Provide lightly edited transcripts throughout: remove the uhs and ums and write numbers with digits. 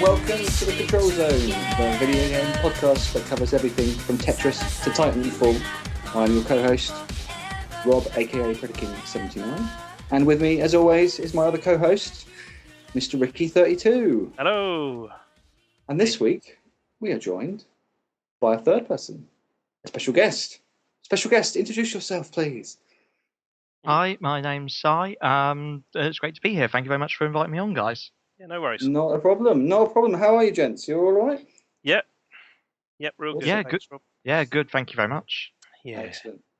welcome to the Control Zone, the video game podcast that covers everything from Tetris to Titanfall. I'm your co-host, Rob, aka King79, and with me, as always, is my other co-host, Mr. Rikki32. Hello. And this week, we are joined by a third person, a special guest. Special guest, introduce yourself, please. Hi, my name's Si. It's great to be here. Thank you very much for inviting me on, guys. Yeah, no worries. Not a problem. Not a problem. How are you, gents? You all right? Yep, real good. Yeah, Thanks, good. Rob. Yeah, good. Thank you very much. Yeah,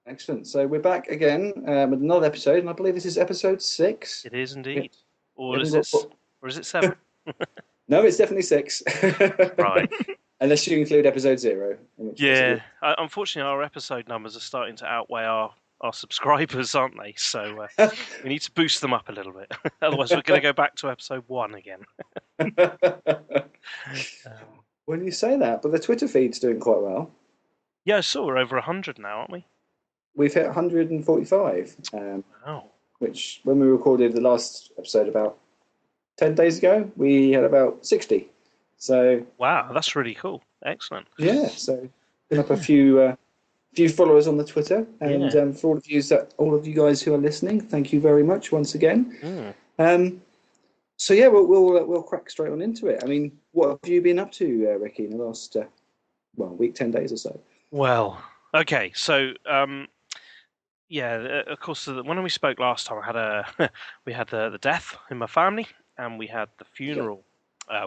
Excellent. So we're back again with another episode, and I believe this is episode 6. it is indeed. Or We is haven't it? got- Or is it 7? No, it's definitely 6. Right. Unless you include episode 0. in which case it Yeah. Unfortunately, our episode numbers are starting to outweigh our subscribers, aren't they? So we need to boost them up a little bit. Otherwise, we're going to go back to episode 1 again. When you say that, but the Twitter feed's doing quite well. Yeah, I saw we're over 100 now, aren't we? We've hit 145, Wow. which when we recorded the last episode about 10 days ago, we had about 60. So Wow, that's really cool. Excellent. yeah, so been up a few followers on the Twitter, and for all of you guys who are listening, thank you very much once again. So yeah, we'll crack straight on into it. I mean, what have you been up to, Rikki, in the last week, 10 days or so? Well, okay, so of course, when we spoke last time, we had the death in my family, and we had the funeral,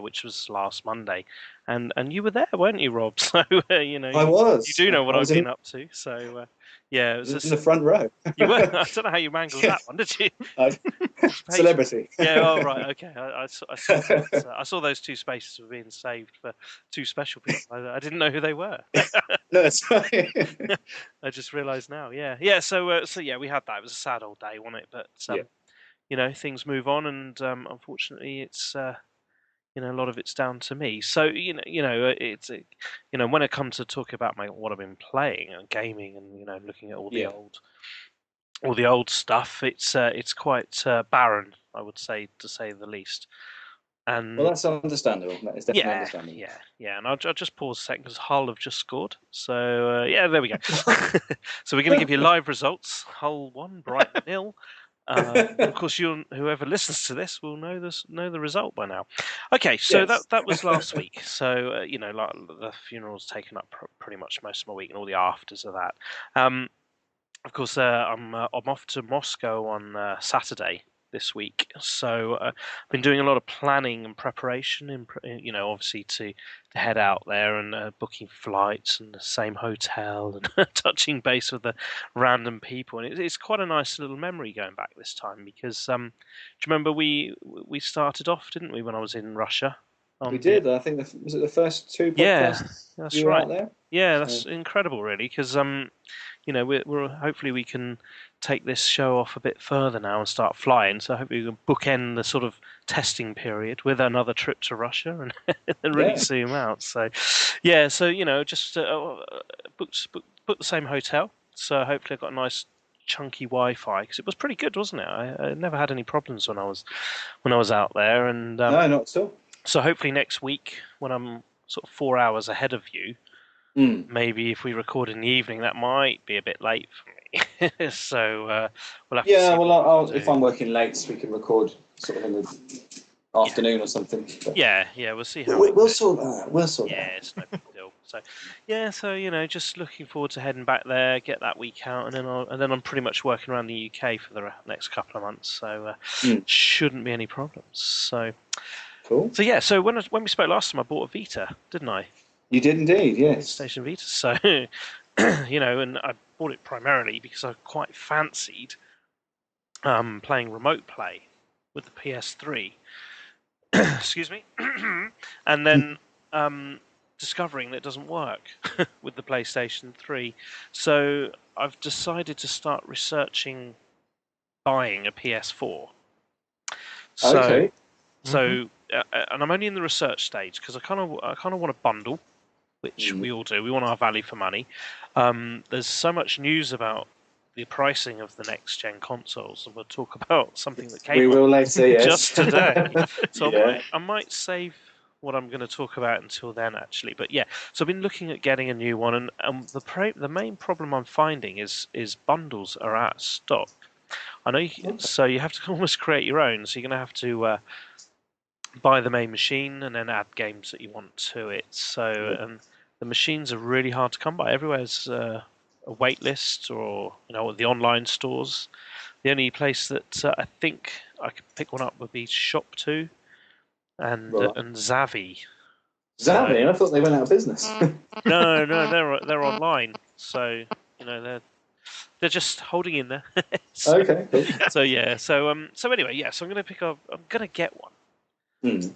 which was last Monday, and you were there, weren't you, Rob? So I was. You do know what I've been up to, so it was in the front row. You were. I don't know how you mangled that one, did you? Celebrity. Yeah. Oh, right. Okay. I saw those 2 spaces were being saved for 2 special people. I didn't know who they were. No, that's fine. I just realised now. Yeah. So yeah, we had that. It was a sad old day, wasn't it? But things move on, and unfortunately, it's a lot of it's down to me. So it's when it comes to talking about what I've been playing and gaming, and looking at all the old stuff, it's quite barren, I would say, to say the least. And well, that's understandable. That is definitely understandable. Yeah. And I'll just pause a second because Hull have just scored. So there we go. So we're going to give you live results. Hull 1, Brighton 0. Of course, whoever listens to this will know the result by now. Okay, so Yes. that was last week. So like the funeral's taken up pretty much most of my week and all the afters of that. Of course, I'm off to Moscow on Saturday this week, so I've been doing a lot of planning and preparation, obviously to head out there and booking flights and the same hotel and touching base with the random people, and it's quite a nice little memory going back this time because do you remember we started off, didn't we, when I was in Russia? We did. I think was it the first 2 podcasts? Yeah, that's you were right. Out there? Yeah, that's incredible, really, because we're hopefully we can take this show off a bit further now and start flying. So hopefully we can bookend the sort of testing period with another trip to Russia and really zoom out. So just booked the same hotel. So hopefully I got a nice chunky Wi-Fi because it was pretty good, wasn't it? I never had any problems when I was out there, and no, not at all. So hopefully next week, when I'm sort of 4 hours ahead of you, maybe if we record in the evening, that might be a bit late for me. So we'll have to see. Yeah, well, if I'm working late, we can record sort of in the afternoon or something. But yeah, we'll see how we'll sort that. We'll sort that. Yeah, it's no big deal. So just looking forward to heading back there, get that week out, and then I'm pretty much working around the UK for the next couple of months. So shouldn't be any problems. So. Cool. So yeah, so when we spoke last time, I bought a Vita, didn't I? You did indeed, yes. Station Vita. So, and I bought it primarily because I quite fancied playing remote play with the PS3. Excuse me. And then discovering that it doesn't work with the PlayStation 3. So I've decided to start researching buying a PS4. Okay. So, and I'm only in the research stage because I kind of want a bundle, which we all do. We want our value for money. There's so much news about the pricing of the next gen consoles, and we'll talk about something that came later, yes. just today. So I might save what I'm going to talk about until then, actually. But yeah, so I've been looking at getting a new one, and the main problem I'm finding is bundles are out of stock. I know, so you have to almost create your own. So you're going to have to buy the main machine and then add games that you want to it. So and the machines are really hard to come by. Everywhere's a wait list, or the online stores. The only place that I think I could pick one up would be Shop2 and Zavvi. Zavvi? I thought they went out of business. No, they're online. So they're just holding in there. Okay, cool. So yeah, so anyway, yeah. So I'm gonna get one.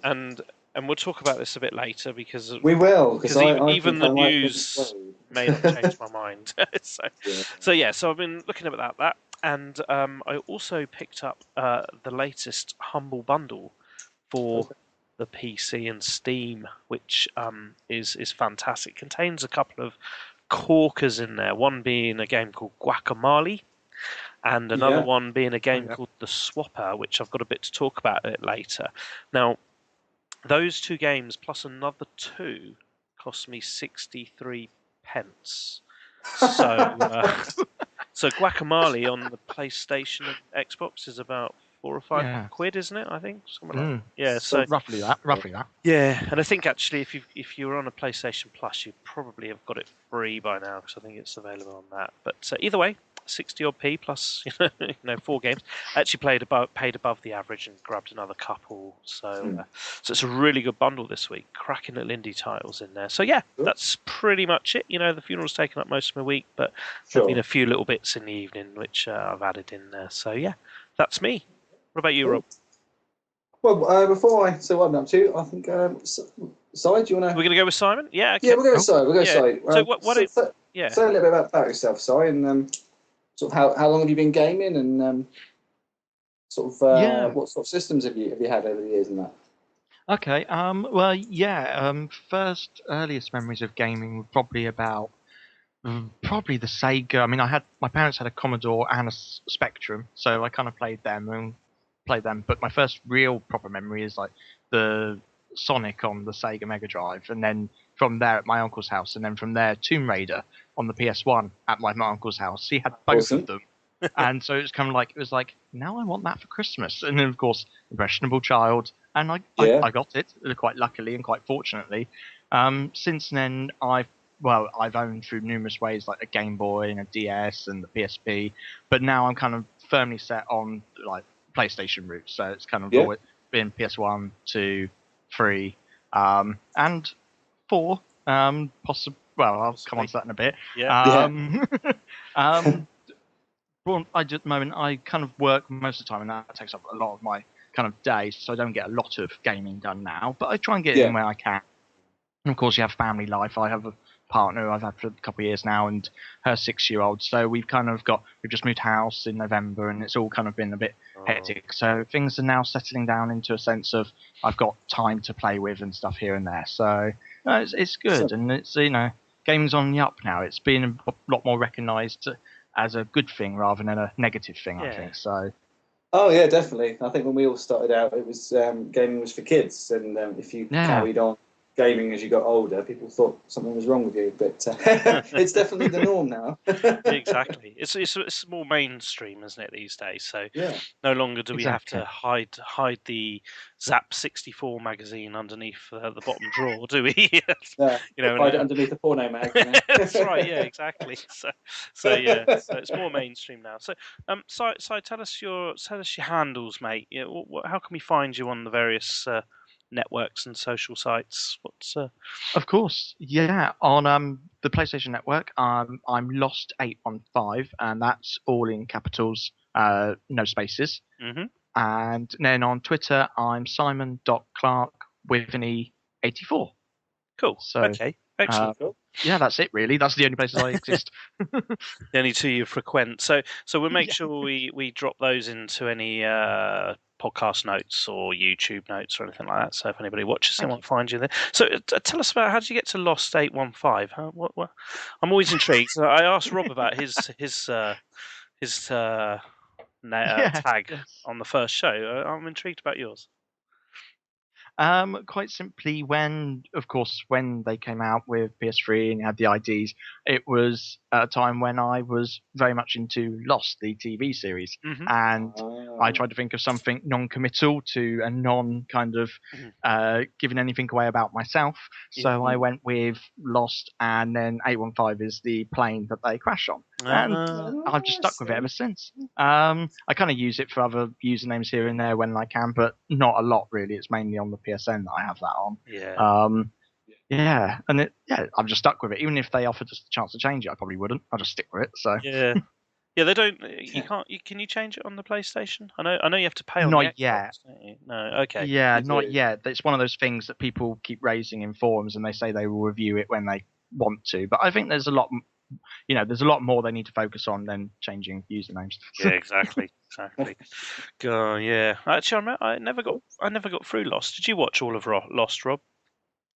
And we'll talk about this a bit later because we will, because even the news may not change my mind. So I've been looking about that, and I also picked up the latest Humble Bundle for the PC and Steam, which is fantastic. It contains a couple of corkers in there. One being a game called Guacamole, and another one being a game called The Swapper, which I've got a bit to talk about a bit later. Now, those two games plus another two cost me 63 pence. So Guacamole on the PlayStation and Xbox is about £4 or £5, isn't it? I think something like that. Yeah, so roughly that. Yeah, and I think actually, if you were on a PlayStation Plus, you probably have got it free by now because I think it's available on that. But either way, 60-odd plus 4 games. I actually paid above the average and grabbed another couple. So it's a really good bundle this week. Cracking little indie titles in there. So yeah, that's pretty much it. The funeral's taken up most of my week, but there've been a few little bits in the evening which I've added in there. So yeah, that's me. What about you, Rob? Well, before I say what I'm up to, I think, Si, do you want to... We're going to go with Simon? Yeah, okay. Yeah, we'll go with Si. Say a little bit about yourself, Si, and sort of how long have you been gaming, and what sort of systems have you had over the years and that? Okay. First earliest memories of gaming were probably about probably the Sega. I mean, my parents had a Commodore and a Spectrum, so I kind of played them. But my first real proper memory is like the Sonic on the Sega Mega Drive, and then from there at my uncle's house, and then from there Tomb Raider on the PS1 at my uncle's house. He had both of them. And so it was like, now I want that for Christmas. And then, of course, impressionable child. And I got it, quite luckily and quite fortunately. Since then, I've owned through numerous ways, like a Game Boy and a DS and the PSP. But now I'm kind of firmly set on like PlayStation route. So it's kind of always been PS1, 2, 3, and 4. Possibly. Well, I'll come on to that in a bit. At the moment, I kind of work most of the time, and that takes up a lot of my kind of day, so I don't get a lot of gaming done now. But I try and get it in where I can. And of course, you have family life. I have a partner who I've had for a couple of years now, and her 6-year-old. So we've just moved house in November, and it's all kind of been a bit hectic. So things are now settling down into a sense of I've got time to play with and stuff here and there. So it's good, and it's gaming's on the up now. It's been a lot more recognised as a good thing rather than a negative thing, I think. So. Oh yeah, definitely. I think when we all started out, it was gaming was for kids, and if you carried on gaming as you got older, people thought something was wrong with you. But it's definitely the norm now. Exactly. It's more mainstream, isn't it, these days? So no longer do we have to hide the Zap 64 magazine underneath the bottom drawer, do we? Hide it underneath the porno mag. That's right. Yeah, exactly. So it's more mainstream now. So Si, tell us your handles, mate. How can we find you on the various networks and social sites? Of course, on the PlayStation Network, I'm LOST815, and that's all in capitals, no spaces. And then on Twitter, I'm Simon.Clark with an E84. Cool. So, okay, excellent. Yeah, that's it really. That's the only places I exist. The only two you frequent. So we'll make sure we drop those into any podcast notes or YouTube notes or anything like that. So if anybody watches, they might find you there. So tell us about how did you get to LOST815? What? I'm always intrigued. So I asked Rob about his tag on the first show. I'm intrigued about yours. Quite simply, of course, when they came out with PS3 and had the IDs, it was at a time when I was very much into Lost, the TV series, and I tried to think of something non-committal to a non-kind of giving anything away about myself. So I went with Lost, and then 815 is the plane that they crash on, and I've just stuck with it ever since. I kind of use it for other usernames here and there when I can, but not a lot really. It's mainly on the PSN that I have that on. And I'm just stuck with it. Even if they offered us the chance to change it, I probably wouldn't. I'll just stick with it. So they don't. You can't. Can you change it on the PlayStation? I know you have to pay on not the Xbox, yet. don't you? No, okay. Yeah, not yet. It's one of those things that people keep raising in forums, and they say they will review it when they want to. But I think there's a lot. There's a lot more they need to focus on than changing usernames. Yeah, exactly. God, yeah. Actually, I never got through Lost. Did you watch all of Lost, Rob?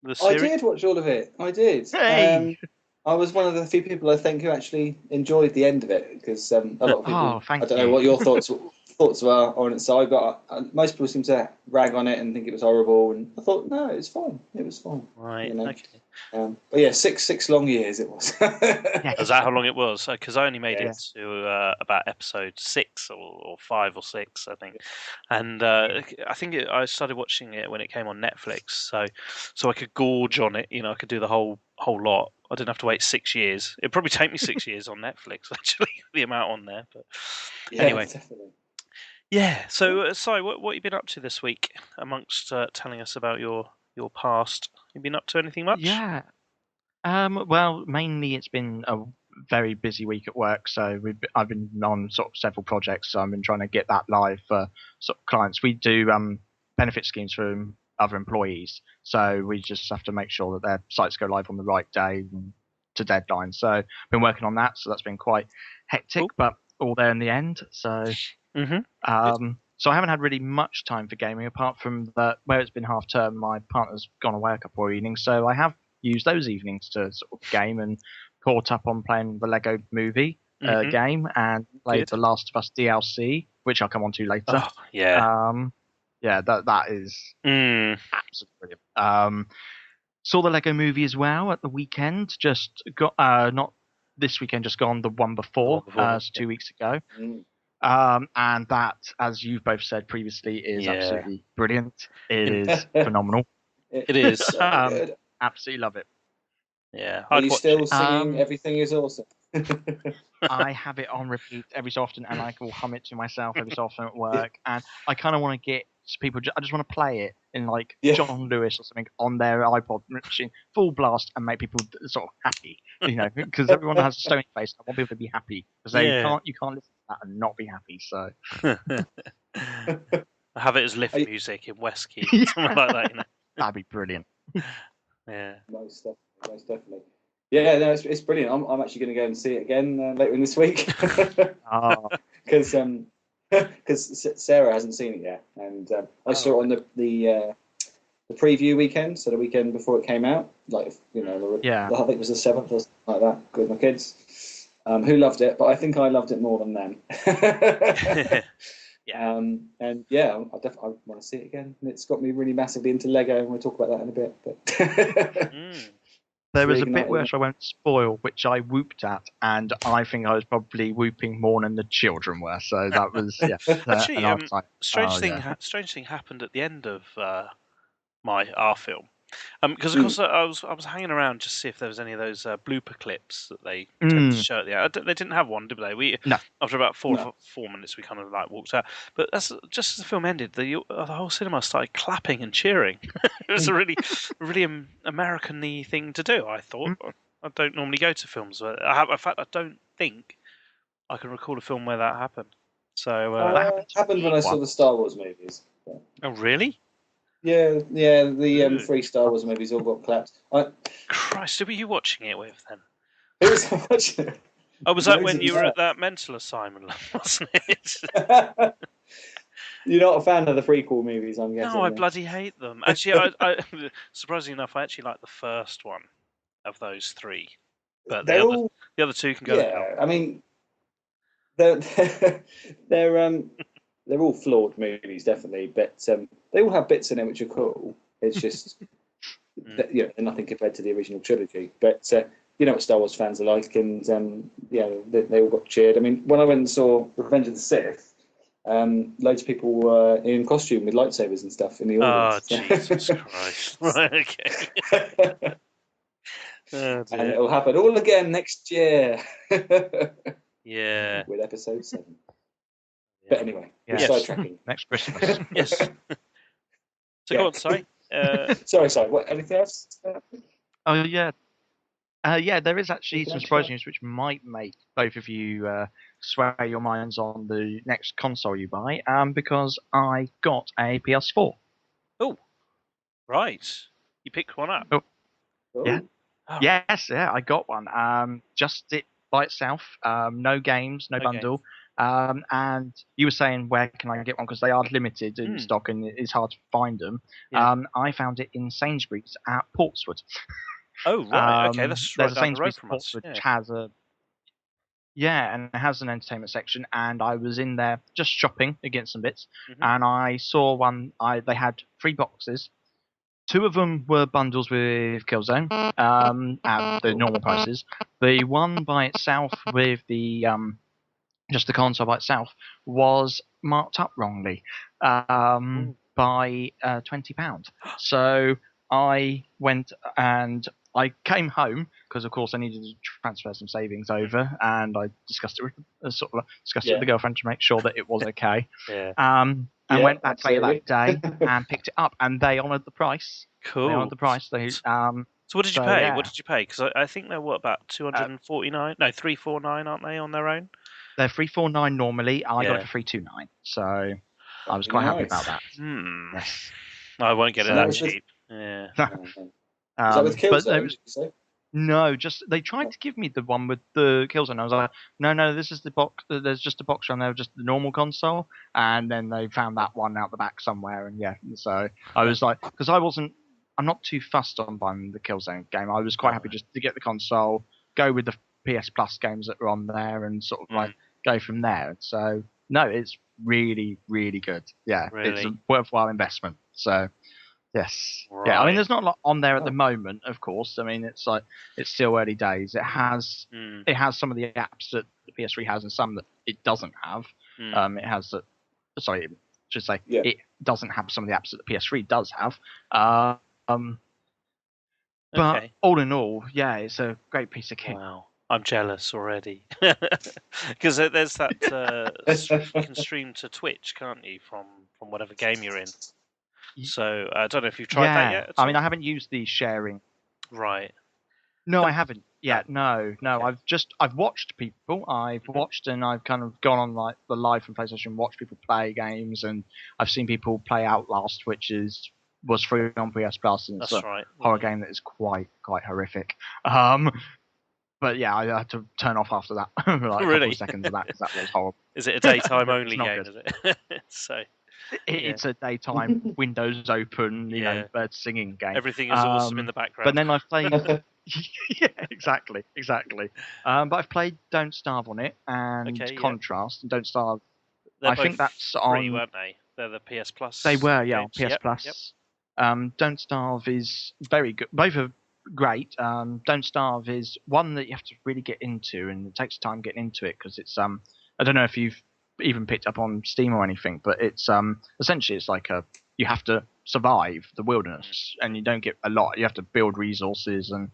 The series? I did watch all of it. I did. Hey! I was one of the few people I think who actually enjoyed the end of it, because a lot of people. I don't know what your thoughts were on it. So most people seem to rag on it and think it was horrible, and I thought no, it's fine. It was fine. Right. Okay. But yeah, six long years it was. Is that how long it was? Because I only made it to about episode 6 or 5 or 6, I think. And I think I started watching it when it came on Netflix, so I could gorge on it. I could do the whole lot. I didn't have to wait 6 years. It'd probably take me 6 years on Netflix, actually, the amount on there. But anyway. Definitely. Yeah. So, Si, what you been up to this week amongst telling us about your past? You been up to anything much? Yeah. Well, mainly it's been a very busy week at work, so I've been on sort of several projects, so I've been trying to get that live for sort of clients. We do benefit schemes for other employees, so we just have to make sure that their sites go live on the right day to deadline. So I've been working on that, so that's been quite hectic, but all there in the end. So so I haven't had really much time for gaming apart from where it's been half term. My partner's gone away a couple of evenings, so I have used those evenings to sort of game and caught up on playing the Lego Movie game and played the Last of Us DLC, which I'll come on to later. Oh, yeah. That is absolutely brilliant. Saw the Lego Movie as well at the weekend. Just got not this weekend, just gone the one before, 2 weeks ago. And that, as you've both said previously, is absolutely brilliant. It is phenomenal. It is. Good. Absolutely love it. Yeah. Are you still singing Everything Is Awesome? I have it on repeat every so often, and I will hum it to myself every so often at work. And I kind of want to get people. I just want to play it in like John Lewis or something on their iPod machine, full blast, and make people sort of happy. Because everyone has a stony face. I want people to be happy because you can't listen to that and not be happy. So I have it as lift music in West Key, something like that. That'd be brilliant. Yeah, most definitely. Yeah, no, it's brilliant. I'm actually going to go and see it again later in this week because Sarah hasn't seen it yet, and I saw it on the preview weekend, so the weekend before it came out. I think it was the 7th or something like that. With my kids, who loved it, but I think I loved it more than them. And I want to see it again. And it's got me really massively into Lego, and we'll talk about that in a bit. But there was a bit which I won't spoil, which I whooped at, and I think I was probably whooping more than the children were. So that was actually strange thing happened at the end of our film. Because of course I was hanging around just to see if there was any of those blooper clips that they tend to show at the end. They didn't have one, did they? No. After about 4 minutes, we kind of walked out. But just as the film ended, the whole cinema started clapping and cheering. It was a really American-y thing to do. I thought. I don't normally go to films. In fact, I don't think I can recall a film where that happened. So that happened when I saw the Star Wars movies. But... Oh, really? Yeah. The 3 Star Wars movies all got clapped. Christ, who were you watching it with then? Who was I watching it? Oh, was that when you were at that mental asylum, wasn't it? You're not a fan of the prequel movies, I'm guessing. No, I bloody hate them. Actually, I surprisingly enough, I actually like the first one of those 3. But the other 2 can go to hell. I mean, they're all flawed movies, definitely, but they all have bits in it which are cool. It's just nothing compared to the original trilogy. But you know what Star Wars fans are like, and they all got cheered. I mean, when I went and saw Revenge of the Sith, loads of people were in costume with lightsabers and stuff in the audience. Oh, Jesus Christ! Right, okay. Oh, and it'll happen all again next year. Yeah. With episode 7. Yeah. But anyway, we're sidetracking. Next Christmas. Yes. So go on, sorry. Sorry. What? Anything else? Oh yeah. There is actually some surprise news which might make both of you sway your minds on the next console you buy. Because I got a PS4. Oh, right. You picked one up. Oh. Yeah. Oh. Yes, I got one. Just it by itself. No games, no bundle. And you were saying, where can I get one? Because they are limited in stock and it's hard to find them. Yeah. I found it in Sainsbury's at Portswood. Oh, right. Okay, that's right down the road from us. Portswood, which has and it has an entertainment section. And I was in there just shopping against some bits. And I saw one. They had 3 boxes. 2 of them were bundles with Killzone at the normal prices. The one by itself with the just the console by itself was marked up wrongly by £20. So I went and I came home because, of course, I needed to transfer some savings over, and I discussed it with with the girlfriend to make sure that it was okay. And went back later that day and picked it up, and they honoured the price. Cool. They honoured the price. So what did you pay? Yeah. What did you pay? Because I think they're about 249? No, 349, aren't they, on their own? They're 349 normally. I got it for 329, so I was quite happy about that. Yes. I won't get it that cheap. Yeah. Is that with Killzone, did you say? No, just they tried to give me the one with the Killzone. I was like, no, this is the box. There's just a box on there, just the normal console, and then they found that one out the back somewhere, and so I was like, because I'm not too fussed on buying the Killzone game. I was quite happy just to get the console, go with the PS Plus games that were on there, and sort of like go from there. So no, it's really, really good. Yeah, It's a worthwhile investment. So. Yes. Right. Yeah. I mean, there's not a lot on there at the moment, of course. I mean, it's still early days. It has some of the apps that the PS3 has, and some that it doesn't have. It doesn't have some of the apps that the PS3 does have. But all in all, it's a great piece of kit. Wow. I'm jealous already. Because there's that you can stream to Twitch, can't you, from whatever game you're in. So I don't know if you've tried that yet. I mean, I haven't used the sharing. Right. No, I haven't yet. No. Okay. I've watched people. I've watched and I've kind of gone on like the live from PlayStation, watched people play games, and I've seen people play Outlast, which was free on PS Plus, and it's a horror game that is quite horrific. But yeah, I had to turn off after that, like a couple of seconds of that, because that was horrible. Is it a daytime only game? Is it? So. It's a daytime, windows open, you know, birds singing game. Everything is awesome in the background. But then I've played... exactly. But I've played Don't Starve on it, and Contrast, and Don't Starve. I think that's free, weren't they? They're the PS Plus. They were, on PS Plus. Yep. Don't Starve is very good. Both are great. Don't Starve is one that you have to really get into, and it takes time getting into it, because it's... I don't know if you've even picked up on Steam or anything, but it's essentially it's like you have to survive the wilderness, and you don't get a lot. You have to build resources and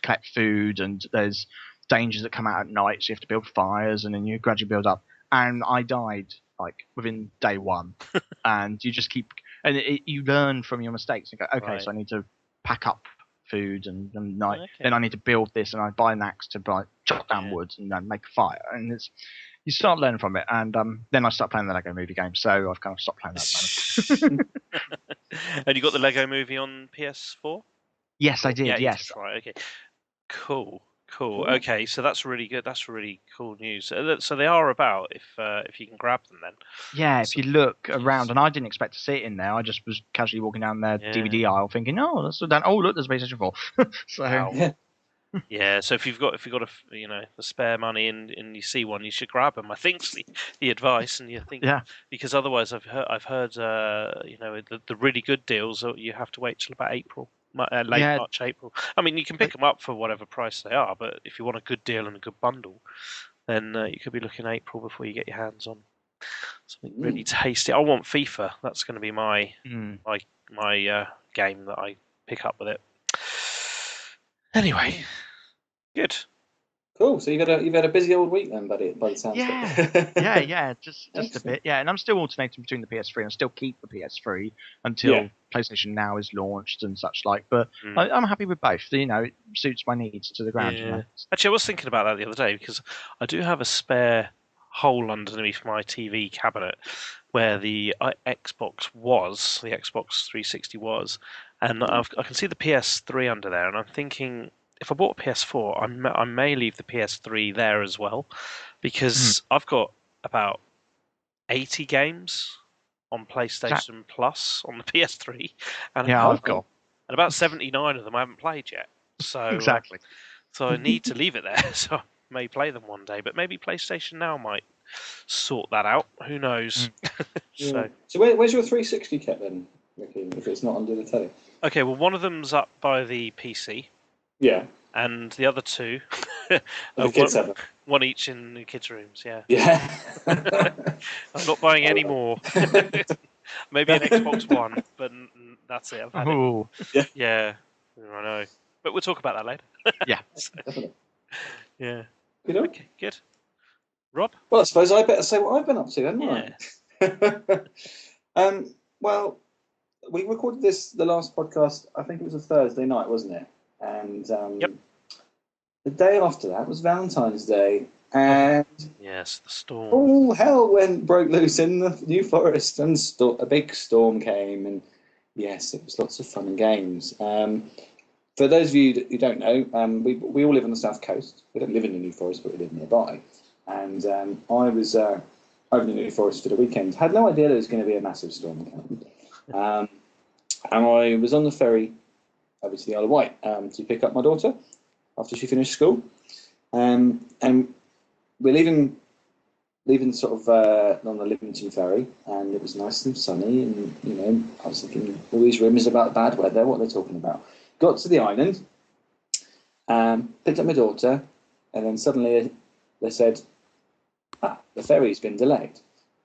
collect food, and there's dangers that come out at night, so you have to build fires, and then you gradually build up. And I died like within day 1, and you just keep you learn from your mistakes. You go, so I need to pack up food, and then I need to build this, and I buy an axe to chop down wood and then make a fire, and you start learning from it, and then I start playing the Lego Movie game, so I've kind of stopped playing that. And you got the Lego Movie on PS4? Yes, I did. Yes. Right. Okay. Cool. Okay, so that's really good. That's really cool news. So they are about if you can grab them then. Yeah, if you look around, and I didn't expect to see it in there. I just was casually walking down their DVD aisle, thinking, "Oh, look, there's a PlayStation 4." So. Wow. Yeah, so if you've got the spare money and you see one, you should grab them. I think's the advice, and you think because otherwise I've heard the really good deals you have to wait till about April, late March, April. I mean, you can pick them up for whatever price they are, but if you want a good deal and a good bundle, then you could be looking April before you get your hands on something really tasty. I want FIFA. That's going to be my game that I pick up with it. Anyway, good. Cool. So you've had a busy old week then, buddy, by the sounds of it. Just a bit. Yeah, and I'm still alternating between the PS3. I still keep the PS3 until PlayStation Now is launched and such like. But I'm happy with both. It suits my needs to the ground. Yeah. Actually, I was thinking about that the other day because I do have a spare hole underneath my TV cabinet where the Xbox 360 was, and I can see the PS3 under there, and I'm thinking, if I bought a PS4, I may leave the PS3 there as well, because I've got about 80 games on PlayStation Plus on the PS3, and I've got about 79 of them I haven't played yet. So exactly. So I need to leave it there. So I may play them one day, but maybe PlayStation Now might sort that out. Who knows? So where's your 360 kept then, Ricky, if it's not under the telly? Okay, well, one of them's up by the PC. Yeah. And the other two, the kids have them. One each in the kids' rooms. Yeah. I'm not buying any more. Maybe an Xbox One, but that's it. I've had it. Yeah, I know. But we'll talk about that later. Yeah. Definitely. Yeah. Good. Okay, good. Rob? Well, I suppose I better say what I've been up to, hadn't I? Well, we recorded the last podcast, I think it was a Thursday night, wasn't it? And the day after that was Valentine's Day. And yes, the storm. All hell broke loose in the New Forest, and a big storm came. And yes, it was lots of fun and games. For those of you who don't know, we all live on the south coast. We don't live in the New Forest, but we live nearby. And I was over in the New Forest for the weekend. Had no idea there was going to be a massive storm coming. And I was on the ferry over to the Isle of Wight to pick up my daughter after she finished school. And we're leaving sort of on the Livingston ferry, and it was nice and sunny. And I was thinking all these rumours about bad weather, what they're talking about. Got to the island, picked up my daughter, and then suddenly they said, the ferry's been delayed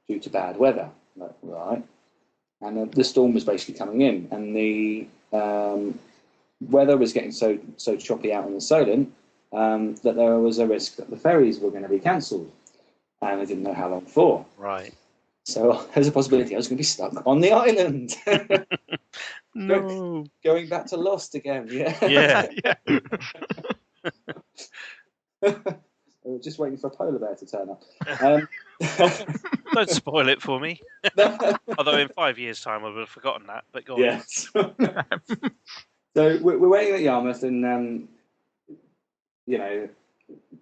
due to bad weather. I'm like, right. And the storm was basically coming in, and the weather was getting so choppy out in the Solent that there was a risk that the ferries were going to be cancelled, and I didn't know how long for. Right. So there's a possibility I was going to be stuck on the island. No. Going back to Lost again. Yeah. We were just waiting for a polar bear to turn up. Don't spoil it for me. Although in 5 years' time I would have forgotten that. But go on. Yes. So we're waiting at Yarmouth, and they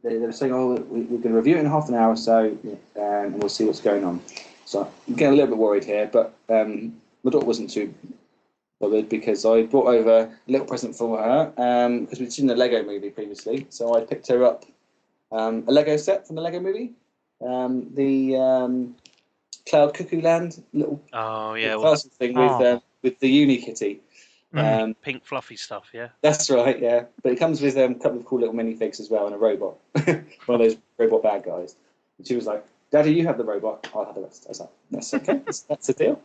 were saying, we're going to review it in half an hour or so, and we'll see what's going on. So I'm getting a little bit worried here, but my daughter wasn't too bothered because I brought over a little present for her because we'd seen the Lego movie previously. So I picked her up a Lego set from the Lego movie, the Cloud Cuckoo Land little castle thing with the Uni Kitty. Pink fluffy stuff, yeah. That's right, yeah. But it comes with a couple of cool little minifigs as well and a robot, one of those robot bad guys. And she was like, "Daddy, you have the robot. I'll have the rest." I was like, "That's okay. That's a deal."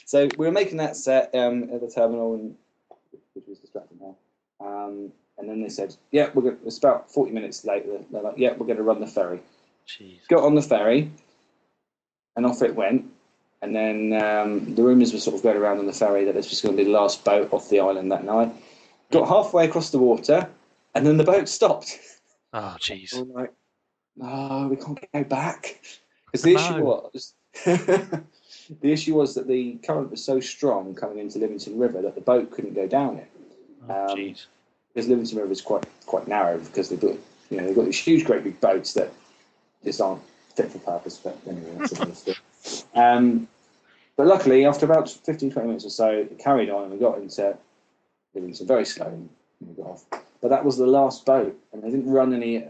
So we were making that set at the terminal, which was distracting her. And then they said, "Yeah, it's about 40 minutes later. They're like, yeah, we're going to run the ferry." Jeez. Got on the ferry, and off it went. And then the rumours were sort of going around on the ferry that this was going to be the last boat off the island that night. Got halfway across the water, and then the boat stopped. Oh, jeez. We were like, no, we can't go back. Because the issue was that the current was so strong coming into Livingston River that the boat couldn't go down it. Jeez. Because Livingston River is quite narrow because they've got these huge, great big boats that just aren't fit for purpose. But anyway, that's another story. But luckily, after about 15, 20 minutes or so, it carried on, and we got into Livingston very slowly. And we got off. but that was the last boat, and they didn't run any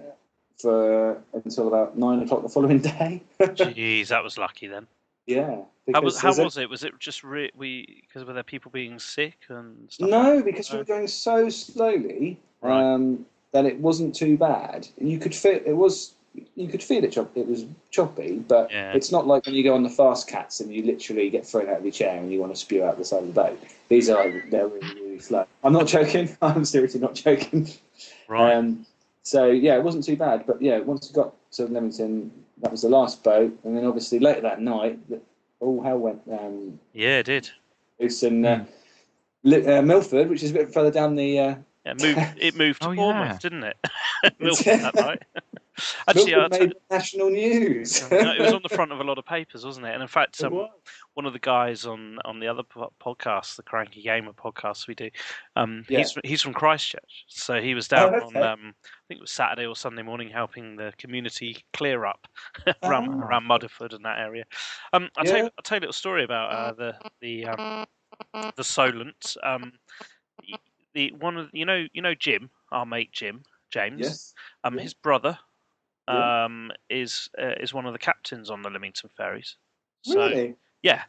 until about 9 o'clock the following day. Jeez, that was lucky then. Yeah. How was it? Was it just because were there people being sick and stuff? No, because we were going so slowly that it wasn't too bad. You could feel it was. You could feel it. It was choppy, but it's not like when you go on the fast cats and you literally get thrown out of your chair and you want to spew out the side of the boat. They're really, really slow. I'm not joking. I'm seriously not joking. Right. So yeah, it wasn't too bad. But yeah, once we got to Leamington, that was the last boat, and then obviously later that night, all hell went. Yeah, it did. It's in Milford, which is a bit further down the. It moved to Bournemouth, didn't it? Milford that night. Actually, made national news. It was on the front of a lot of papers, wasn't it? And in fact, one of the guys on the other podcast, the Cranky Gamer podcast we do, he's from Christchurch, so he was down on I think it was Saturday or Sunday morning helping the community clear up around Mudderford and that area. I'll tell you a little story about the Solent. Jim, our mate James. Yes. His brother is one of the captains on the Leamington ferries. So, really? Yeah.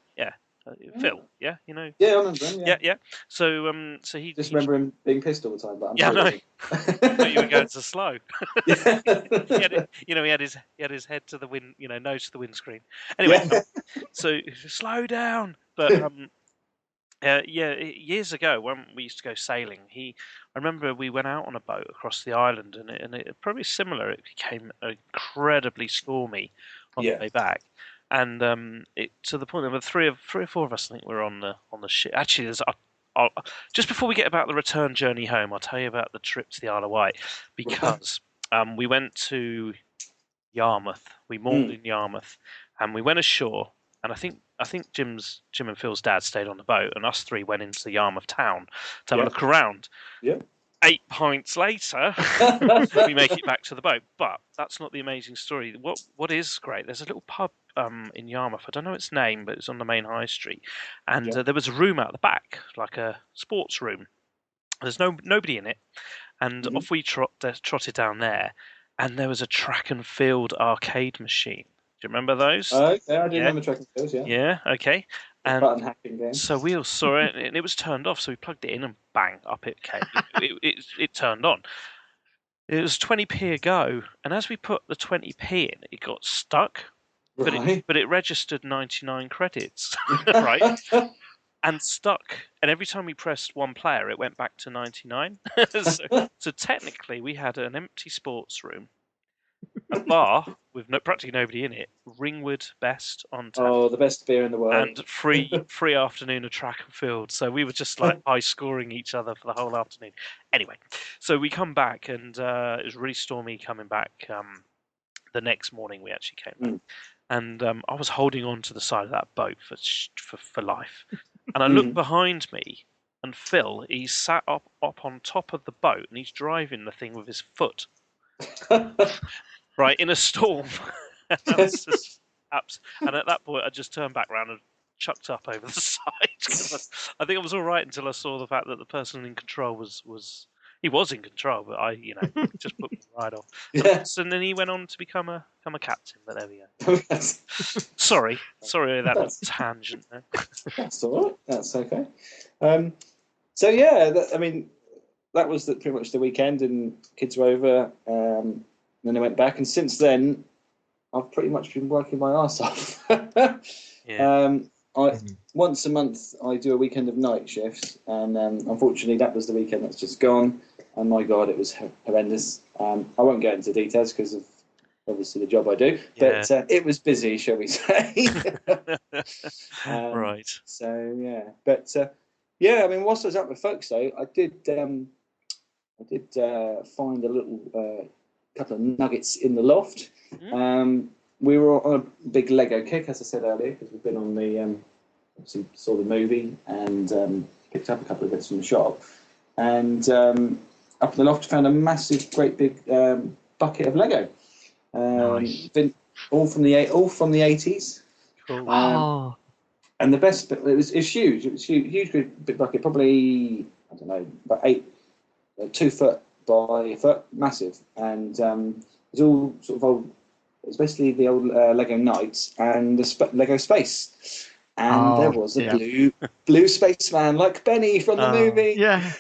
Phil, yeah, you know. Yeah, I remember him. Yeah. So he just remember him being pissed all the time. But I know. I thought you were going so slow. Yeah. he had his head to the wind, nose to the windscreen. Anyway, so slow down. But years ago when we used to go sailing, I remember we went out on a boat across the island, and it probably similar. It became incredibly stormy on the way back, and it to the point there were three or four of us. I think were on the ship. Actually, just before we get about the return journey home, I'll tell you about the trip to the Isle of Wight, because we went to Yarmouth. We moored in Yarmouth, and we went ashore. And I think Jim and Phil's dad stayed on the boat, and us three went into the Yarmouth town to have a look around. Yeah. 8 pints later, we make it back to the boat. But that's not the amazing story. What is great? There's a little pub in Yarmouth. I don't know its name, but it's on the main high street. And there was a room out the back, like a sports room. There's nobody in it, and off we trotted down there, and there was a track and field arcade machine. Do you remember those? Okay, I do remember track and fields, Yeah, okay. And button hacking game. so we all saw it, and it was turned off, so we plugged it in, and bang, up it came. it turned on. It was 20p a go, and as we put the 20p in, it got stuck, but it registered 99 credits, right? And stuck, and every time we pressed one player, it went back to 99. So technically, we had an empty sports room, a bar with practically nobody in it, Ringwood Best on tap. Oh, the best beer in the world. And free afternoon of track and field. So we were just like high scoring each other for the whole afternoon. Anyway, so we come back, and it was really stormy coming back. The next morning we actually came back, and I was holding on to the side of that boat for life. And I looked behind me, and Phil, he's sat up on top of the boat, and he's driving the thing with his foot. Right, in a storm. And at that point, I just turned back round and chucked up over the side. I think I was all right until I saw the fact that the person in control was in control, but I, just put me right off. Yes. And then he went on to become a captain. But there we go. Sorry, that was a tangent there. That's all right. That's okay. So yeah, that was pretty much the weekend, and kids were over. Then I went back, and since then, I've pretty much been working my arse off. Once a month, I do a weekend of night shifts, and unfortunately, that was the weekend that's just gone. And my God, it was horrendous. I won't go into details because of obviously the job I do, but it was busy, shall we say? Right. So yeah, but whilst I was out with folks, though, I did find a little couple of nuggets in the loft. We were on a big Lego kick, as I said earlier, because we've been on the obviously saw the movie and picked up a couple of bits from the shop, and up in the loft found a great big bucket of Lego. Nice. All from the 80s. Cool. And the best bit, it was huge. It was huge big bucket, probably, I don't know, about 2 foot massive, and it's all sort of old. It's basically the old Lego Knights and the Lego Space, and there was a blue spaceman like Benny from the movie. Yeah,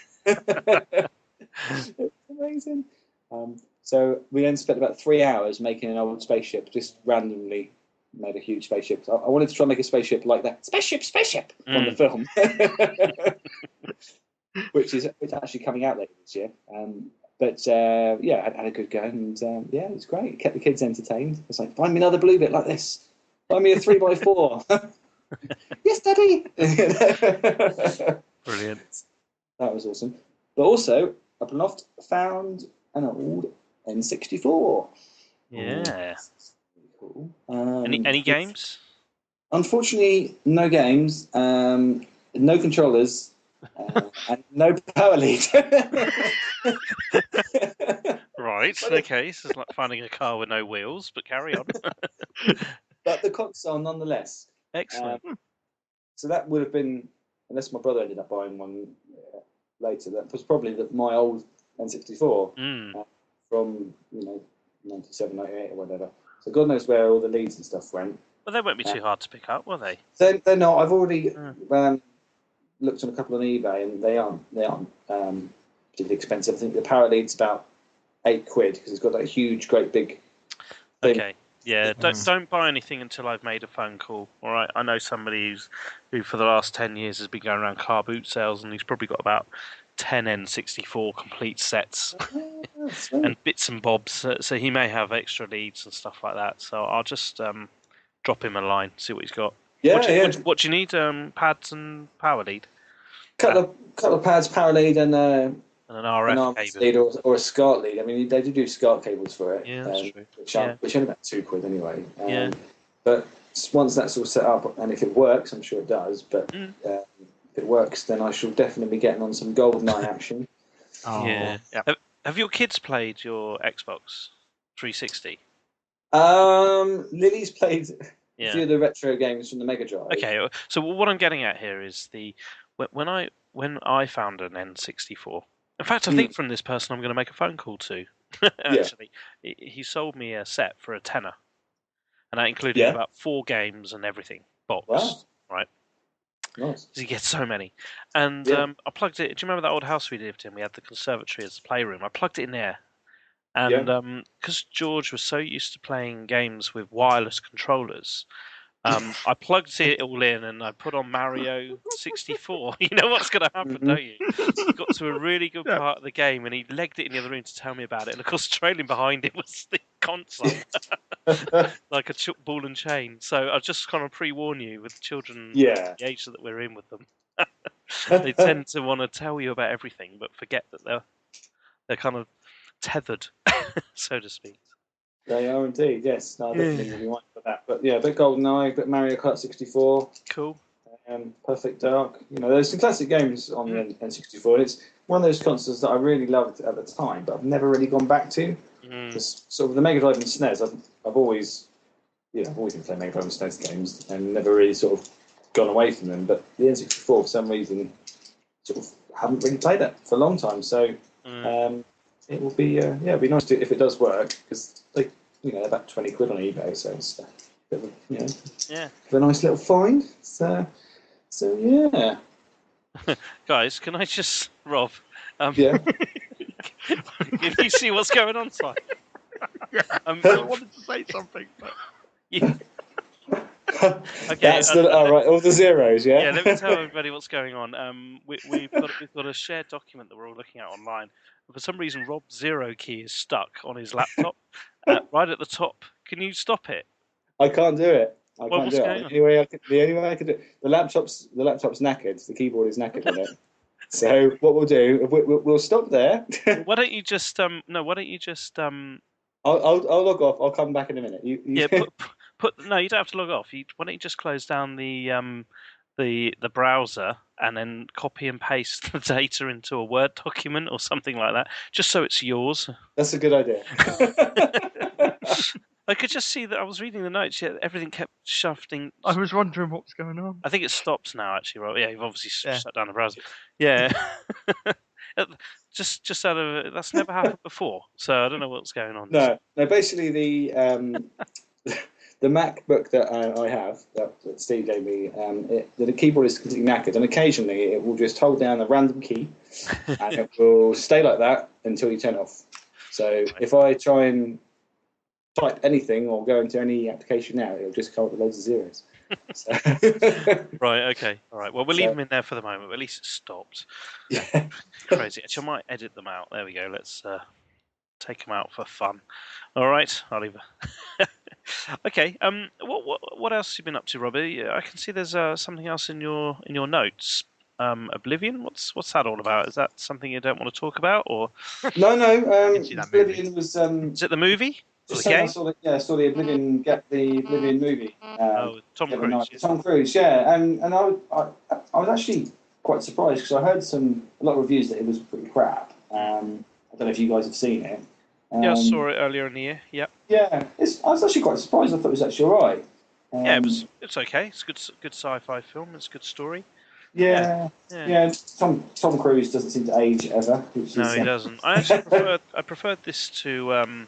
It's amazing. So we then spent about 3 hours making an old spaceship, just randomly made a huge spaceship. I wanted to try and make a spaceship like that spaceship from the film, which is actually coming out later this year. But I had a good go, and it was great. It kept the kids entertained. It's like, find me another blue bit like this. Find me a 3x4. Yes, Daddy. Brilliant. That was awesome. But also, up and loft found an old N64. Yeah. Cool. Any games? Unfortunately, no games, no controllers, and no power lead. Right. Okay. So it's like finding a car with no wheels, but carry on. But the console, nonetheless. Excellent. So that would have been, unless my brother ended up buying one later, that was probably my old N64 from 97, 98 or whatever. So God knows where all the leads and stuff went. Well, they won't be too hard to pick up, will they? They're not. I've already looked on a couple on eBay, and they aren't particularly expensive. I think the power lead's about £8 because it's got that huge, great big thing. Okay. Yeah, don't buy anything until I've made a phone call. All right, I know somebody who for the last 10 years has been going around car boot sales, and he's probably got about 10 N64 complete sets and bits and bobs. So he may have extra leads and stuff like that. So I'll just drop him a line, see what he's got. Yeah, what do you need? Pads and power lead. Couple of pads, power lead, and an RF cable lead or a SCART lead. I mean, they do SCART cables for it. Yeah, that's true. Which are only about £2 anyway. But once that's all set up, and if it works, I'm sure it does. But if it works, then I shall definitely be getting on some GoldenEye action. Yeah. Have your kids played your Xbox 360? Lily's played a few of the retro games from the Mega Drive. Okay, so what I'm getting at here is when I found an N64. In fact, I think from this person I'm going to make a phone call to. Actually, he sold me a set for a tenner, and that included about 4 games and everything boxed. Wow. Right. Nice. You get so many, and I plugged it. Do you remember that old house we lived in? We had the conservatory as a playroom. I plugged it in there, and because George was so used to playing games with wireless controllers. I plugged it all in and I put on Mario 64. You know what's going to happen, don't you? He got to a really good part of the game and he legged it in the other room to tell me about it. And of course, trailing behind it was the console, like a ball and chain. So I'll just kind of pre-warn you with children, the age that we're in with them. They tend to want to tell you about everything, but forget that they're kind of tethered, so to speak. They are indeed, yes. No, I definitely will be mindful of that. But yeah, a bit GoldenEye, a bit Mario Kart 64. Cool. Perfect Dark. There's some classic games on the N64. And it's one of those consoles that I really loved at the time, but I've never really gone back to. Because sort of the Mega Drive and SNES, I've always been playing Mega Drive and SNES games and never really sort of gone away from them. But the N64, for some reason, sort of haven't really played that for a long time. So it will be, it'd be nice if it does work, because they're about £20 on eBay, so it's a bit of a nice little find. So yeah. Guys, can I just, Rob? Yeah. Can you see what's going on, Simon? I wanted to say something, but okay. That's all the zeros, yeah. Yeah, let me tell everybody what's going on. We've got a shared document that we're all looking at online. For some reason, Rob's zero key is stuck on his laptop, right at the top. Can you stop it? I can't do it. I can't do it. Going on? The only way I could do it, the laptop's knackered. The keyboard is knackered on it. So what we'll do, we'll stop there. Why don't you just I'll log off. I'll come back in a minute. No, you don't have to log off. Why don't you just close down the browser and then copy and paste the data into a Word document or something like that, just so it's yours. That's a good idea. I could just see that I was reading the notes. Yeah, everything kept shifting. I was wondering what was going on. I think it stops now, actually. Right? Yeah, you've obviously shut down the browser. Yeah. Just out of that's never happened before. So I don't know what's going on. No. Basically, the MacBook that I have, that Steve gave me, the keyboard is completely knackered, and occasionally it will just hold down a random key, and it will stay like that until you turn it off. So if I try and type anything or go into any application now, it'll just come up with loads of zeros. So. Right, okay. All right. Well, we'll leave them in there for the moment, but at least it stopped. Yeah. Crazy. Actually, I might edit them out. There we go. Let's take them out for fun. All right. I'll leave it. Okay. What else have you been up to, Robbie? I can see there's something else in your notes. Oblivion. What's that all about? Is that something you don't want to talk about, or? No. Oblivion was. Is it the movie? Just saying, I saw the Oblivion movie. Tom Cruise. Tom Cruise, yeah, and I was actually quite surprised because I heard a lot of reviews that it was pretty crap. I don't know if you guys have seen it. Yeah, I saw it earlier in the year. Yep. Yeah, I was actually quite surprised. I thought it was actually all right. Yeah, it's okay. It's good sci-fi film. It's a good story. Yeah. Tom Cruise doesn't seem to age ever. No, he doesn't. I actually preferred this to.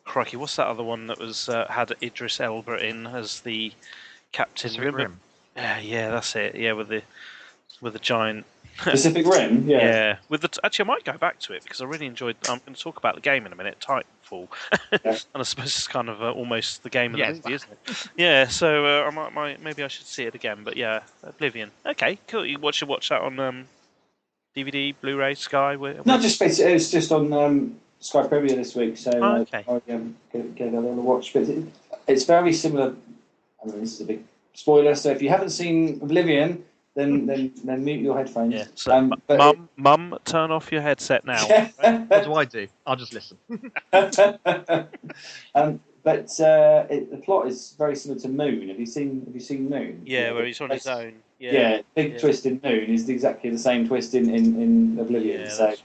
Crikey, what's that other one that was had Idris Elba in as the captain? Pacific Rim. Yeah, that's it. Yeah, with the giant Pacific Rim. Yeah. Actually, I might go back to it because I really enjoyed. I'm going to talk about the game in a minute, Titanfall, and I suppose it's kind of almost the game of the movie, isn't it? Yeah. So I might maybe I should see it again. But yeah, Oblivion. Okay, cool. You watch that on DVD, Blu-ray, Sky. No, it's just on. Sky Premier this week, so okay. I gave a little watch. But it's very similar. I mean, this is a big spoiler, so if you haven't seen Oblivion, then mute your headphones. Yeah. So, Mum, turn off your headset now. What do I do? I'll just listen. But the plot is very similar to Moon. Have you seen Moon? Yeah, where he's on his own. Yeah, big twist in Moon is exactly the same twist in Oblivion. Yeah, so,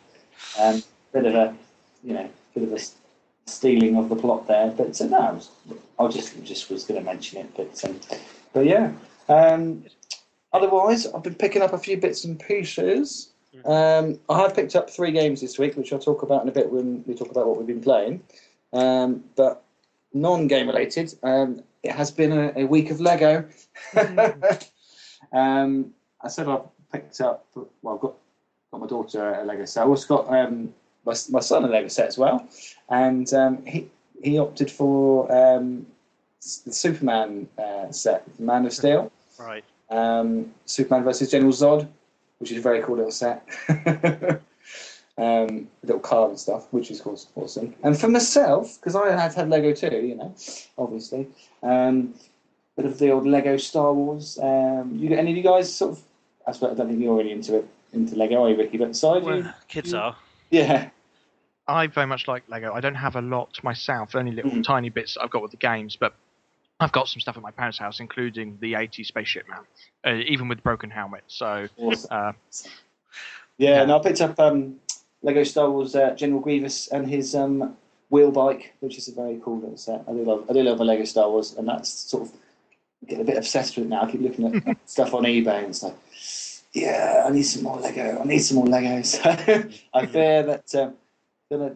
bit of a stealing of the plot there, but no, I just was going to mention it, but yeah. Otherwise, I've been picking up a few bits and pieces. I have picked up 3 games this week, which I'll talk about in a bit when we talk about what we've been playing. But non-game related, it has been a week of Lego. I said I've picked up. Well, I've got my daughter a Lego set. I also got my son a Lego set as well, and he opted for the Superman set, Man of Steel. Right. Superman versus General Zod, which is a very cool little set. Little car and stuff, which is awesome. And for myself, because I had Lego too, obviously, bit of the old Lego Star Wars. You got any of you guys sort of? I don't think you're really into Lego, are you, Ricky? But kids are. Yeah. I very much like Lego. I don't have a lot myself, only little tiny bits that I've got with the games, but I've got some stuff at my parents' house, including the 80s Spaceship Man, even with broken helmet. So, awesome. And I picked up Lego Star Wars General Grievous and his wheel bike, which is a very cool little set. I do love a Lego Star Wars, and that's sort of get a bit obsessed with it now. I keep looking at stuff on eBay and it's like, yeah, I need some more Lego. So I fear that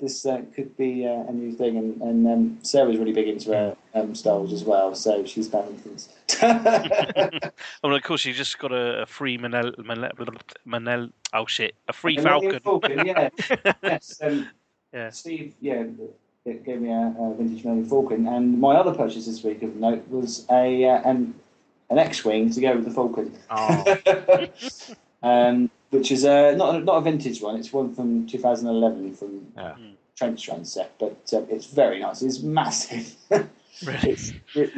this could be a new thing, and Sarah's really big into her Star Wars as well, so she's planning things. Well, of course, you just got a free a free Falcon. Yeah. Yes. Yeah. Steve, it gave me a vintage Millennium Falcon, and my other purchase this week of note was an X-wing to go with the Falcon. Oh. Which is not a vintage one. It's one from 2011 from Trench Run set, but it's very nice. It's massive. Really?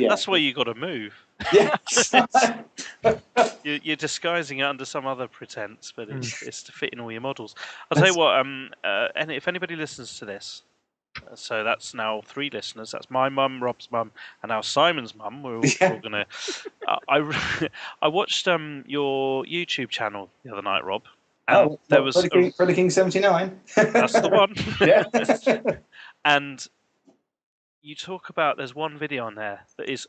That's where you got to move. Yeah. You're disguising it under some other pretense, but it's to fit in all your models. I'll tell you what. And if anybody listens to this, so that's now 3 listeners. That's my mum, Rob's mum, and now Simon's mum. We're all gonna. I watched your YouTube channel the other night, Rob. And there was Freddy King 79. That's the one. Yeah. And you talk about there's one video on there that is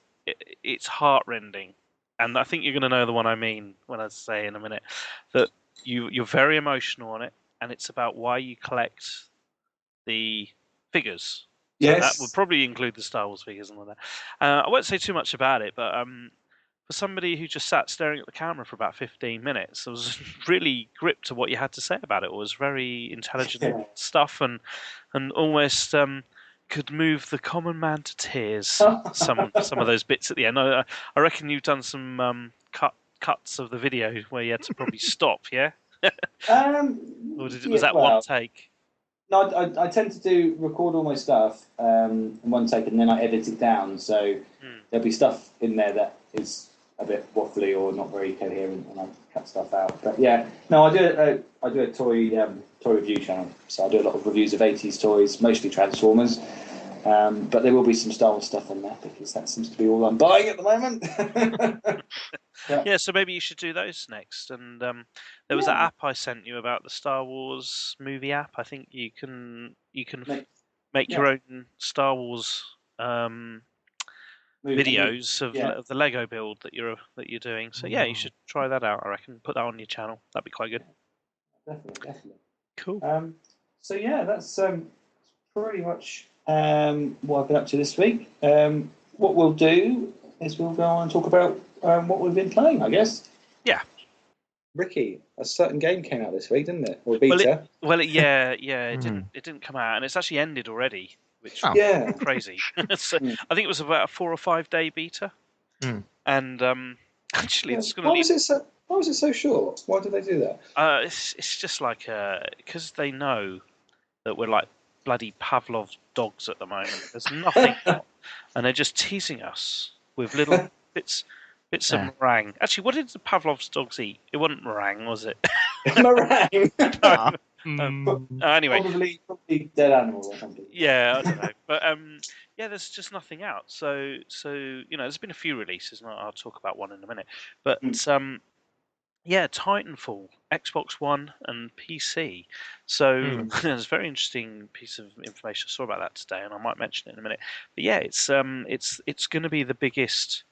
it's heartrending, and I think you're going to know the one I mean when I say in a minute that you're very emotional on it. and it's about why you collect the figures. Yes. So that would probably include the Star Wars figures and all that. I won't say too much about it, but for somebody who just sat staring at the camera for about 15 minutes, I was really gripped to what you had to say about it. It was very intelligent stuff, and almost could move the common man to tears. Some of those bits at the end. I reckon you've done some cuts of the video where you had to probably stop. Yeah. Or was that one take? No, I tend to record all my stuff in one take, and then I edit it down. So there'll be stuff in there that is a bit waffly or not very coherent, and I cut stuff out. But yeah, no, I do a toy review channel. So I do a lot of reviews of 80s toys, mostly Transformers. But there will be some Star Wars stuff on there because that seems to be all I'm buying at the moment. Yeah, so maybe you should do those next. And there was that app I sent you about the Star Wars movie app. I think you can make your own Star Wars videos of the Lego build that you're doing. So yeah, you should try that out. I reckon put that on your channel. That'd be quite good. Definitely. Cool. So yeah, that's pretty much what I've been up to this week. What we'll do is we'll go on and talk about what we've been playing, I guess. Yeah. Ricky, a certain game came out this week, didn't it? Or beta? It didn't come out, and it's actually ended already, which is crazy. So, I think it was about a 4 or 5 day beta, and actually, it's going to. Why was it so short? Why did they do that? It's just like because they know that we're like bloody Pavlov's dogs at the moment. There's nothing out, and they're just teasing us with little bits of meringue. Actually, what did the Pavlov's dogs eat? It wasn't meringue, was it? Meringue. Anyway, probably dead animal or something. Yeah, I don't know, but there's just nothing out. So there's been a few releases, and I'll talk about one in a minute. But Titanfall, Xbox One and PC. So there's a very interesting piece of information I saw about that today, and I might mention it in a minute. But yeah, it's going to be the biggest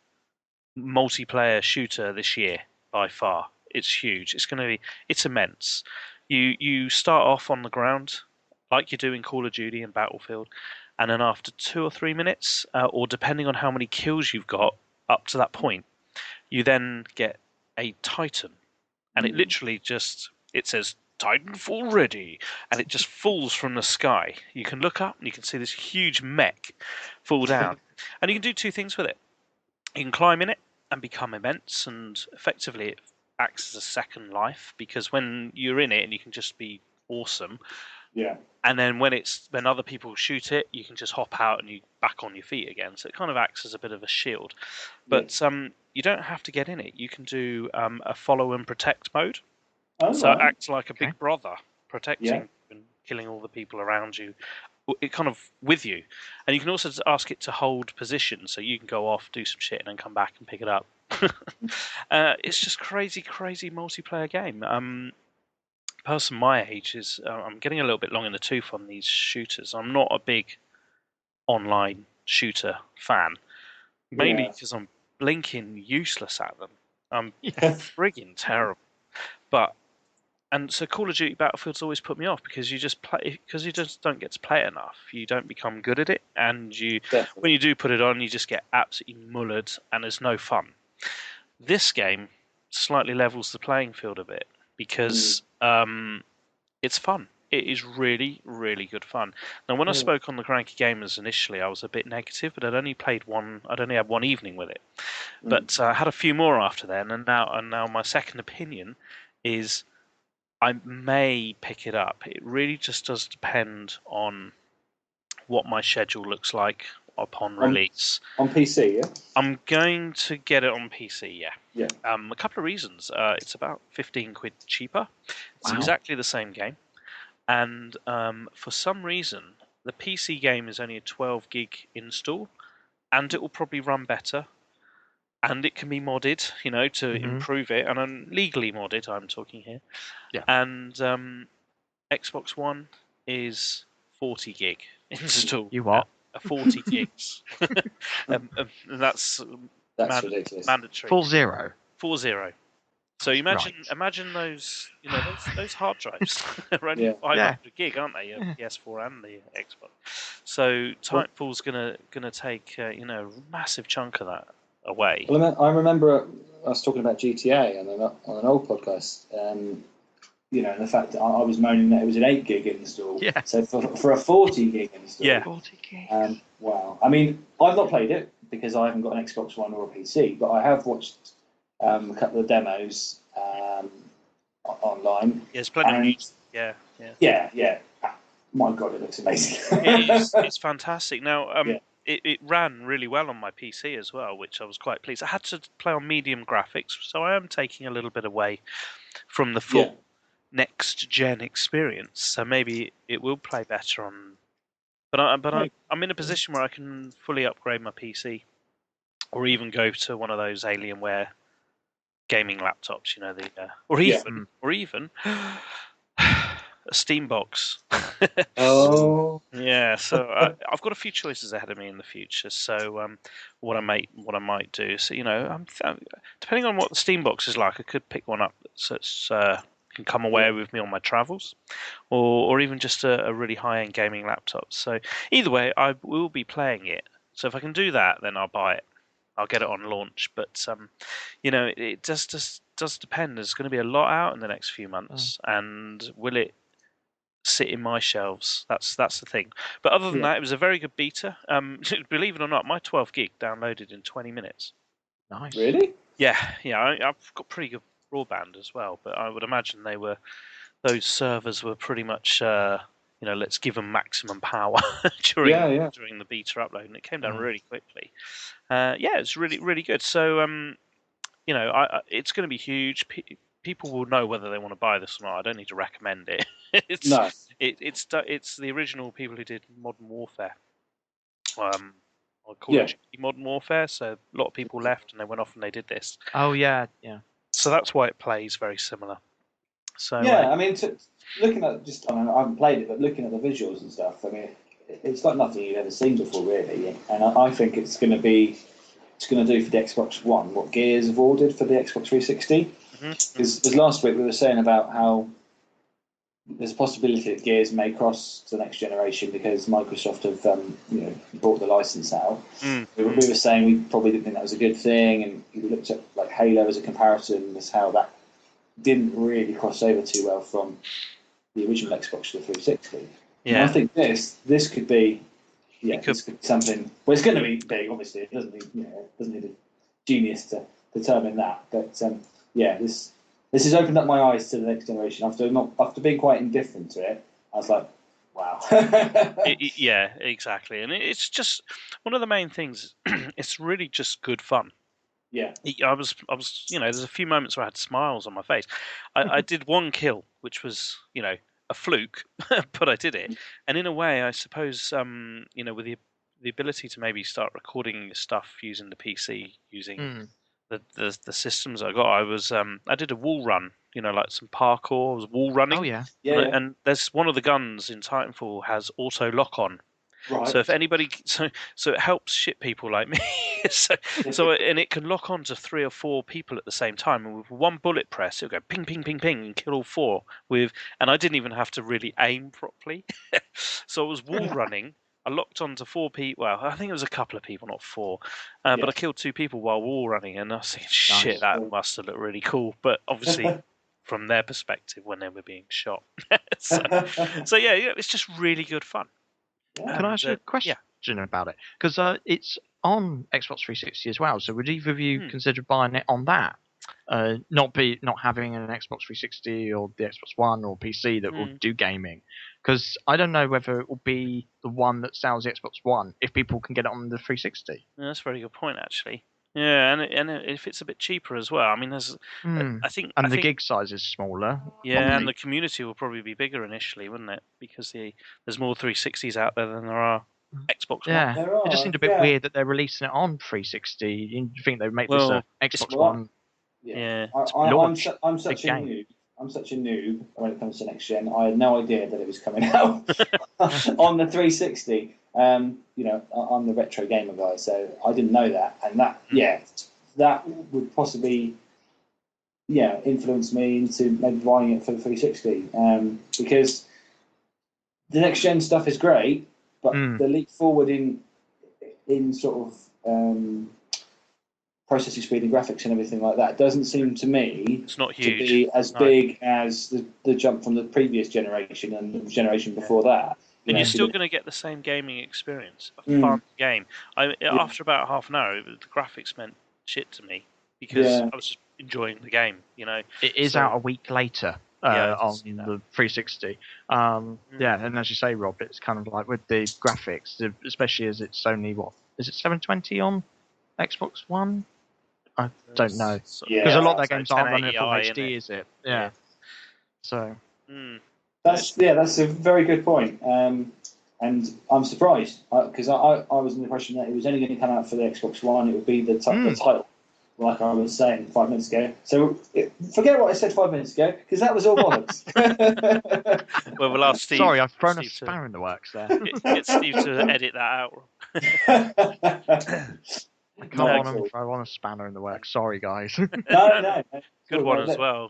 multiplayer shooter this year by far. It's huge. It's immense. You start off on the ground like you do in Call of Duty and Battlefield, and then after 2 or 3 minutes, or depending on how many kills you've got up to that point, you then get a Titan, and it literally it says Titanfall ready, and it just falls from the sky. You can look up and you can see this huge mech fall down, and you can do 2 things with it. You can climb in it and become immense, and effectively it acts as a second life, because when you're in it and you can just be awesome. Yeah. And then when other people shoot it, you can just hop out and you back on your feet again. So it kind of acts as a bit of a shield. But you don't have to get in it. You can do a follow and protect mode. So it acts like a big brother, protecting and killing all the people around you. It kind of with you. And you can also ask it to hold position, so you can go off, do some shit, and then come back and pick it up. It's just crazy multiplayer game. Person my age is I'm getting a little bit long in the tooth on these shooters. I'm not a big online shooter fan, mainly because I'm blinking useless at them. I'm frigging terrible. So Call of Duty Battlefield's always put me off because you just don't get to play it enough. You don't become good at it, and when you do put it on, you just get absolutely mullered, and there's no fun. This game slightly levels the playing field a bit, because it's fun. It is really, really good fun. Now, when I spoke on the Cranky Gamers initially, I was a bit negative, but I'd only had one evening with it. But I had a few more after then, and now my second opinion is I may pick it up. It really just does depend on what my schedule looks like upon release. On PC, yeah? I'm going to get it on PC, yeah. Yeah. A couple of reasons. It's about 15 quid cheaper. It's exactly the same game. And for some reason, the PC game is only a 12 gig install, and it will probably run better. And it can be modded, to improve it. And I'm legally modded, I'm talking here. Yeah. And Xbox One is 40 gig install. You what? 40 gigs. That's ridiculous. Mandatory. Full zero. 40. So imagine those, those hard drives are only 500 gig, aren't they? PS4 and the Xbox. So Titanfall's gonna take a massive chunk of that away. Well, I remember I was talking about GTA on an old podcast. And the fact that I was moaning that it was an 8 gig install. Yeah. So for a 40 gig install. 40 gigs. Wow. I mean, I've not played it because I haven't got an Xbox One or a PC, but I have watched a couple of demos online. Yeah, there's plenty of news. Yeah. My God, it looks amazing. It's fantastic. Now, it ran really well on my PC as well, which I was quite pleased. I had to play on medium graphics, so I am taking a little bit away from the full next-gen experience. So maybe it will play better on... But I'm in a position where I can fully upgrade my PC, or even go to one of those Alienware gaming laptops, or even a Steam box. Oh. Yeah, so I've got a few choices ahead of me in the future. So what I might do. So depending on what the Steam box is like, I could pick one up that's can come away with me on my travels, or even just a really high-end gaming laptop. So either way, I will be playing it. So if I can do that, then I'll buy it. I'll get it on launch. But it just does depend. There's going to be a lot out in the next few months, and will it sit in my shelves? That's the thing. But other than that, it was a very good beta. Believe it or not, my 12 gig downloaded in 20 minutes. Nice. Really? Yeah. I've got pretty good broadband as well, but I would imagine those servers were pretty much let's give them maximum power during the beta upload, and it came down really quickly. It's really, really good. So it's going to be huge. People will know whether they want to buy this or not. I don't need to recommend it. It's the original people who did Modern Warfare. Call it Modern Warfare. So a lot of people left and they went off and they did this. Oh yeah. So that's why it plays very similar. So I mean, looking at I haven't played it, but looking at the visuals and stuff, I mean, it's like nothing you've ever seen before, really. And I think it's going to do for the Xbox One what Gears have ordered for the Xbox 360. Because last week we were saying about how there's a possibility that Gears may cross to the next generation because Microsoft have bought the license out. We were saying we probably didn't think that was a good thing, and we looked at like Halo as a comparison as how that didn't really cross over too well from the original Xbox to the 360. Yeah. And I think this could be this could be something. Well, it's going to be big, obviously. It doesn't need a genius to determine that, but this has opened up my eyes to the next generation. After being quite indifferent to it, I was like, wow. Yeah, exactly. And it's just one of the main things. It's really just good fun. Yeah. I was. There's a few moments where I had smiles on my face. I did one kill, which was, a fluke, but I did it. And in a way, I suppose, with the ability to maybe start recording stuff using the PC, using the systems I got, I did a wall run, like some parkour. I was wall running. Oh yeah. And there's one of the guns in Titanfall has auto lock on. Right. So if anybody, so it helps shit people like me. And it can lock on to 3 or 4 people at the same time, and with one bullet press, it'll go ping, ping, ping, ping, and kill all 4. And I didn't even have to really aim properly. So I was wall running. I locked on to 4 people. Well, I think it was a couple of people, not 4. But I killed 2 people while wall running, and I was thinking, shit, that must have looked really cool. But obviously, from their perspective, when they were being shot. So it's just really good fun. Can I ask you a question about it? Because it's on Xbox 360 as well. So would either of you consider buying it on that? Not having an Xbox 360 or the Xbox One or PC that will do gaming. Because I don't know whether it will be the one that sells the Xbox One if people can get it on the 360. Yeah, that's a very good point, actually. Yeah, and if it's a bit cheaper as well. I mean, there's, I think, the gig size is smaller. Yeah, probably. And the community will probably be bigger initially, wouldn't it? Because there's more 360s out there than there are Xbox One. Yeah, it just seemed a bit weird that they're releasing it on 360. You think they'd make this an Xbox One? Yeah, I'm such a noob when it comes to next gen. I had no idea that it was coming out on the 360. I'm the retro gamer guy, so I didn't know that. And that would possibly influenced me into maybe buying it for the 360. Because the next gen stuff is great, but the leap forward in sort of processing speed and graphics and everything like that doesn't seem to me to be as big as the jump from the previous generation and the generation before that. And you're still going to get the same gaming experience, a fun game. After about half an hour, the graphics meant shit to me because I was just enjoying the game. It is out a week later on the 360. And as you say, Rob, it's kind of like with the graphics, especially as it's only is it 720 on Xbox One? I don't know because a lot of their games aren't running full HD, is it? Yeah. So. That's a very good point, and I'm surprised because I was in the impression that it was only going to come out for the Xbox One. It would be the title, like I was saying 5 minutes ago. So forget what I said 5 minutes ago because that was all bollocks. Well, we'll ask Steve. Sorry, I've thrown a spanner in the works there. Get Steve to edit that out. Come on and throw on a spanner in the works. Sorry, guys. No. Good one as well.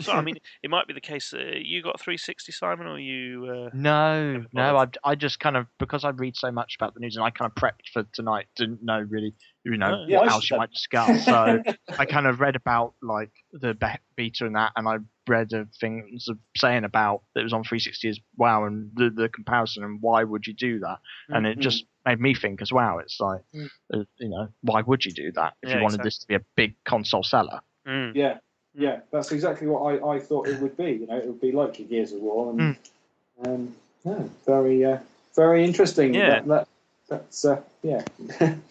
I mean, it might be the case that you got 360, Simon, or you... No. I just kind of, because I read so much about the news and I kind of prepped for tonight, didn't know really, what else you might discuss. So I kind of read about, like, the beta and that, and I read things saying about that it was on 360 as well, and the comparison, and why would you do that? And it just made me think as well. It's like, why would you do that if you wanted this to be a big console seller? Yeah, that's exactly what I thought it would be. It would be like Gears of War, and very very interesting. Yeah. That's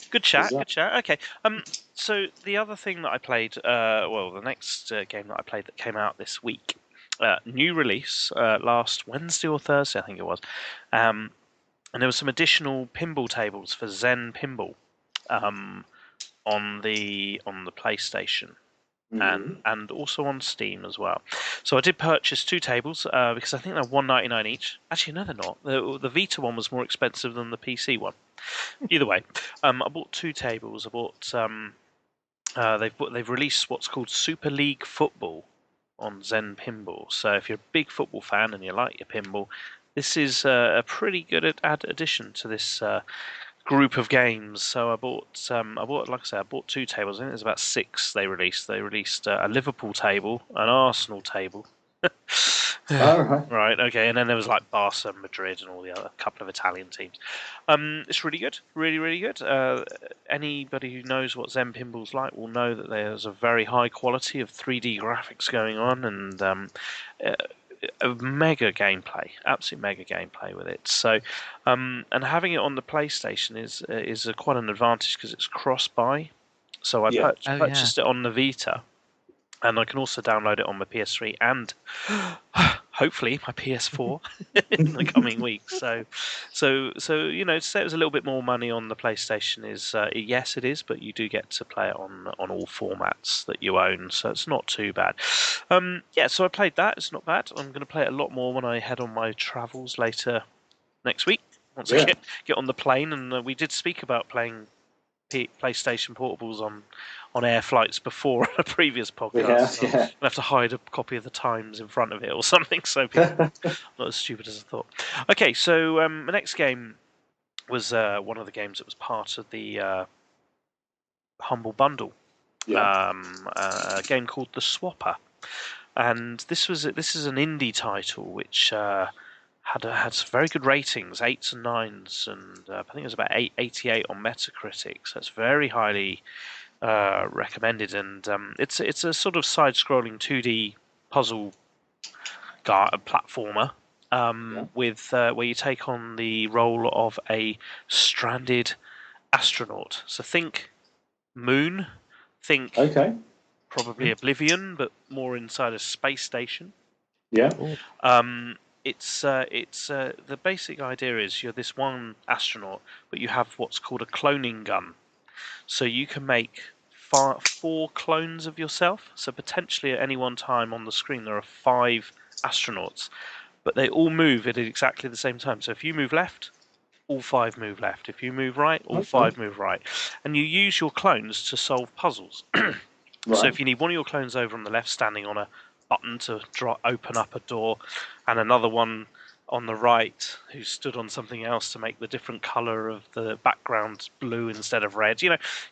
Good chat. Okay. So the other thing that I played, the next game that I played that came out this week, new release last Wednesday or Thursday, I think it was, and there were some additional pinball tables for Zen Pinball, on the PlayStation. And also on Steam as well. So I did purchase 2 tables because I think they're $1.99 each. Actually, no, they're not. The Vita one was more expensive than the PC one. Either way, I bought 2 tables. I bought they've released what's called Super League Football on Zen Pinball. So if you're a big football fan and you like your pinball, this is a pretty good addition to this group of games. So I bought, like I said, I bought 2 tables. I think there's about 6 they released. They released a Liverpool table, an Arsenal table. Right, okay, and then there was like Barca, Madrid, and all the other couple of Italian teams. It's really good, really good. Anybody who knows what Zen Pinball's like will know that there's a very high quality of 3D graphics going on, and a mega gameplay, absolute mega gameplay with it. So, and having it on the PlayStation is quite an advantage because it's cross-buy. So I purchased it on the Vita, and I can also download it on my PS3 and hopefully my PS4 in the coming weeks. So to say it was a little bit more money on the PlayStation is yes, it is, but you do get to play it on all formats that you own, so it's not too bad. So I played that. It's not bad. I'm going to play it a lot more when I head on my travels later next week. Once I get on the plane, and we did speak about playing PlayStation Portables on air flights before on a previous podcast. Yeah. I'll have to hide a copy of the Times in front of it or something, so people not as stupid as I thought. Okay, so the next game was one of the games that was part of the Humble Bundle. A game called The Swapper, and this is an indie title which had some very good ratings, 8s and 9s, and I think it was about 88 on Metacritic. So it's very highly recommended, and it's a sort of side-scrolling 2D puzzle platformer with where you take on the role of a stranded astronaut. So think Moon, think probably Oblivion, but more inside a space station. Yeah. It's the basic idea is you're this one astronaut, but you have what's called a cloning gun. So you can make 4 clones of yourself. So potentially at any one time on the screen there are 5 astronauts, but they all move at exactly the same time. So if you move left, all 5 move left. If you move right, all 5 move right. And you use your clones to solve puzzles. Right. So if you need one of your clones over on the left standing on a button to open up a door, and another one on the right who stood on something else to make the different colour of the background blue instead of red.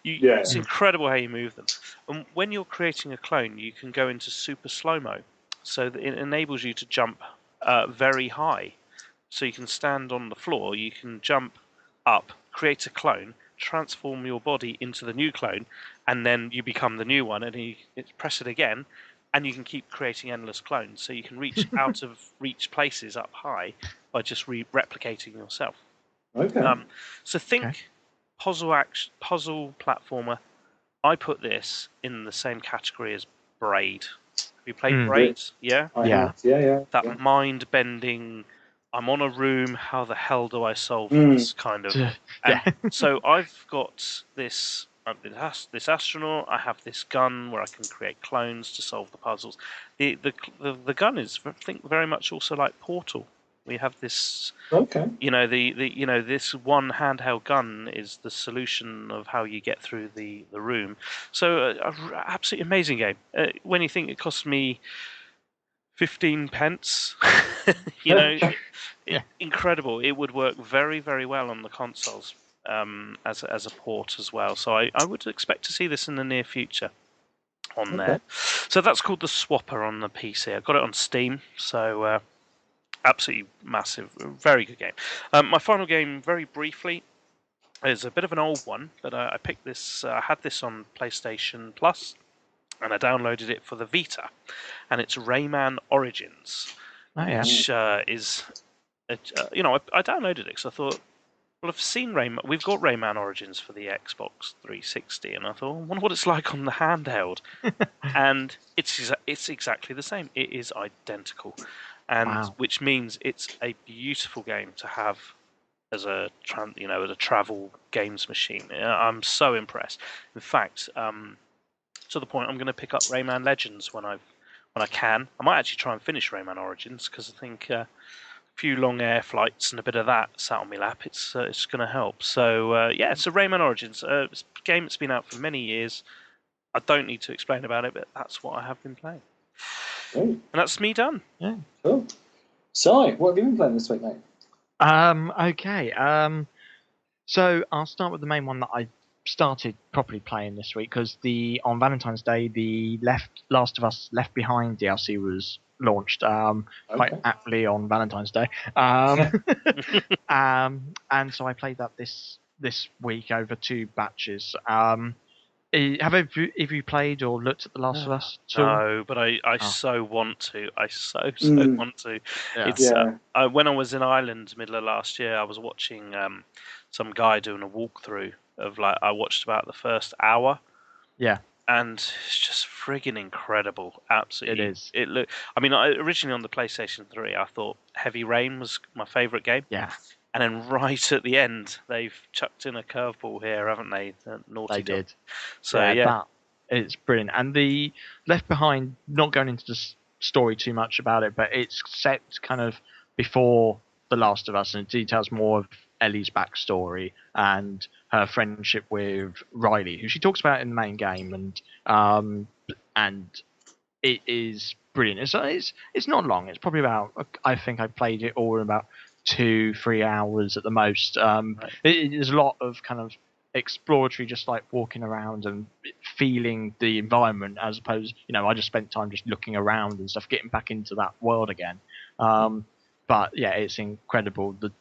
It's incredible how you move them. And when you're creating a clone, you can go into super slow-mo. So that it enables you to jump very high. So you can stand on the floor, you can jump up, create a clone, transform your body into the new clone, and then you become the new one, and you press it again, and you can keep creating endless clones. So you can reach out of reach places up high by just replicating yourself. Okay. So think puzzle platformer. I put this in the same category as Braid. Have you played Braid? Yeah? Yeah. That mind-bending, I'm on a room, how the hell do I solve this kind of... So I've got this astronaut, I have this gun where I can create clones to solve the puzzles. The gun is, I think, very much also like Portal. We have this... Okay. This one handheld gun is the solution of how you get through the room. So, absolutely amazing game. When you think it cost me 15 pence, incredible. It would work very, very well on the consoles as a port as well. So I would expect to see this in the near future on there. So that's called the Swapper on the PC. I got it on Steam, so absolutely massive, very good game. My final game, very briefly, is a bit of an old one, but I picked this. I had this on PlayStation Plus, and I downloaded it for the Vita, and it's Rayman Origins, which is, I downloaded it because I thought, well, I've seen Rayman. We've got Rayman Origins for the Xbox 360, and I thought, I wonder what it's like on the handheld. And it's exactly the same. It is identical, and which means it's a beautiful game to have as a travel games machine. I'm so impressed. In fact, to the point, I'm going to pick up Rayman Legends when I can. I might actually try and finish Rayman Origins because I think a few long air flights and a bit of that sat on my lap. It's going to help. So so Rayman Origins, it's a game that's been out for many years. I don't need to explain about it, but that's what I have been playing. And that's me done. Yeah. Cool. Si, what have you been playing this week, mate? Okay. So I'll start with the main one that I started properly playing this week because on Valentine's Day the Last of Us Left Behind DLC was launched quite aptly on Valentine's Day. And so I played that this week over 2 batches. Have you played or looked at The Last of Us? No, but I so want to. I so want to. Yeah. It's when I was in Ireland middle of last year, I was watching some guy doing a walkthrough of I watched about the first hour. Yeah. And it's just friggin' incredible. Absolutely. It is. Originally on the PlayStation 3, I thought Heavy Rain was my favourite game. Yeah. And then right at the end, they've chucked in a curveball here, haven't they? Naughty Dog. Did. So it's brilliant. And the Left Behind, not going into the story too much about it, but it's set kind of before The Last of Us, and it details more of Ellie's backstory and her friendship with Riley, who she talks about in the main game, and it is brilliant. It's not long. It's probably about, I think I played it all in about 2-3 hours at the most. There's a lot of kind of exploratory, just like walking around and feeling the environment, as opposed, I just spent time just looking around and stuff, getting back into that world again. But yeah, it's incredible. The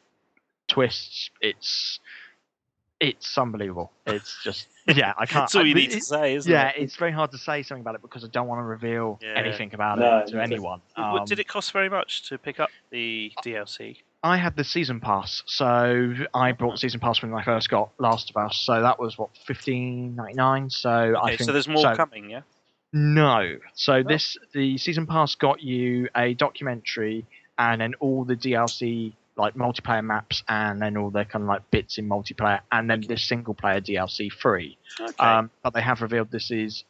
twists, it's unbelievable. It's just, I can't. That's all you need to say, isn't it? Yeah, it's very hard to say something about it because I don't want to reveal anything about it to anyone. Did it cost very much to pick up the DLC? I had the season pass, so I bought the season pass when I first got Last of Us. So that was what, $15.99. So I think so there's more coming, yeah. No, so the season pass got you a documentary and then all the DLC like multiplayer maps and then all the kind of like bits in multiplayer and then this single player DLC free. But they have revealed this is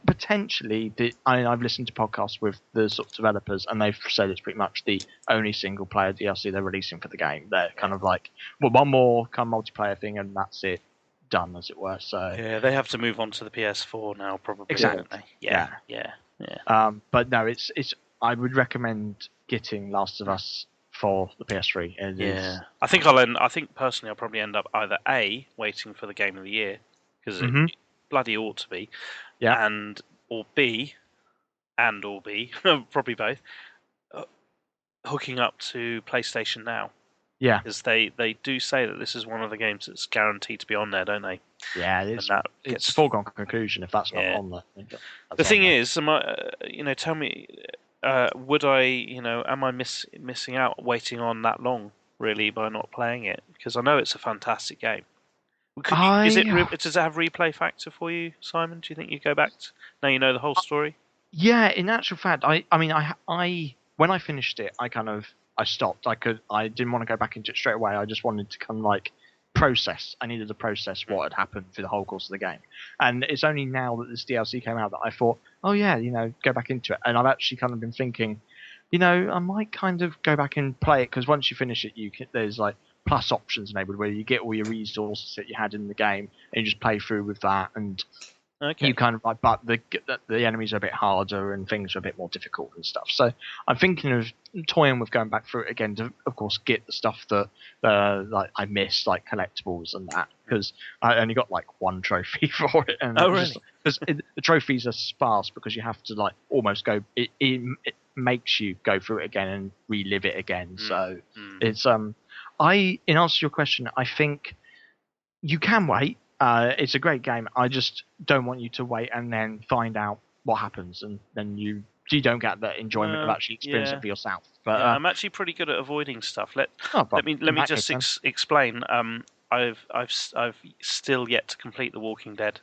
potentially I've listened to podcasts with the sort of developers and they've said it's pretty much the only single player DLC they're releasing for the game. They're kind of like, well, one more kind of multiplayer thing and that's it. done, as it were. So yeah, they have to move on to the PS4 now, probably. Exactly. Don't they? Yeah. But no, it's I would recommend getting Last of Us for the PS3. It is. I think personally I'll probably end up either A, waiting for the game of the year because it bloody ought to be, or B, probably both, hooking up to PlayStation Now. Yeah, because they do say that this is one of the games that's guaranteed to be on there, don't they? yeah, it's a foregone conclusion if that's not on there. The thing is, tell me, would I, am I missing out waiting on that long really by not playing it? Because I know it's a fantastic game. Does it have replay factor for you, Simon? Do you think you go back now you know the whole story? Yeah, in actual fact, I when I finished it, I stopped. I didn't want to go back into it straight away. I just wanted to kind of like process. I needed to process what had happened through the whole course of the game. And it's only now that this DLC came out that I thought, oh yeah, go back into it. And I've actually kind of been thinking, I might kind of go back and play it, because once you finish it, there's like plus options enabled where you get all your resources that you had in the game and you just play through with that. And you kind of like, but the enemies are a bit harder and things are a bit more difficult and stuff. So I'm thinking of toying with going back through it again to, of course, get the stuff that like I missed, like collectibles and that, because I only got like one trophy for it. And really? Because the trophies are sparse because you have to like almost go. It makes you go through it again and relive it again. So it's in answer to your question, I think you can wait. It's a great game. I just don't want you to wait and then find out what happens, and then you don't get that enjoyment of actually experiencing it for yourself. But I'm actually pretty good at avoiding stuff. Let me just explain. I've still yet to complete The Walking Dead.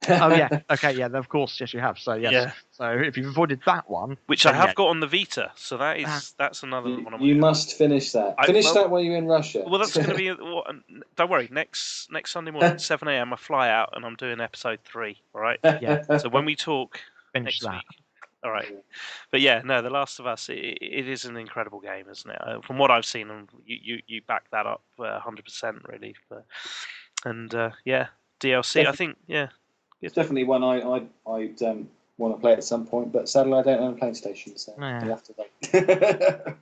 Oh yeah, okay, yeah, of course, yes, you have. So yes, so if you've avoided that one, which I have got on the Vita, so that's another one. You must finish that. Finish that while you're in Russia. Well, that's going to be. Don't worry. Next Sunday morning, 7 a.m. I fly out and I'm doing episode 3. All right. Yeah. So when we talk finish next that. week. All right. But yeah, no, The Last of Us. It is an incredible game, isn't it? From what I've seen, and you back that up 100% really. And DLC. I think it's definitely one I'd want to play at some point, but sadly I don't own a PlayStation, so you'll have to wait.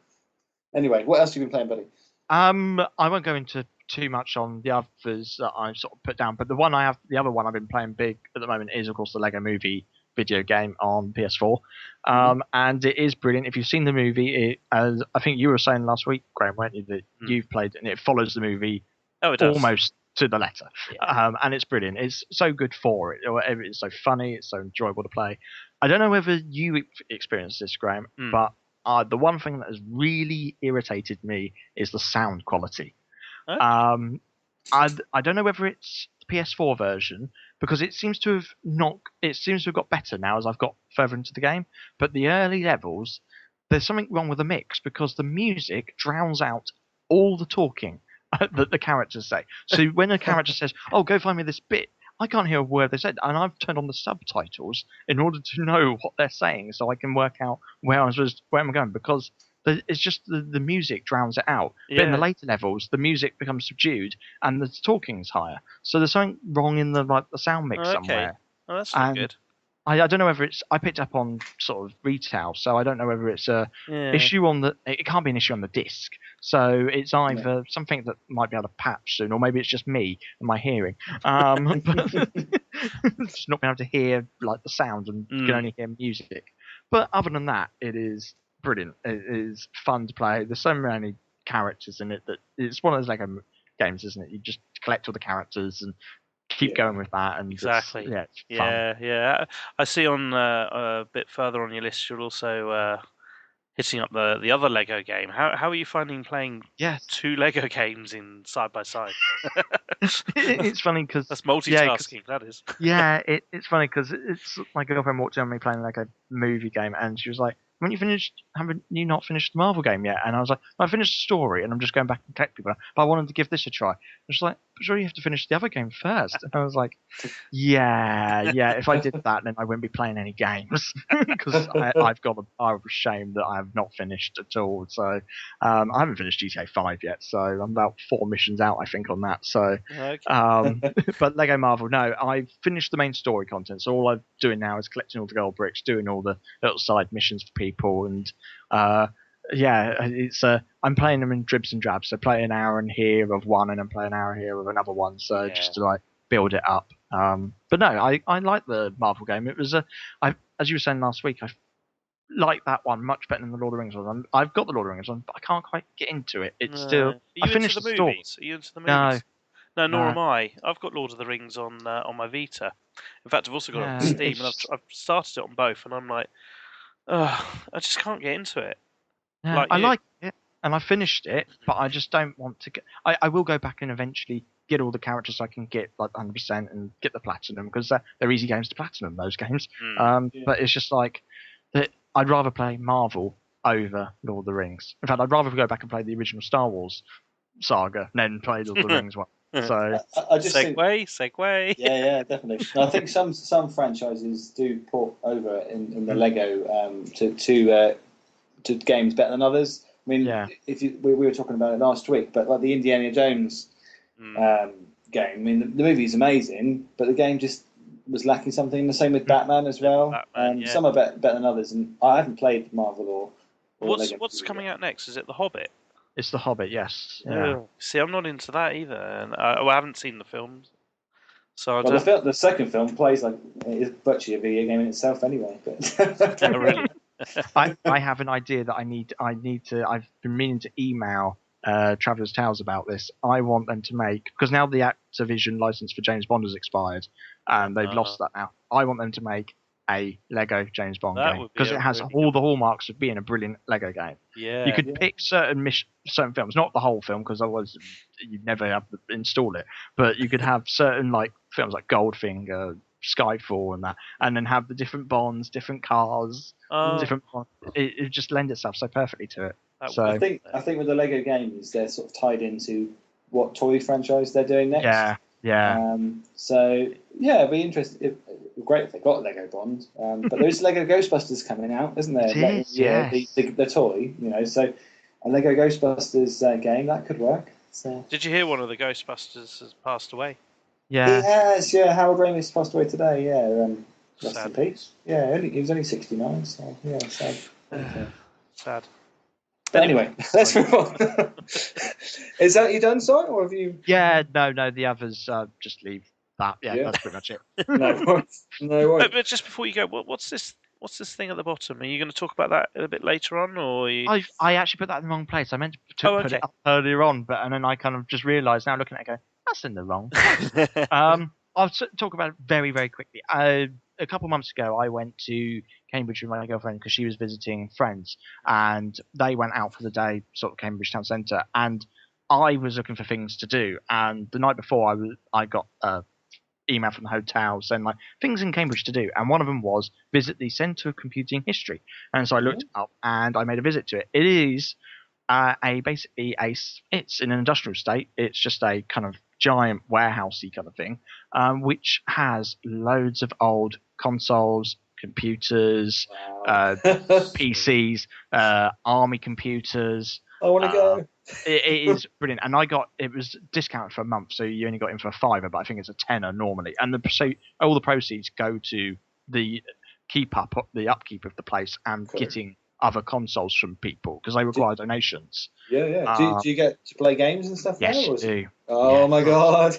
Anyway, what else have you been playing, buddy? I won't go into too much on the others that I've sort of put down, but the other one I've been playing big at the moment is, of course, the Lego Movie video game on PS4, and it is brilliant. If you've seen the movie, as I think you were saying last week, Graham, weren't you, that you've played it, and it follows the movie almost to the letter, and it's brilliant. It's so good for it. It's so funny. It's so enjoyable to play. I don't know whether you experienced this, Graham, but the one thing that has really irritated me is the sound quality. Okay. I don't know whether it's the PS4 version, because it seems to have got better now as I've got further into the game. But the early levels, there's something wrong with the mix, because the music drowns out all the talking that the characters say. So when a character says, "Oh, go find me this bit," I can't hear a word they said, and I've turned on the subtitles in order to know what they're saying, so I can work out where I'm going, because it's just the music drowns it out. Yeah. But in the later levels, the music becomes subdued and the talking's higher. So there's something wrong in the sound mix somewhere. Oh, that's not good. I don't know whether I picked up on sort of retail, so I don't know whether it's a issue on it can't be an issue on the disc. So it's either something that might be able to patch soon, or maybe it's just me and my hearing. But just not being able to hear like the sound and can only hear music. But other than that, it is brilliant. It is fun to play. There's so many characters in it that it's one of those Lego games, isn't it? You just collect all the characters and keep going with that, and exactly. It's fun. Yeah. I see on a bit further on your list, you're also hitting up the other Lego game. How are you finding playing two Lego games in side by side? It's funny because that's multitasking. That is. It's funny because it's my girlfriend walked in on me playing like a movie game, and she was like, "When you finished haven't you not finished the Marvel game yet? And I was like, I finished the story, and I'm just going back and collect people. But I wanted to give this a try. I was like, but sure, you have to finish the other game first. And I was like, yeah. If I did that, then I wouldn't be playing any games because I've got a shame that I have not finished at all. So I haven't finished GTA 5 yet, so I'm about 4 missions out, I think, on that. So, but Lego Marvel, no, I've finished the main story content. So all I'm doing now is collecting all the gold bricks, doing all the little side missions for people, and it's I'm playing them in dribs and drabs. So play an hour in here of one, and then play an hour here of another one. So just to like build it up. But no, I like the Marvel game. It was as you were saying last week, I like that one much better than the Lord of the Rings one. I've got the Lord of the Rings one, but I can't quite get into it. It's still. I finished the movies. Are you into the movies? No, nor am I. I've got Lord of the Rings on my Vita. In fact, I've also got it on Steam, and I've started it on both, and I'm like, I just can't get into it. Yeah, I like it, and I finished it, but I just don't want to get. I will go back and eventually get all the characters so I can get like 100% and get the platinum, because they're easy games to platinum, those games. But it's just like that. I'd rather play Marvel over Lord of the Rings. In fact, I'd rather go back and play the original Star Wars saga than play Lord of the Rings one. So I just segue. Yeah, definitely. I think some franchises do port over in the Lego to games better than others. I mean, we were talking about it last week, but like the Indiana Jones game. I mean, the movie's amazing, but the game just was lacking something. The same with Batman as well. Some are better than others, and I haven't played Marvel or what's coming out next? Is it The Hobbit? It's The Hobbit, yes. See, I'm not into that either, and I haven't seen the films. So the second film plays like it is virtually a video game in itself anyway. But really. I have an idea that I need to. I've been meaning to email Traveller's Tales about this. I want them to make, because now the Activision license for James Bond has expired, and they've lost that now. I want them to make a Lego James Bond game, because it has all the hallmarks of being a brilliant Lego game. You could pick certain films, not the whole film, because otherwise you'd never have to install it. But you could have certain like films like Goldfinger, Skyfall, and that, and then have the different Bonds, different cars, different. It just lends itself so perfectly to it. So I think with the Lego games, they're sort of tied into what toy franchise they're doing next. So it'd be interesting. It'd be great if they got Lego Bond. But there's Lego Ghostbusters coming out, isn't there? The toy, So a Lego Ghostbusters game that could work. So. Did you hear one of the Ghostbusters has passed away? Yeah, he has. Yeah, Harold Ramis passed away today. Yeah, rest in peace. Yeah, he was only 69. So sad. Sad. But anyway, let's move on. Is that you done, Si, or have you? Yeah, no. The others just leave that. Yeah, that's pretty much it. No worries. But just before you go, what's this thing at the bottom? Are you going to talk about that a bit later on, or? I actually put that in the wrong place. I meant to put it up earlier on, and then I kind of just realised now looking at it, I go, that's in the wrong place. I'll talk about it very, very quickly. A couple of months ago, I went to Cambridge with my girlfriend because she was visiting friends, and they went out for the day, sort of Cambridge town centre, and I was looking for things to do. And the night before, I got an email from the hotel saying like things in Cambridge to do, and one of them was visit the Centre of Computing History. And so I looked up and I made a visit to it. It is it's in an industrial estate. It's just a kind of giant warehousey kind of thing, which has loads of old consoles, computers, PCs, army computers. I want to go. It is brilliant, and it was discounted for a month, so you only got in for a £5, but I think it's a tenner normally. And all the proceeds go to the the upkeep of the place and getting other consoles from people because they require donations. Do you get to play games and stuff? Yes, now, you do. Oh my god!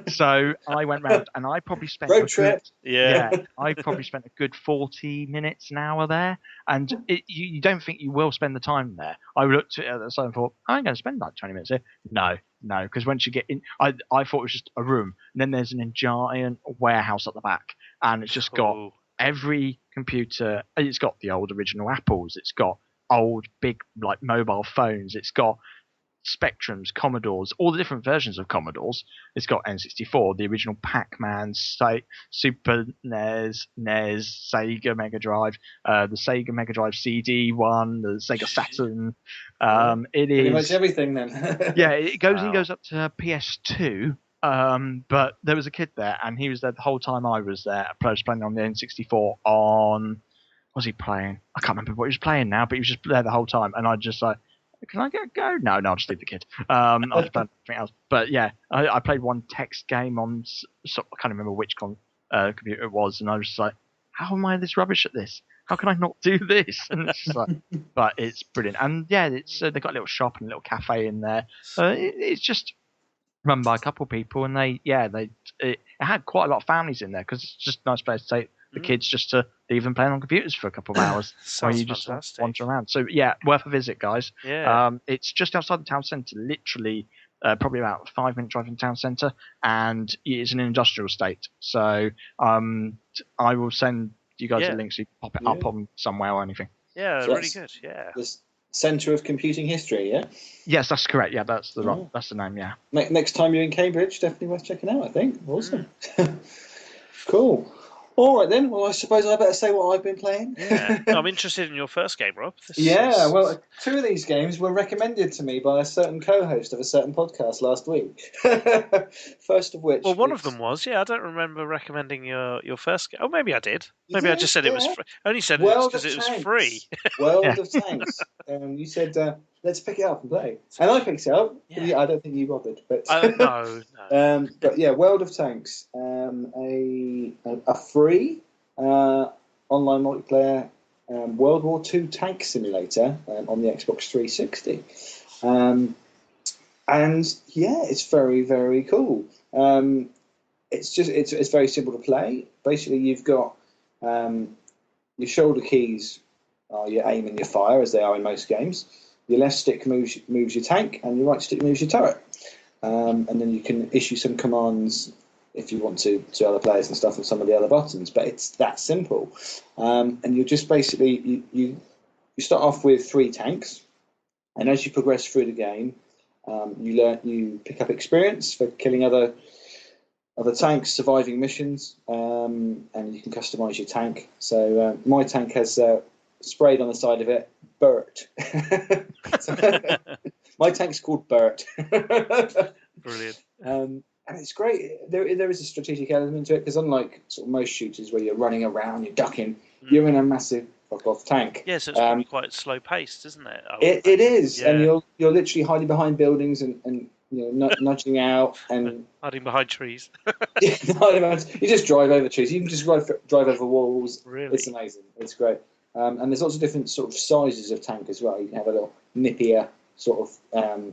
So I went round and I probably spent road trip. I probably spent a good 40 minutes, an hour there, and you don't think you will spend the time there. I looked at it the side and thought, I'm going to spend like 20 minutes here. No, because once you get in, I thought it was just a room, and then there's a giant warehouse at the back, and it's just got every computer. It's got the old original Apples. It's got old big like mobile phones. It's got Spectrums, Commodores, all the different versions of Commodores. It's got N64, the original Pac-Man, Super NES, Sega Mega Drive, the Sega Mega Drive CD one, the Sega Saturn. It Pretty is much everything then. yeah, it goes up to PS2. But there was a kid there, and he was there the whole time I was there. I was playing on the N64 on. What was he playing? I can't remember what he was playing now, but he was just there the whole time, and I just like, can I go? No, I'll just leave the kid. I'll just play something else. But yeah, I played one text game on. I can't remember which computer it was, and I was just like, how am I this rubbish at this? How can I not do this? And it's just like, but it's brilliant. And yeah, it's they've got a little shop and a little cafe in there. It's just run by a couple of people, and it had quite a lot of families in there because it's just a nice place to take the kids just to leave them playing on computers for a couple of hours while you just wander around. So yeah, worth a visit, guys. Yeah. It's just outside the town centre, literally probably about a 5-minute drive from the town centre, and it's an industrial estate. So I will send you guys a link so you can pop it up on somewhere or anything. Yeah, so really good. Yeah. This Centre of Computing History, yeah? Yes, that's correct. Yeah, that's the name, yeah. Next time you're in Cambridge, definitely worth checking out, I think. Awesome. Cool. All right, then. Well, I suppose I better say what I've been playing. Yeah. I'm interested in your first game, Rob. Well, 2 of these games were recommended to me by a certain co-host of a certain podcast last week. First of which... Well, one of them was, I don't remember recommending your first game. Oh, maybe I did. Maybe I just said it was free. I only said it because it was free. World of Tanks. You said, let's pick it up and play. And I picked it up. Yeah. I don't think you bothered. But no. But yeah, World of Tanks. A free online multiplayer World War II tank simulator on the Xbox 360. And yeah, it's very, very cool. It's very simple to play. Basically, you've got your shoulder keys are your aim and your fire, as they are in most games. Your left stick moves your tank, and your right stick moves your turret. And then you can issue some commands if you want to other players and stuff with some of the other buttons. But it's that simple. And you just basically you start off with 3 tanks, and as you progress through the game, you pick up experience for killing other tanks, surviving missions, and you can customize your tank. So my tank has sprayed on the side of it, Bert. My tank's called Bert. Brilliant. And it's great. There is a strategic element to it, because unlike sort of most shooters where you're running around, you're ducking, you're in a massive fuck-off tank. Yeah, so it's probably quite slow-paced, isn't it? It is, and you're literally hiding behind buildings and nudging out and hiding behind trees. You just drive over trees. You can just drive over walls. Really, it's amazing. It's great. And there's lots of different sort of sizes of tank as well. You can have a little nippier sort of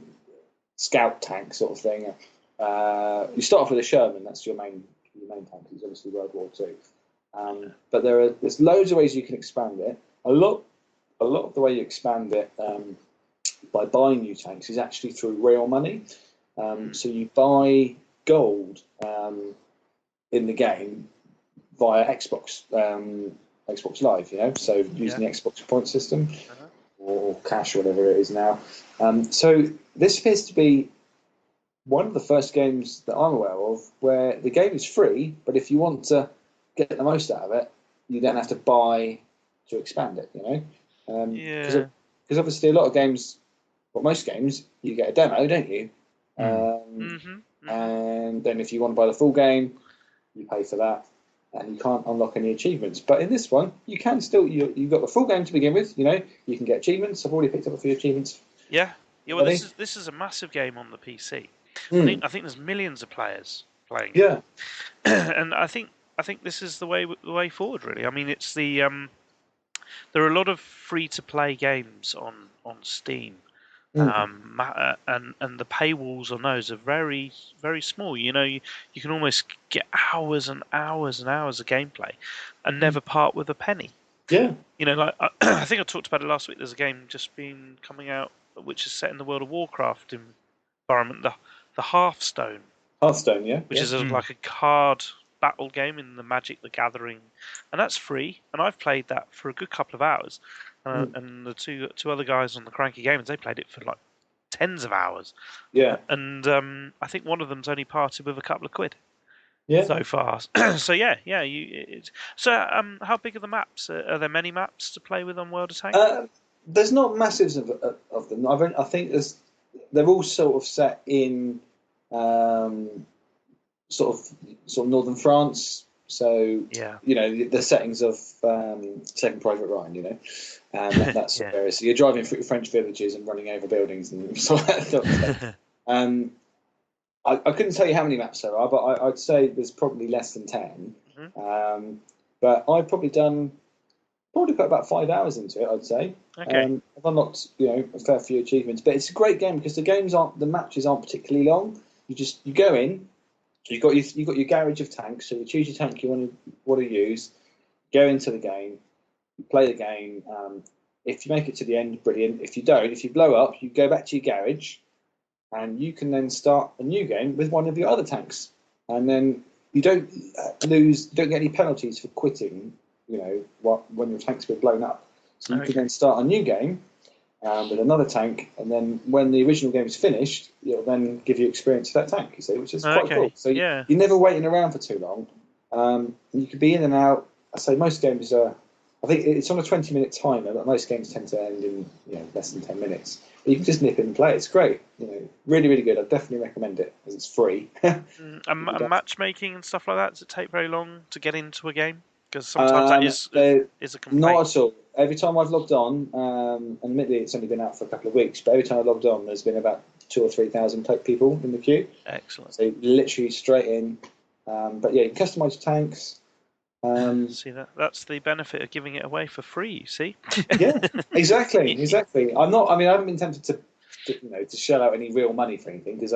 scout tank sort of thing. You start off with a Sherman. That's your main tank. It's obviously World War II. But there's loads of ways you can expand it. A lot of the way you expand it by buying new tanks is actually through real money. So you buy gold in the game via Xbox Live, so using the Xbox point system or cash or whatever it is now. So this appears to be one of the first games that I'm aware of where the game is free, but if you want to get the most out of it, you don't have to buy to expand it, Because obviously a lot of games, most games, you get a demo, don't you? And then if you want to buy the full game, you pay for that, and you can't unlock any achievements. But in this one, you can still. You've got the full game to begin with. You can get achievements. I've already picked up a few achievements. Yeah. Well, this is a massive game on the PC. I think there's millions of players playing it. Yeah. And I think this is the way forward. Really, I mean, it's the there are a lot of free to play games on Steam. And the paywalls on those are very, very small. You can almost get hours and hours and hours of gameplay and never part with a penny. Yeah. I think I talked about it last week. There's a game just been coming out which is set in the World of Warcraft environment, the Hearthstone. Hearthstone, yeah. Which is like a card battle game in the Magic the Gathering, and that's free. And I've played that for a good couple of hours. And the two other guys on the Cranky Gamers, they played it for like tens of hours. Yeah. And I think one of them's only parted with a couple of quid. Yeah. So far. So yeah. How big are the maps? Are there many maps to play with on World of Tanks? There's not masses of them. I think they're all sort of set in sort of northern France. So the settings of Second Private Ryan, that sort of area. So you're driving through French villages and running over buildings and sort of that sort of stuff. I couldn't tell you how many maps there are, but I'd say there's probably less than 10. Mm-hmm. But I've probably put about 5 hours into it, I'd say. Okay. I've unlocked a fair few achievements, but it's a great game because the matches aren't particularly long. You go in, you've got your garage of tanks, so you choose your tank you want to use, go into the game, you play the game. If you make it to the end, brilliant. If you don't, if you blow up, you go back to your garage. And you can then start a new game with one of your other tanks, and then you don't get any penalties for quitting. When your tank's been blown up, so you can then start a new game with another tank, and then when the original game is finished, it'll then give you experience of that tank. You see, which is quite cool. So you're never waiting around for too long. You could be in and out. I say most games are. I think it's on a 20-minute timer, but most games tend to end in less than 10 minutes. But you can just nip in and play. It's great. Really, really good. I'd definitely recommend it as it's free. And matchmaking and stuff like that, does it take very long to get into a game? Because sometimes that is a complaint. Not at all. Every time I've logged on, admittedly it's only been out for a couple of weeks, but every time I've logged on, there's been about 2,000 or 3,000 people in the queue. Excellent. So literally straight in. But yeah, you can customise your tanks. See that's the benefit of giving it away for free. You see? Yeah, exactly. I haven't been tempted to shell out any real money for anything because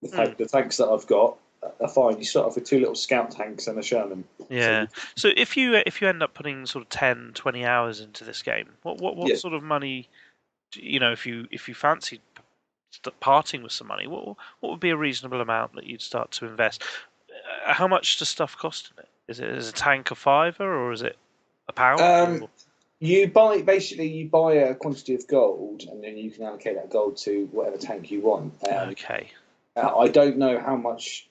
the tanks that I've got are fine. You start off with 2 little scout tanks and a Sherman. Yeah. So if you end up putting sort of 10, 20 hours into this game, what sort of money? If you fancied parting with some money, what would be a reasonable amount that you'd start to invest? How much does stuff cost in it? Is a tank a £5 or is it £1? You buy a quantity of gold, and then you can allocate that gold to whatever tank you want. Okay. I don't know how much,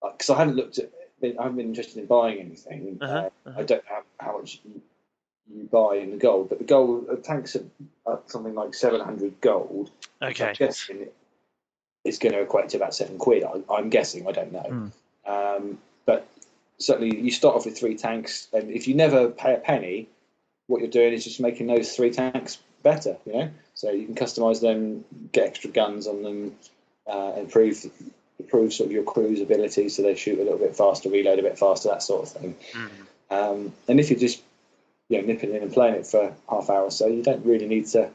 because I haven't been interested in buying anything. I don't know how much you buy in the gold, but the gold tanks are something like 700 gold. Okay. I'm guessing it's going to equate to about £7. I'm guessing. I don't know. But certainly, you start off with 3 tanks, and if you never pay a penny, what you're doing is just making those 3 tanks better. So you can customise them, get extra guns on them, improve sort of your crew's ability, so they shoot a little bit faster, reload a bit faster, that sort of thing. And if you're just nipping in and playing it for half hour or so, you don't really need to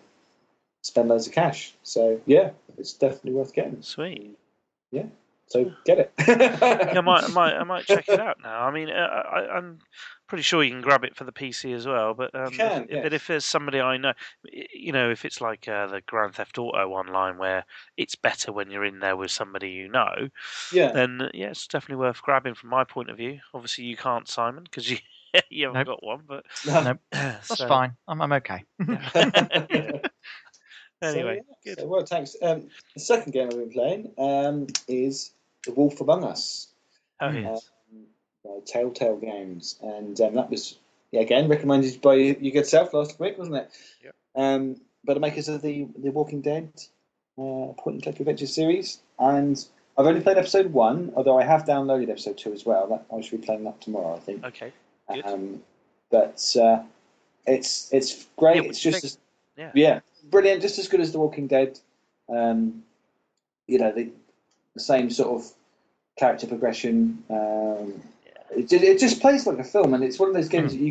spend loads of cash. So yeah, it's definitely worth getting. Sweet. Yeah. So get it. I might check it out now. I mean, I'm pretty sure you can grab it for the PC as well. But if there's somebody I know, if it's like the Grand Theft Auto online where it's better when you're in there with somebody you know, then it's definitely worth grabbing from my point of view. Obviously, you can't, Simon, because you haven't got one. But nope. That's fine. I'm okay. Anyway, good. So, thanks. The second game I've been playing is The Wolf Among Us. Oh, yes. Telltale Games. And that was, again, recommended by you good self last week, wasn't it? Yeah. But the makers of the Walking Dead point-and-click adventure series. And I've only played episode 1, although I have downloaded episode 2 as well. I should be playing that tomorrow, I think. Okay, good. But it's great. It's just... brilliant, just as good as The Walking Dead. The same sort of character progression. It just plays like a film, and it's one of those games that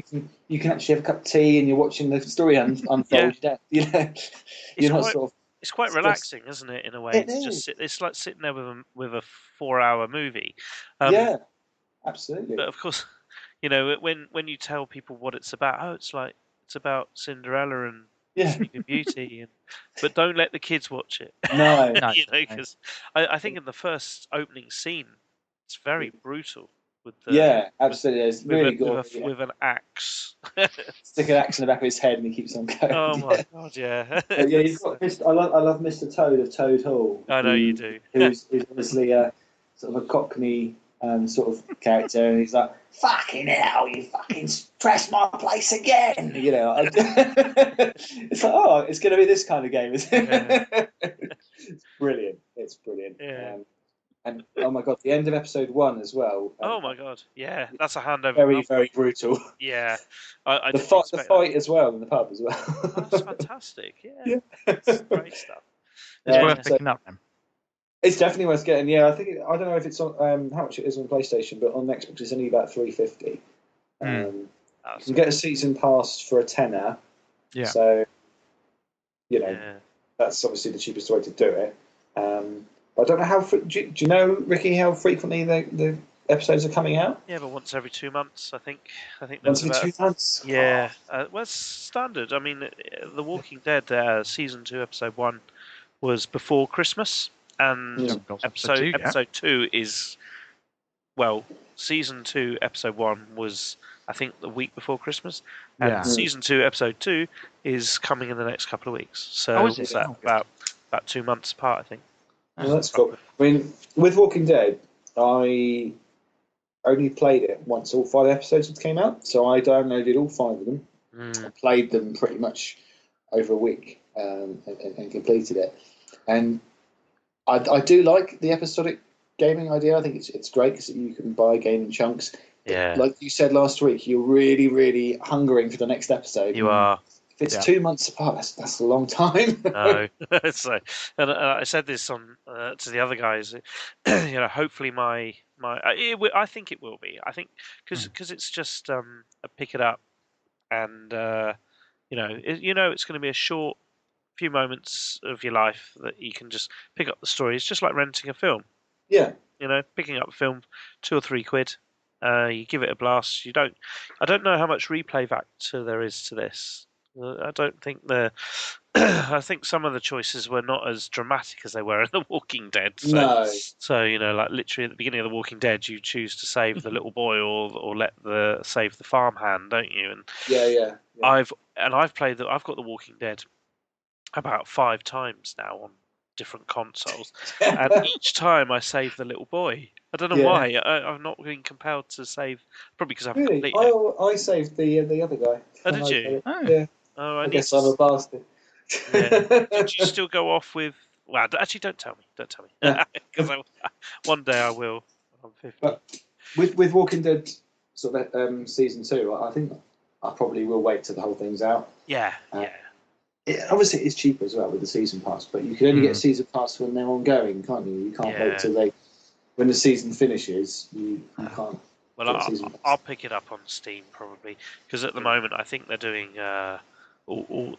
you can actually have a cup of tea and you're watching the story unfold. It's quite relaxing, isn't it? In a way, it's like sitting there with a 4-hour movie. Yeah, absolutely. But of course, when you tell people what it's about, it's about Cinderella and Sleeping Beauty, but don't let the kids watch it. No, because I think in the first opening scene, it's very brutal with the Yeah, absolutely. It's really with, good. with an axe. Stick an axe in the back of his head and he keeps on going. Oh my god, yeah. But yeah, you've got I love Mr. Toad of Toad Hall. I know you do. Who's obviously a sort of a Cockney sort of character, and he's like, "Fucking hell, you fucking pressed my place again." You know, it's like, oh, it's going to be this kind of game, isn't it? Yeah. It's brilliant. It's brilliant. Yeah. And oh my god, the end of episode 1 as well. Oh my god, yeah, that's a handover. Very, very brutal. Yeah, I the fight as well in the pub as well. Oh, that's fantastic. Yeah, that's great stuff. It's worth picking up then. It's definitely worth getting. Yeah, I don't know if it's on how much it is on PlayStation, but on Xbox it's only about $3.50. You can get a season pass for a tenner. Yeah. So, you know, that's obviously the cheapest way to do it. I don't know how. Do you know, Ricky, how frequently the episodes are coming out? Yeah, but once every 2 months, I think. Once every 2 months. Yeah, well, it's standard. I mean, The Walking Dead season 2, episode 1 was before Christmas, and episode 2 is season 2, episode 1 was, I think, the week before Christmas, and season 2, episode 2 is coming in the next couple of weeks. So is it? About 2 months apart, I think. Well, that's cool. I mean, with Walking Dead, I only played it once all 5 episodes came out, so I downloaded all 5 of them. I played them pretty much over a week and completed it. And I do like the episodic gaming idea. I think it's great because you can buy game in chunks. Yeah. Like you said last week, you're really, really hungering for the next episode. You are. If it's 2 months apart, that's a long time. No, so, and I said this on to the other guys. Hopefully I think it will be. I think because it's just pick it up, and it's going to be a short few moments of your life that you can just pick up the story. It's just like renting a film. Yeah. Picking up a film, £2 or £3. You give it a blast. I don't know how much replay factor there is to this. I don't think I think some of the choices were not as dramatic as they were in The Walking Dead. So, no. So like literally at the beginning of The Walking Dead, you choose to save the little boy or save the farmhand, don't you? And yeah. I've got The Walking Dead about 5 times now on different consoles, and each time I save the little boy. I don't know why. I'm not being compelled to save. Probably because I've completed it. I saved the other guy. Oh, did you? Yeah. Oh, I guess I'm a bastard. Yeah. Did you still go off with? Well, actually, don't tell me. Because one day I will. I'm 50. But with Walking Dead sort of season 2, I think I probably will wait till the whole thing's out. Yeah. Obviously, it's cheaper as well with the season pass, but you can only get a season pass when they're ongoing, can't you? You can't wait till when the season finishes. You can't. Well, I'll pick it up on Steam probably because at the moment I think they're doing the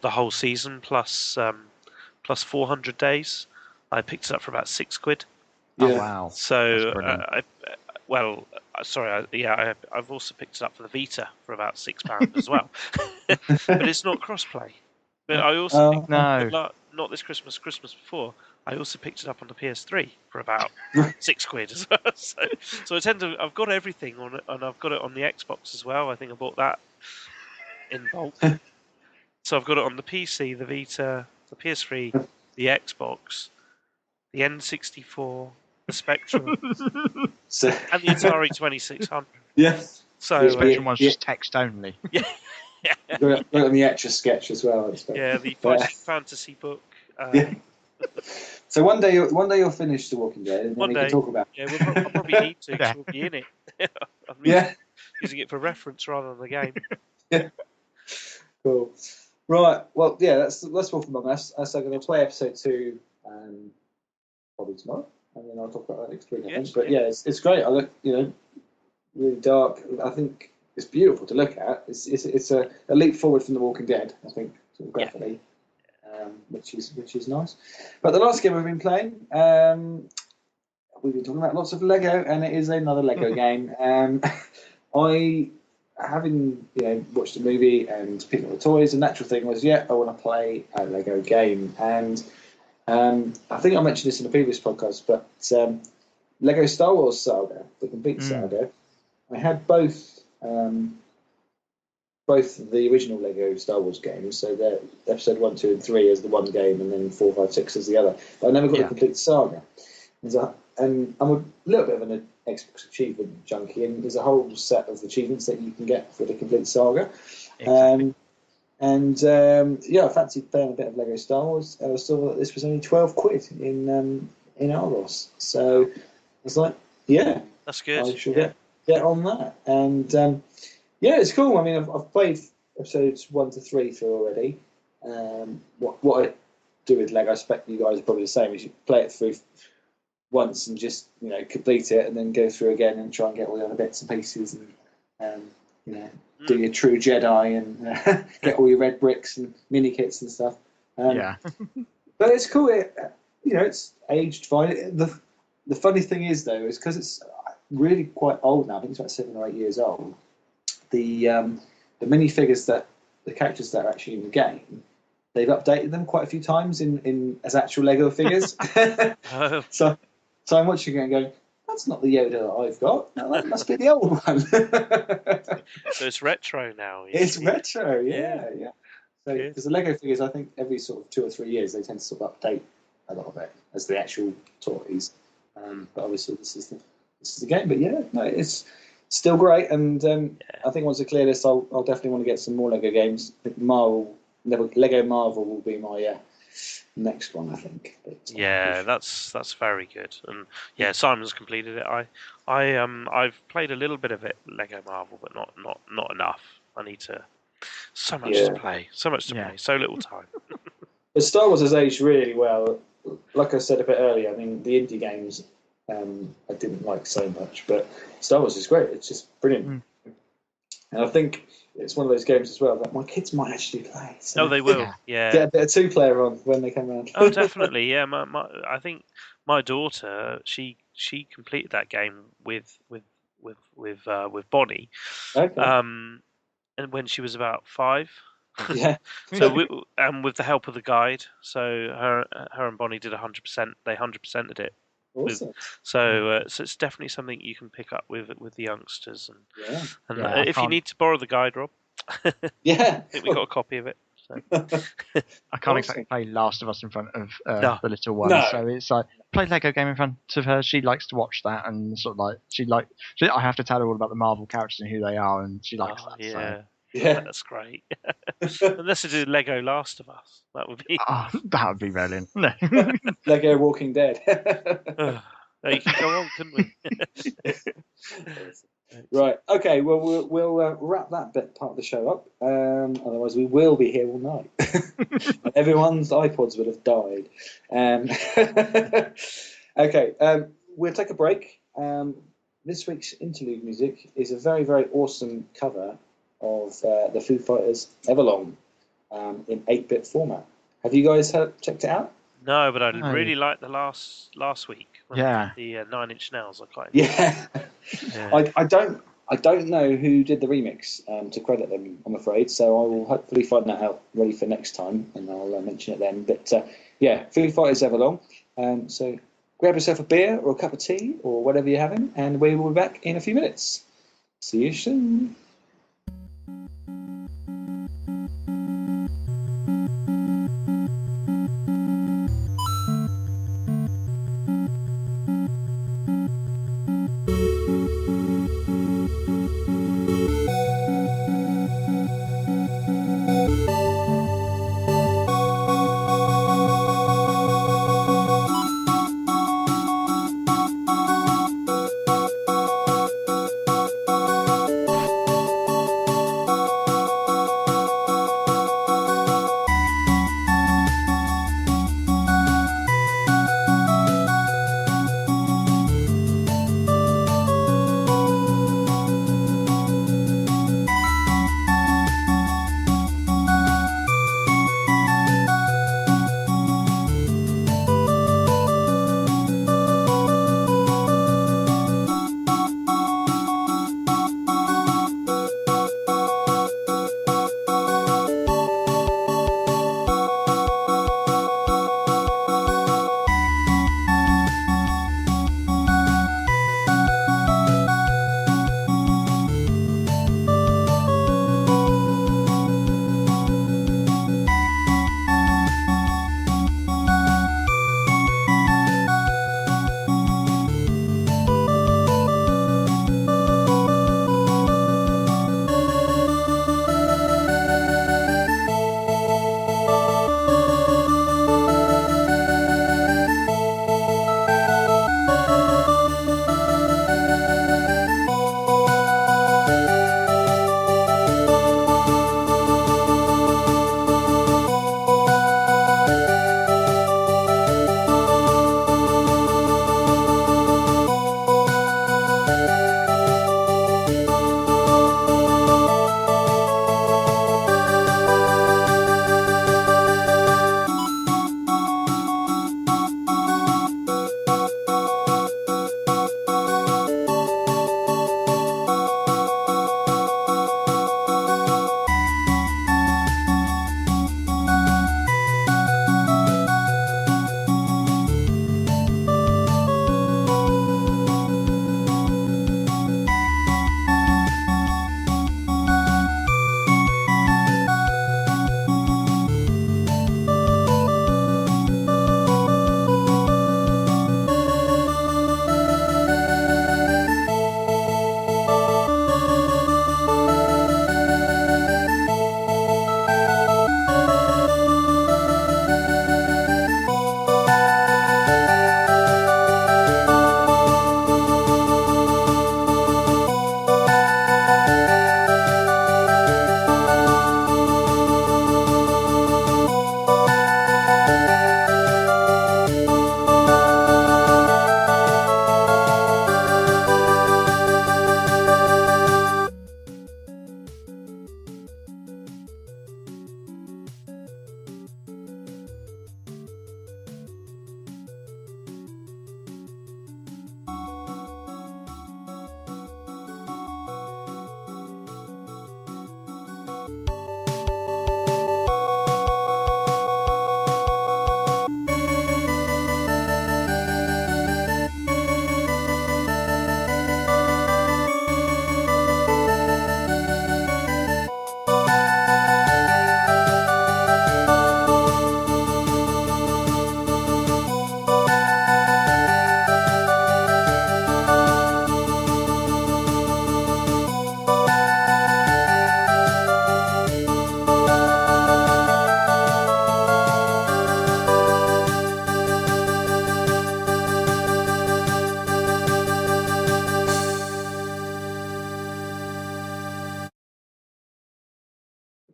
whole season plus 400 days. I picked it up for about £6. Yeah. Oh wow! So I've also picked it up for the Vita for about £6 as well, but it's not crossplay. But I also not this Christmas before. I also picked it up on the PS3 for about £6 as well. So I've got everything on it, and I've got it on the Xbox as well. I think I bought that in bulk. So I've got it on the PC, the Vita, the PS3, the Xbox, the N64, the Spectrum, and the Atari 2600. Yeah. So the Spectrum one's just text only. Yeah. Got it on the Etch-a-Sketch as well. Yeah, the Fighting Fantasy book. So one day you'll finish The Walking Dead, and then we can talk about it. Yeah, I'll probably need to because we'll be in it. I'm using it for reference rather than the game. Yeah. Cool. Right. Well, yeah. That's all from us. So I'm going to play episode 2 probably tomorrow, and then I'll talk about that next week. I think. But it's great. I look, really dark. I think it's beautiful to look at. It's a leap forward from The Walking Dead. I think sort of graphically. Which is nice. But the last game we've been playing, we've been talking about lots of Lego, and it is another Lego game. I, having watched a movie and picked up the toys, the natural thing was, I want to play a Lego game. And I think I mentioned this in a previous podcast, but Lego Star Wars Saga, the complete saga, I had both the original Lego Star Wars games, so they're episode 1, 2, and 3 as the one game, and then 4, 5, 6 as the other. But I never got the complete saga. And I'm a little bit of an Xbox achievement junkie, and there's a whole set of achievements that you can get for the complete saga. Exactly. I fancied playing a bit of Lego Star Wars. I saw that this was only £12 in Argos, so I was like, yeah, that's good. I should get on that. And it's cool. I mean, I've played episodes 1 to 3 through already. What I do with Lego, I expect you guys are probably the same. Is you play it through once and just complete it, and then go through again and try and get all the other bits and pieces, and do your true Jedi and get all your red bricks and mini kits and stuff. But it's cool. It's aged fine. The funny thing is though, is because it's really quite old now. I think it's about 7 or 8 years old. The minifigures the characters that are actually in the game, they've updated them quite a few times in as actual Lego figures. So I'm watching it and going, that's not the Yoda that I've got. No, that must be the old one. So it's retro now. It's retro, yeah. So because the Lego figures, I think every sort of 2 or 3 years they tend to sort of update a lot of it as the actual toys. But obviously this is the game. But it's still great. And I think once I clear this, I'll definitely want to get some more Lego games. I think Lego Marvel will be my next one, I think. But, that's very good. And Simon's completed it. I've played a little bit of it, Lego Marvel, but not enough. I need to. So much to play. So little time. But Star Wars has aged really well. Like I said a bit earlier, I mean the indie games I didn't like so much, but Star Wars is great. It's just brilliant. And I think it's one of those games as well that my kids might actually play. So they will. Yeah. Get a bit of 2-player on when they come around. Oh, definitely. Yeah. I think my daughter she completed that game with Bonnie. Okay. And when she was about 5. Yeah. So with the help of the guide, so her and Bonnie did 100%. They 100%ed it. Awesome. So it's definitely something you can pick up with the youngsters, and if you need to borrow the guide, Rob, I think we got a copy of it. So. I can't exactly play Last of Us in front of the little one, so it's like play Lego game in front of her. She likes to watch that, and sort of like I have to tell her all about the Marvel characters and who they are, and she likes that. Yeah. So. Yeah, that's great. Unless they do Lego Last of Us, that would be. That would be brilliant. Lego Walking Dead. You could go on, couldn't we? Right. Okay. Well, we'll wrap that part of the show up. Otherwise, we will be here all night. Everyone's iPods will have died. Okay. We'll take a break. This week's interlude music is a very, very awesome cover of the Foo Fighters Everlong in 8-bit format. Have you guys checked it out? No, but I really liked the last week. The 9 Inch Nails. I quite. Yeah. I don't know who did the remix to credit them, I'm afraid. So I will hopefully find that out ready for next time, and I'll mention it then. But Foo Fighters Everlong. So grab yourself a beer or a cup of tea or whatever you're having, and we will be back in a few minutes. See you soon.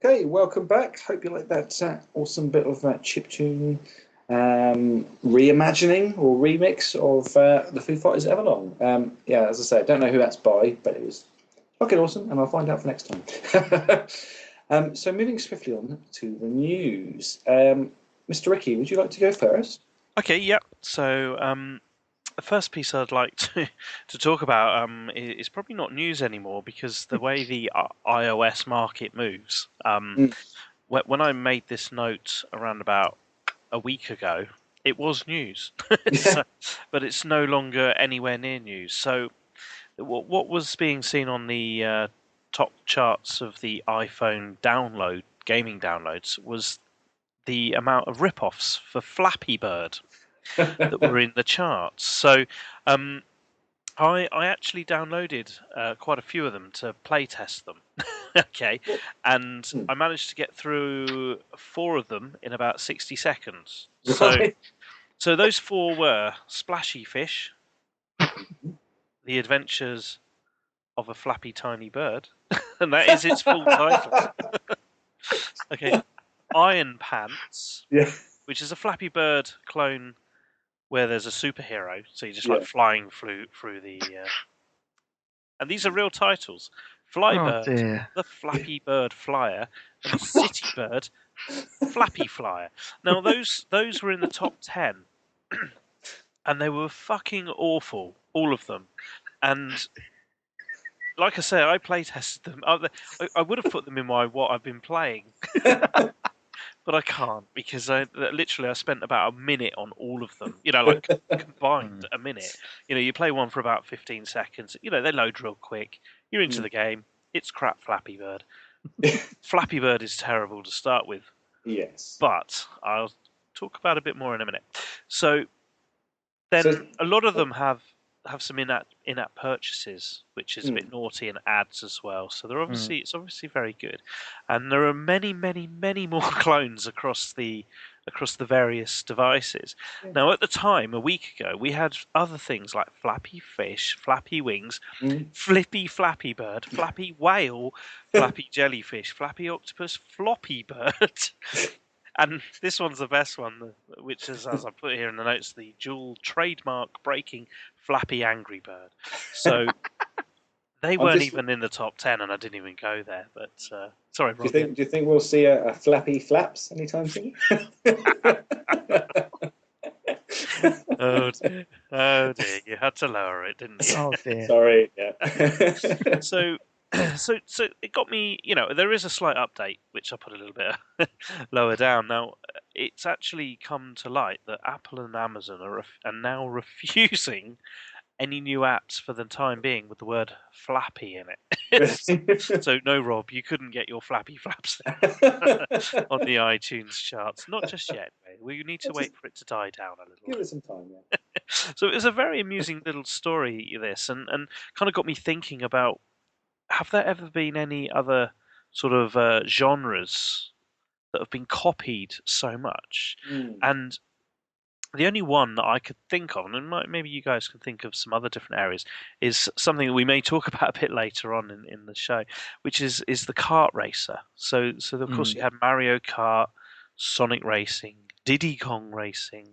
Okay, welcome back. Hope you like that awesome bit of chiptune reimagining or remix of the Foo Fighters Everlong. Yeah, as I say, I don't know who that's by, but it was fucking awesome, and I'll find out for next time. So moving swiftly on to the news. Mr. Rikki, would you like to go first? Okay, yeah. So the first piece I'd like to talk about is probably not news anymore, because the way the iOS market moves. When I made this note around about a week ago, it was news, but it's no longer anywhere near news. So what was being seen on the top charts of the iPhone gaming downloads was the amount of rip-offs for Flappy Bird that were in the charts. So I actually downloaded quite a few of them to play test them. Okay, and I managed to get through 4 of them in about 60 seconds. So those 4 were Splashy Fish, The Adventures of a Flappy Tiny Bird, and that is its full title. Okay, Iron Pants, which is a Flappy Bird clone where there's a superhero, so you're just like flying through the. And these are real titles: Flybird, the Flappy Bird Flyer, and City Bird, Flappy Flyer. Now those were in the top 10, and they were fucking awful, all of them. And like I say, I play tested them. I would have put them in what I've been playing. But I can't, because I spent about a minute on all of them. Like combined a minute. You play one for about 15 seconds. They load real quick. You're into the game. It's crap Flappy Bird. Flappy Bird is terrible to start with. Yes. But I'll talk about it a bit more in a minute. So then a lot of them have some in-app purchases, which is a bit naughty, and ads as well. So it's obviously very good, and there are many more clones across the various devices. Now, at the time, a week ago, we had other things like Flappy Fish, Flappy Wings, Flippy Flappy Bird, Flappy Whale, Flappy Jellyfish, Flappy Octopus, Floppy Bird. And this one's the best one, which is, as I put here in the notes, the dual trademark breaking Flappy Angry Bird. So they weren't even in the top 10, and I didn't even go there. But sorry, Rob. Do you think we'll see a Flappy Flaps anytime soon? Oh dear, you had to lower it, didn't you? Oh dear. Sorry. Yeah. So it got me. There is a slight update, which I put a little bit lower down. Now, it's actually come to light that Apple and Amazon are now refusing any new apps for the time being with the word Flappy in it. So no, Rob, you couldn't get your Flappy Flaps on the iTunes charts. Not just yet, mate. We need to wait for it to die down a little. Give it some time, yeah. So it was a very amusing little story, this, and kind of got me thinking about, have there ever been any other sort of genres that have been copied so much? And the only one that I could think of, and maybe you guys can think of some other different areas, is something that we may talk about a bit later on in the show, which is the kart racer. So of course you had Mario Kart, Sonic Racing, Diddy Kong Racing,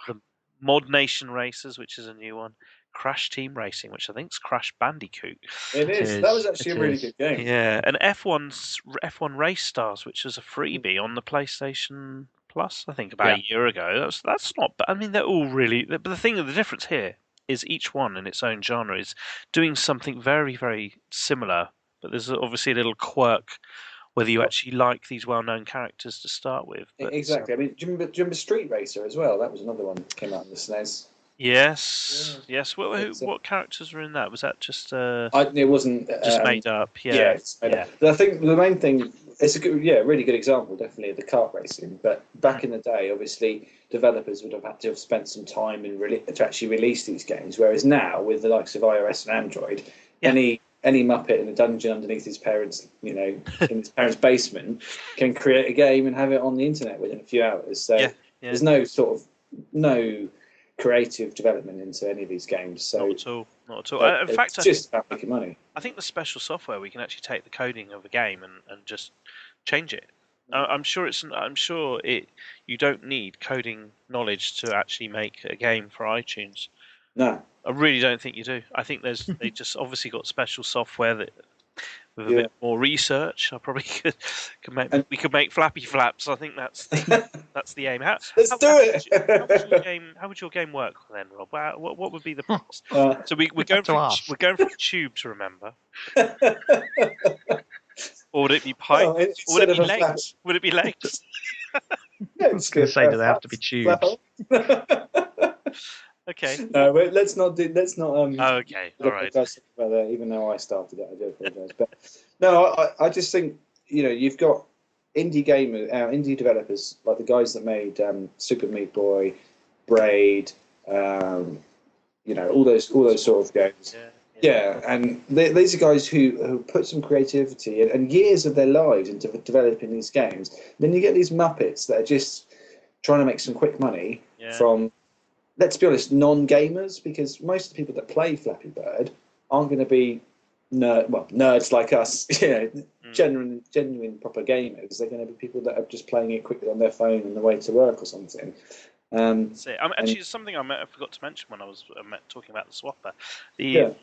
the Mod Nation Racers, which is a new one, Crash Team Racing, which I think is Crash Bandicoot. It is. That was actually a really good game. Yeah, and F1 Race Stars, which was a freebie on the PlayStation Plus, I think, about a year ago. That's not bad. I mean, they're all really. But the difference here is each one in its own genre is doing something very, very similar. But there's obviously a little quirk whether you actually like these well-known characters to start with. But, exactly. I mean, do you remember Street Racer as well? That was another one that came out on the SNES. Yes. What characters were in that? Was that just? It wasn't just made up. Yeah. It's made up. But I think the main thing, it's a good, really good example, definitely, of the kart racing. But back in the day, obviously, developers would have had to have spent some time to actually release these games. Whereas now, with the likes of iOS and Android, any Muppet in a dungeon underneath his parents, in his parents' basement, can create a game and have it on the internet within a few hours. So there's no creative development into any of these games. So not at all. Not at all. But In fact, it's just about making money. I think the special software we can actually take the coding of a game and just change it. I'm sure you don't need coding knowledge to actually make a game for iTunes. No. I really don't think you do. I think they just obviously got special software that with a bit more research. I probably we could make Flappy Flaps. I think that's the aim. Let's do it. How would your game work then, Rob? What would be the so we're going for tubes, remember? Or would it be pipes? Well, or would it be legs? Would it be legs? Yeah, I was going to say, do they have to be tubes? Okay. No, but let's not. Okay. All right. About that, even though I started it, I do apologise. But no, I just think you've got indie developers like the guys that made Super Meat Boy, Braid, all those sort of games. Yeah, and these are guys who put some creativity and years of their lives into developing these games. Then you get these Muppets that are just trying to make some quick money from, let's be honest, non-gamers, because most of the people that play Flappy Bird aren't going to be nerds like us, genuine proper gamers. They're going to be people that are just playing it quickly on their phone on the way to work or something. Actually, something I forgot to mention when I was talking about the swapper, the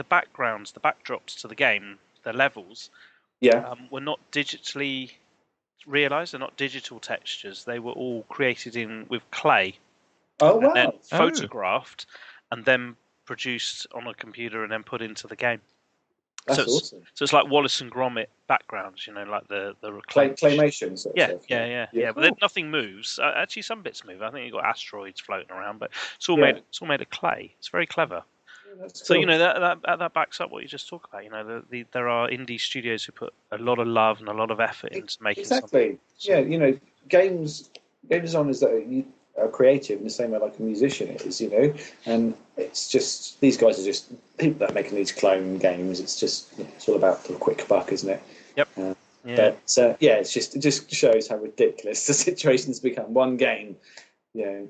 backgrounds, the backdrops to the game, the levels, were not digitally realised. They're not digital textures. They were all created with clay. Oh wow! And then photographed, and then produced on a computer, and then put into the game. That's awesome. So it's like Wallace and Gromit backgrounds, like the claymation sort of stuff. Yeah. But then nothing moves. Actually, some bits move. I think you've got asteroids floating around, but it's all made of clay. It's very clever. Yeah, that's cool. So that backs up what you just talked about. There are indie studios who put a lot of love and a lot of effort into making something. Yeah, games designers that are creative in the same way like a musician is, and it's just these guys are just people that are making these clone games. It's just it's all about the quick buck, isn't it? Yep. But it just shows how ridiculous the situation's become. One game,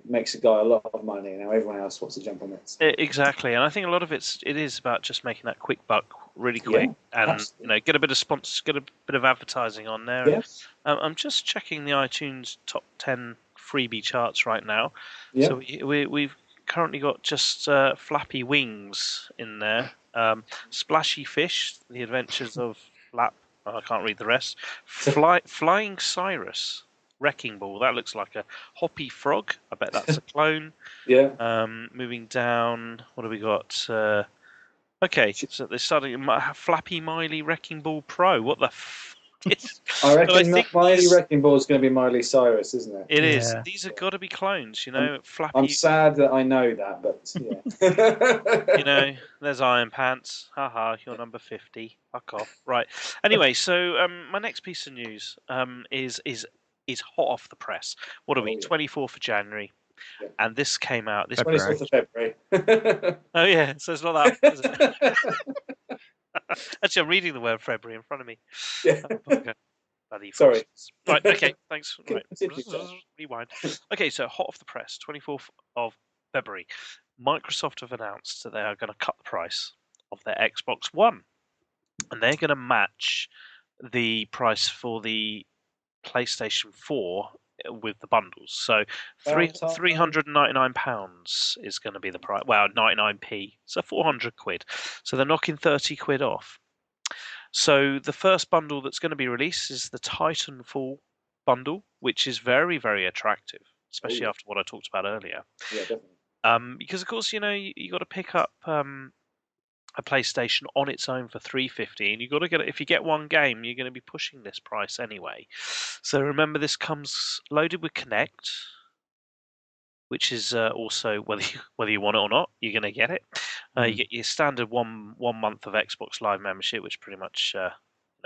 makes a guy a lot of money, and now everyone else wants to jump on it. Exactly, and I think a lot of it is about just making that quick buck really quick, and absolutely. Get a bit of sponsors, get a bit of advertising on there. Yes. I'm just checking the iTunes top 10 freebie charts right now. Yeah. So we've currently got just Flappy Wings in there, Splashy Fish, The Adventures of Flap. I can't read the rest. Flying Cyrus, Wrecking Ball. That looks like a Hoppy Frog. I bet that's a clone. Yeah. Moving down, what have we got? Okay, so they're starting Flappy Miley Wrecking Ball Pro. What the I reckon Miley Wrecking Ball is going to be Miley Cyrus, isn't it? It is. These have got to be clones, Flappy. I'm sad that I know that, but yeah. There's Iron Pants. Haha, you're number 50. Fuck off. Right. Anyway, so my next piece of news is hot off the press. What are we? 24th of January. Yeah. And this came out this 24th of February. Oh yeah, so it's not that, is it? Actually, I'm reading the word February in front of me. Yeah. Sorry. Right. Okay. Thanks. Right. Rewind. Okay. So hot off the press, 24th of February, Microsoft have announced that they are going to cut the price of their Xbox One, and they're going to match the price for the PlayStation 4 with the bundles. So £399 is going to be the price. Well, 99p. So 400 quid. So they're knocking 30 quid off. So the first bundle that's going to be released is the Titanfall bundle, which is very, very attractive, especially after what I talked about earlier. Yeah, definitely. Because of course, you got to pick up a PlayStation on its own for $350, and you got to get it. If you get one game, you're going to be pushing this price anyway. So remember, this comes loaded with Kinect, which is also whether you want it or not, you're going to get it. You get your standard one month of Xbox Live membership, which pretty much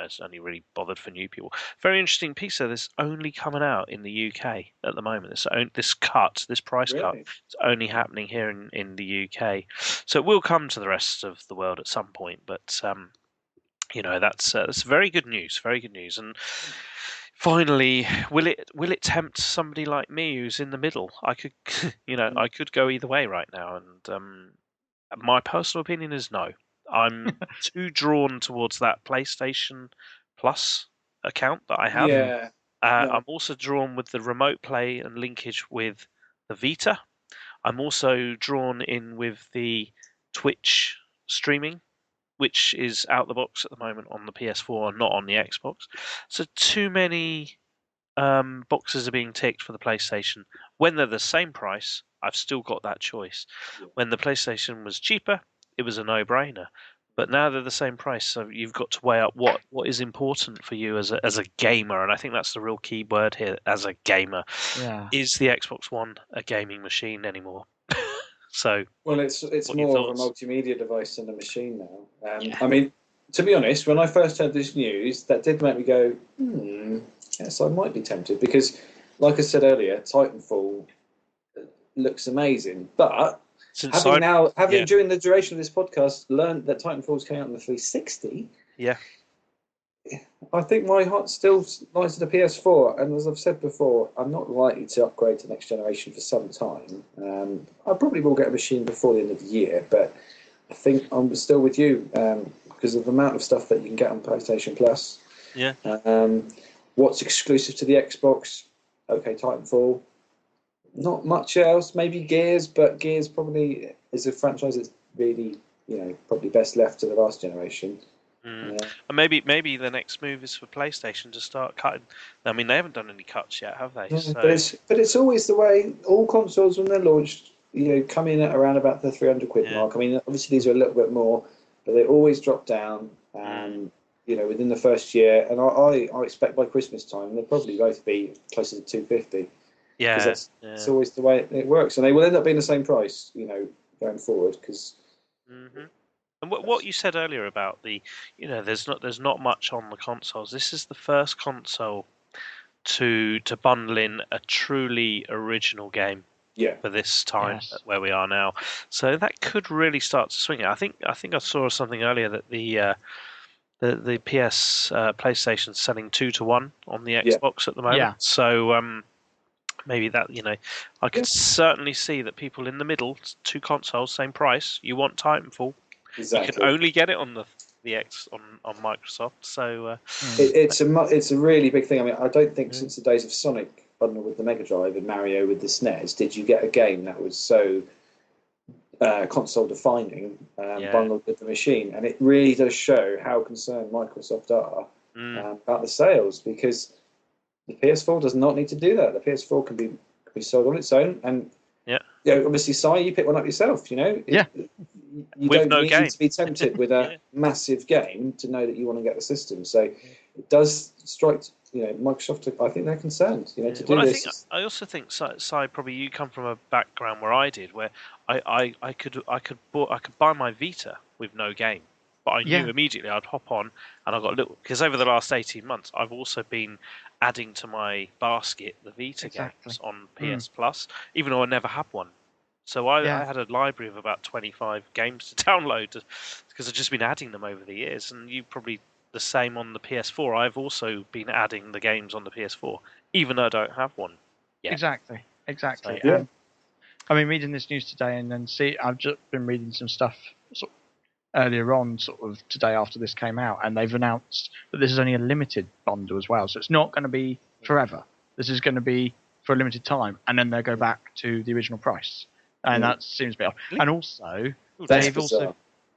it's only really bothered for new people. Very interesting piece. So this only coming out in the UK at the moment. This price cut, it's only happening here in the UK. So it will come to the rest of the world at some point. But that's very good news. Very good news. And finally, will it tempt somebody like me who's in the middle? I could I could go either way right now, and My personal opinion is no. I'm too drawn towards that PlayStation Plus account that I have. Yeah. I'm also drawn with the remote play and linkage with the Vita. I'm also drawn in with the Twitch streaming, which is out the box at the moment on the PS4 and not on the Xbox. So too many boxes are being ticked for the PlayStation. When they're the same price, I've still got that choice. When the PlayStation was cheaper, it was a no-brainer. But now they're the same price, so you've got to weigh up what is important for you as a gamer, and I think that's the real key word here. As a gamer, is the Xbox One a gaming machine anymore? So, well, it's more of a multimedia device than a machine now. Yeah. I mean, to be honest, when I first heard this news, that did make me go, yes, I might be tempted because, like I said earlier, Titanfall looks amazing. But having during the duration of this podcast learned that Titanfall is coming out on the 360. Yeah. I think my heart still lies to the PS4, and as I've said before, I'm not likely to upgrade to next generation for some time. I probably will get a machine before the end of the year, but I think I'm still with you because of the amount of stuff that you can get on PlayStation Plus. Yeah. What's exclusive to the Xbox? Okay, Titanfall. Not much else. Maybe Gears, but Gears probably is a franchise that's really, probably best left to the last generation. And maybe the next move is for PlayStation to start cutting. I mean, they haven't done any cuts yet, have they? No, so... but it's always the way. All consoles when they're launched, come in at around about the £300 mark. I mean, obviously these are a little bit more, but they always drop down. Within the first year, and I expect by Christmas time they'll probably both be closer to £250. Yeah, it's always the way it works, and they will end up being the same price, going forward. Because. And what you said earlier about there's not much on the consoles. This is the first console to bundle in a truly original game. Yeah. For this time where we are now, so that could really start to swing it. I think I saw something earlier that the PS PlayStation selling 2-1 on the Xbox at the moment. Yeah. So maybe that I could certainly see that people in the middle, two consoles, same price. You want Titanfall. Exactly. You can only get it on the X on Microsoft. So it's a really big thing. I mean, I don't think since the days of Sonic bundled with the Mega Drive and Mario with the SNES did you get a game that was so console defining bundled with the machine. And it really does show how concerned Microsoft are about the sales, because the PS4 does not need to do that. The PS4 can be sold on its own, and obviously, Si, you pick one up yourself. You with don't need to be tempted with a massive game to know that you want to get the system. So it does strike. Microsoft. I think they're concerned. To do this. I also think, Si, probably you come from a background where I did, where I could buy my Vita with no game, but I knew immediately I'd hop on, and I got a little, because over the last 18 months I've also been adding to my basket the Vita games on PS Plus, even though I never had one. So I had a library of about 25 games to download because I've just been adding them over the years, and you probably the same on the PS4. I've also been adding the games on the PS4, even though I don't have one yet. Exactly. Yeah. I mean, reading this news today, and then I've just been reading some stuff earlier on, sort of today after this came out, and they've announced that this is only a limited bundle as well. So it's not going to be forever. This is going to be for a limited time, and then they'll go back to the original price. And that seems a bit odd. And also,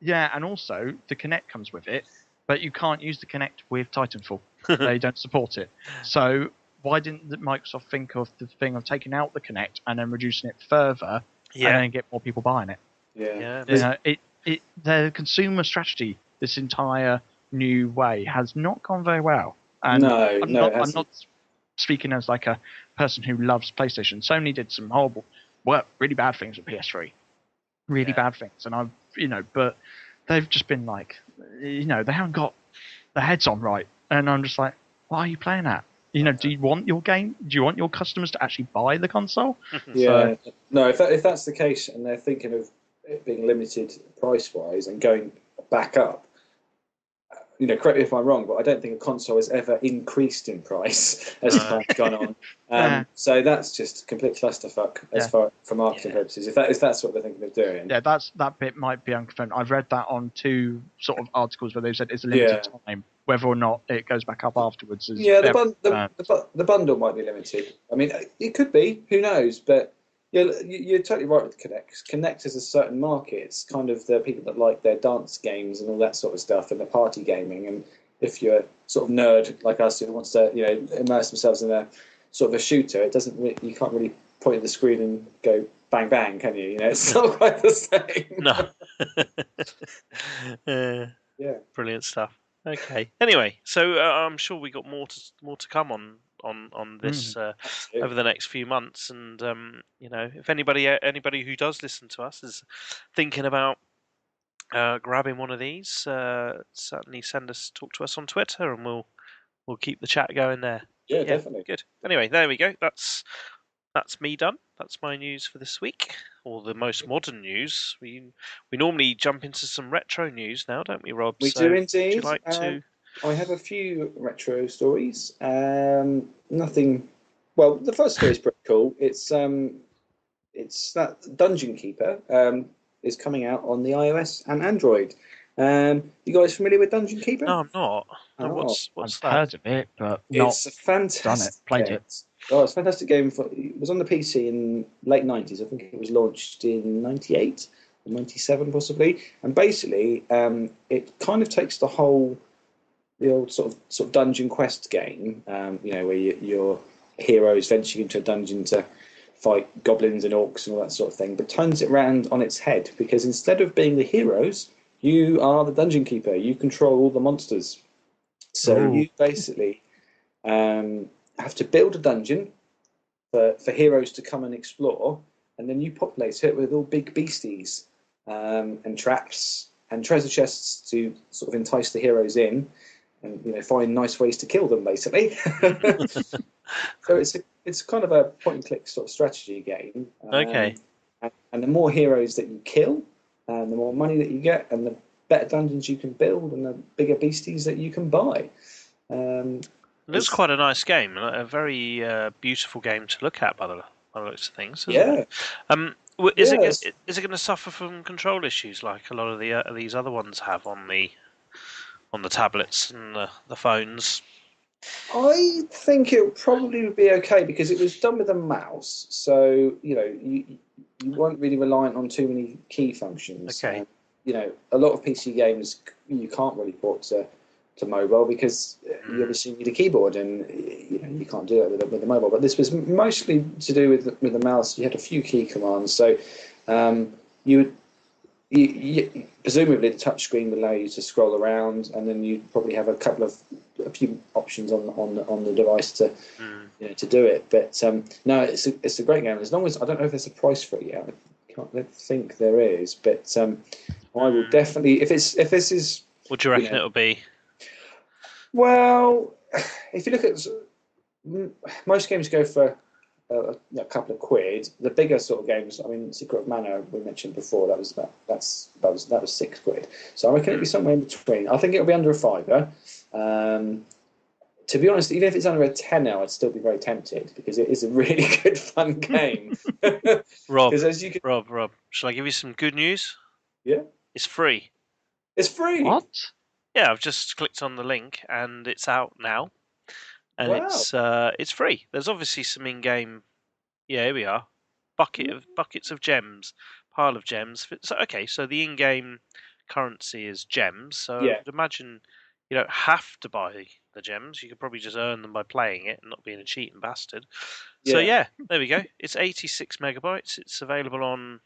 and also the Kinect comes with it, but you can't use the Kinect with Titanfall. They don't support it. So why didn't Microsoft think of the thing of taking out the Kinect and then reducing it further and then get more people buying it? Their consumer strategy, this entire new way, has not gone very well. And I'm not speaking as like a person who loves PlayStation. Sony did some really bad things with PS3, bad things, and but they've just been like, they haven't got their heads on right, and I'm just like, why are you playing that? Do you want your game? Do you want your customers to actually buy the console? Yeah, no. If that's the case, and they're thinking of it being limited price wise and going back up, correct me if I'm wrong, but I don't think a console has ever increased in price as time's gone on. So that's just complete clusterfuck as far for marketing purposes. If that's what they're thinking of doing, that bit might be unconfirmed. I've read that on 2 sort of articles where they've said it's a limited time. Whether or not it goes back up afterwards is the bundle might be limited. I mean, it could be. Who knows? But you're totally right with Connect. Connect is a certain market. It's kind of the people that like their dance games and all that sort of stuff, and the party gaming. And if you're sort of nerd like us who wants to, immerse themselves in a sort of a shooter, it doesn't. You can't really point at the screen and go bang bang, can you? It's not quite the same. No. Yeah. Brilliant stuff. Okay. Anyway, so I'm sure we got more to come on this over the next few months, and if anybody who does listen to us is thinking about grabbing one of these, certainly talk to us on Twitter, and we'll keep the chat going there. Yeah, definitely. Good. Anyway, there we go. That's me done. That's my news for this week, or the most modern news. We normally jump into some retro news now, don't we, Rob? We do indeed. Would you like to? I have a few retro stories. Nothing. Well, the first story is pretty cool. It's that Dungeon Keeper is coming out on the iOS and Android. You guys familiar with Dungeon Keeper? No, I'm not. No, what's I've that? heard of it, but it's a fantastic played game. it. Oh, it's a fantastic game. It was on the PC in late 90s. I think it was launched in 98 or 97 possibly. And basically, it kind of takes the old sort of dungeon quest game, where your heroes venturing into a dungeon to fight goblins and orcs and all that sort of thing, but turns it round on its head, because instead of being the heroes, you are the dungeon keeper. You control all the monsters. So you basically have to build a dungeon for heroes to come and explore, and then you populate it with all big beasties and traps and treasure chests to sort of entice the heroes in, and find nice ways to kill them, basically. So it's kind of a point and click sort of strategy game. Okay. And the more heroes that you kill, and the more money that you get, and the better dungeons you can build, and the bigger beasties that you can buy. It's quite a nice game, a very beautiful game to look at by the looks of things. Yeah. Is it going to suffer from control issues like a lot of these other ones have on the tablets and the phones? I think it probably would be okay, because it was done with a mouse, so you weren't really reliant on too many key functions. Okay. A lot of PC games you can't really port to mobile, because you obviously need a keyboard, and you can't do that with the mobile. But this was mostly to do with the mouse. You had a few key commands, so you presumably the touchscreen would allow you to scroll around, and then you'd probably have a few options on the device to do it. But no, it's a great game. As long as I don't know if there's a price for it yet. I don't think there is, but I will definitely if this is. What do you reckon it'll be? Well, if you look at most games go for a couple of quid. The bigger sort of games, I mean, Secret of Mana we mentioned before, that was £6. So I reckon it'll be somewhere in between. I think it'll be under a fiver. To be honest, even if it's under a tenner, I'd still be very tempted, because it is a really good fun game. Rob, shall I give you some good news? Yeah, it's free. It's free. What? Yeah, I've just clicked on the link and it's out now, and it's free. There's obviously some in-game. Yeah, here we are. Buckets of gems, pile of gems. So the in-game currency is gems. So I would imagine you don't have to buy the gems. You could probably just earn them by playing it and not being a cheating bastard. So yeah, there we go. It's 86 megabytes. It's available on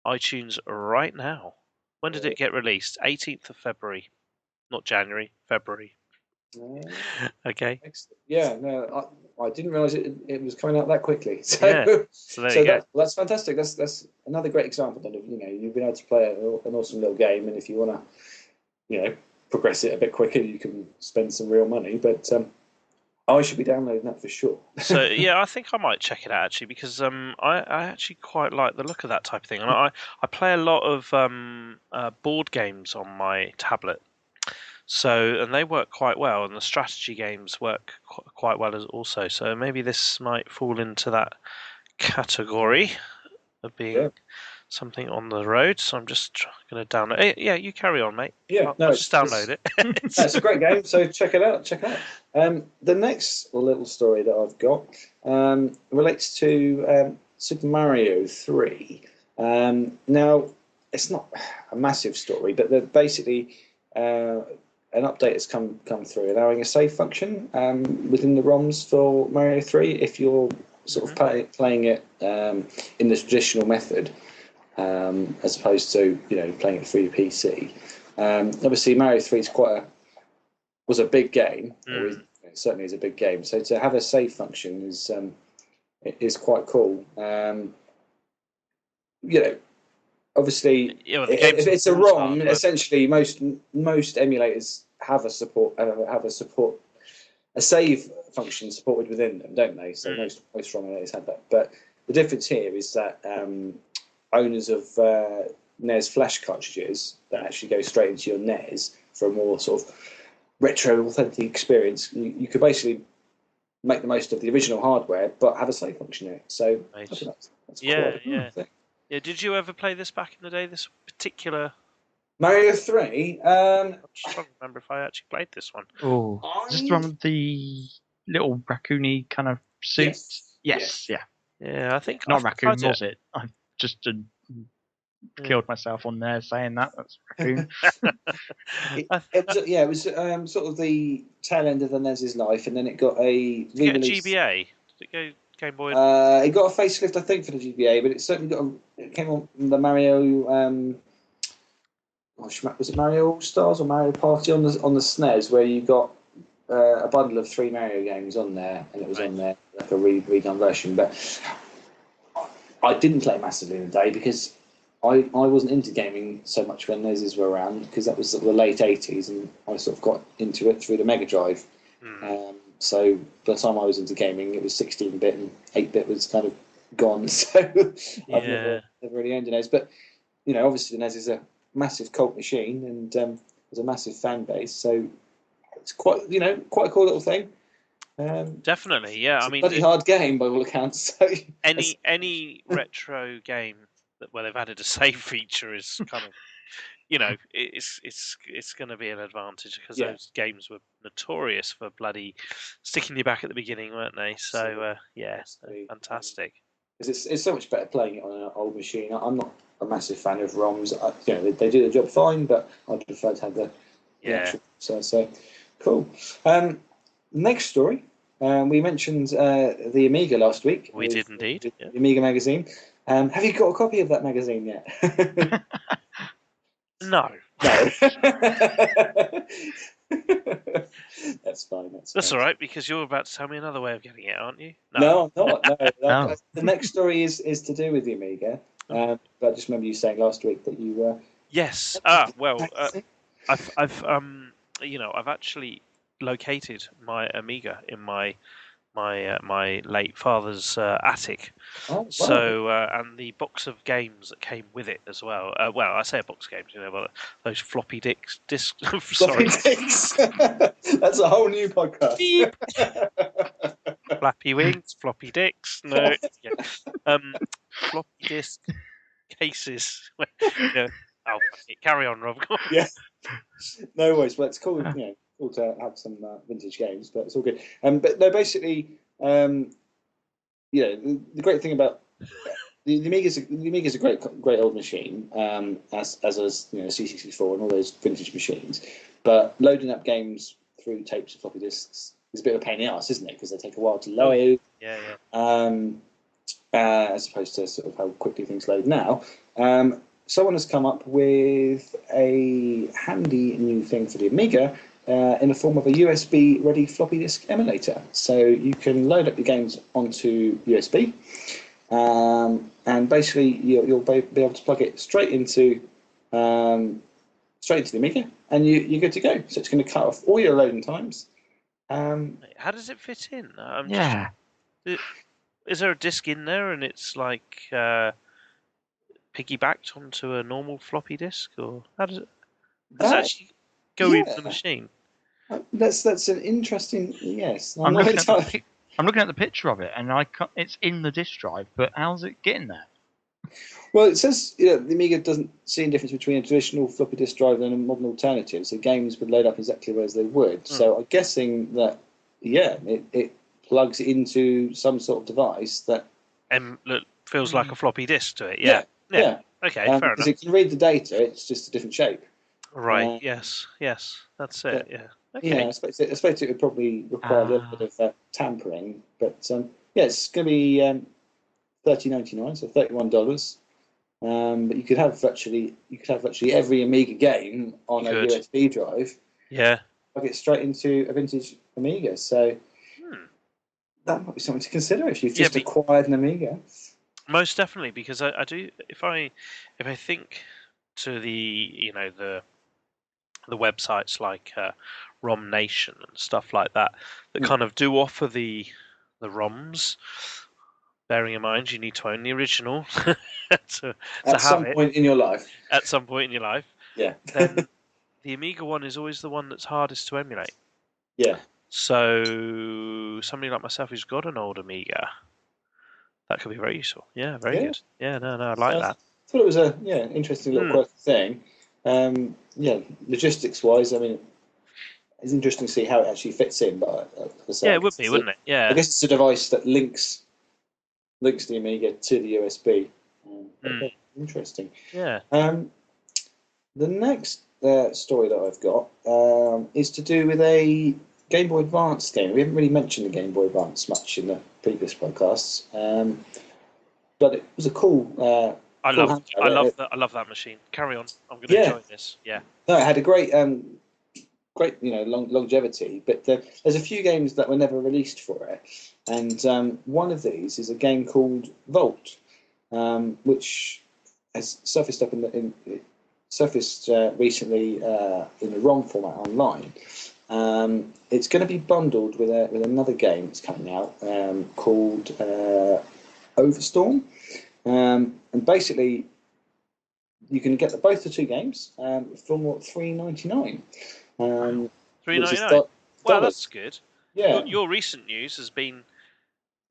iTunes right now. When did it get released? 18th of February. Not January, February. Okay. Excellent. Yeah, no, I didn't realise it was coming out that quickly. So, so there you go. That's fantastic. That's another great example of you've been able to play an awesome little game, and if you want to progress it a bit quicker, you can spend some real money. But I should be downloading that for sure. So yeah, I think I might check it out actually, because I actually quite like the look of that type of thing, and I play a lot of board games on my tablet. So, and they work quite well, and the strategy games work quite well as also. So maybe this might fall into that category of being something on the road. So I'm just going to download. Hey, yeah, you carry on, mate. Yeah, I'll just download it. It's a great game, so check it out. The next little story that I've got relates to Super Mario 3. Now, it's not a massive story, but basically an update has come through allowing a save function within the ROMs for Mario 3 if you're sort of playing it in the traditional method. As opposed to playing it through your PC. Obviously, Mario 3 was a big game. It certainly is a big game. So to have a save function is quite cool. Obviously, if it's a ROM, essentially most emulators have a save function supported within them, don't they? So most ROM emulators have that. But the difference here is that owners of NES flash cartridges that actually go straight into your NES for a more sort of retro authentic experience, you could basically make the most of the original hardware but have a save function in it. So I think that's quite a cool thing. Yeah, did you ever play this back in the day, this particular Mario 3? I'm just trying to remember if I actually played this one. Oh, is this one with the little raccoony kind of suit? Yes. Yeah, I think not raccoon, was it? I just killed myself on there saying that. That's raccoon. it was sort of the tail end of the NES's life, and then it got a re-release. Did it get a GBA? Did it go Game Boy? It got a facelift, I think, for the GBA, but it certainly it came on the Mario. Was it Mario All Stars or Mario Party on the SNES, where you got a bundle of 3 Mario games on there, and it was on there like a redone version. But I didn't play massively in the day because I wasn't into gaming so much when NESs were around, because that was sort of the late 80s, and I sort of got into it through the Mega Drive. So by the time I was into gaming, it was 16-bit, and 8-bit was kind of gone. So I've never really owned a NES. But obviously the NES is a massive cult machine, and there's a massive fan base. So it's quite a cool little thing. Definitely, yeah. I mean, bloody hard game by all accounts. So any retro game where they've added a save feature is kind of, it's going to be an advantage, because those games were notorious for bloody sticking you back at the beginning, weren't they? So fantastic. Because it's so much better playing it on an old machine. I'm not a massive fan of ROMs. They do the job fine, but I'd prefer to have the actual. So cool. Next story. We mentioned the Amiga last week. We did indeed. The Amiga magazine. Have you got a copy of that magazine yet? No. That's fine. That's all right, because you're about to tell me another way of getting it, aren't you? No, I'm not. No. The next story is to do with the Amiga. But I just remember you saying last week that you were. Yes. I've actually located my Amiga in my late father's attic. Oh, wow. So and the box of games that came with it as well. Well, I say a box of games, but those floppy discs. Sorry, discs. That's a whole new podcast. Beep. Flappy wings, floppy dicks. No, floppy disk cases. Oh, carry on, Rob. Yeah. No worries. Well, it's cool. Cool to have some vintage games, but it's all good. But no, basically, the great thing about the Amiga's a great old machine, as C64 and all those vintage machines. But loading up games through tapes and floppy disks is a bit of a pain in the ass, isn't it? Because they take a while to load. As opposed to sort of how quickly things load now. Someone has come up with a handy new thing for the Amiga in the form of a USB-ready floppy disk emulator. So you can load up your games onto USB, and basically you'll be able to plug it straight into the Amiga, and you're good to go. So it's going to cut off all your loading times. How does it fit in? Is there a disc in there, and it's like piggybacked onto a normal floppy disk, or how does it? Does it actually go into the machine. That's an interesting. Yes, I'm looking at the picture of it, and it's in the disk drive. But how's it getting there? Well, it says the Amiga doesn't see any difference between a traditional floppy disk drive and a modern alternative, so games would load up exactly as they would. So I'm guessing that, it plugs into some sort of device that feels like a floppy disk to it. Yeah. Okay, fair enough. Because it can read the data, it's just a different shape. Right. Yes. That's it. Yeah. Okay. Yeah, I suppose it would probably require a little bit of tampering, but it's going to be $30.99, so $31. But you could have virtually every Amiga game on a USB drive. Yeah. Plug it straight into a vintage Amiga. So that might be something to consider if you've just acquired an Amiga. Most definitely, because I do. If I think to the the websites like ROM Nation and stuff like that kind of do offer the ROMs. Bearing in mind, you need to own the original to at some point in your life. At some point in your life, yeah. Then the Amiga one is always the one that's hardest to emulate. Yeah. So somebody like myself who's got an old Amiga, that could be very useful. Yeah, very good. Yeah, no, I like that. I thought it was an interesting little quirky thing. Logistics wise, I mean, it's interesting to see how it actually fits in. But it would be, wouldn't it? Yeah. I guess it's a device that links the Amiga to the USB. Interesting. Yeah. The next story that I've got is to do with a Game Boy Advance game. We haven't really mentioned the Game Boy Advance much in the previous podcasts, but it was a cool. I love that machine. Carry on. I'm going to enjoy this. Yeah. No, it had a great longevity, but there's a few games that were never released for it, and one of these is a game called Volt, which has surfaced recently in the ROM format online. It's going to be bundled with another game that's coming out called Overstorm, and basically you can get both the two games for $3.99. $3.99. Well, that's good. Yeah. Your recent news has been,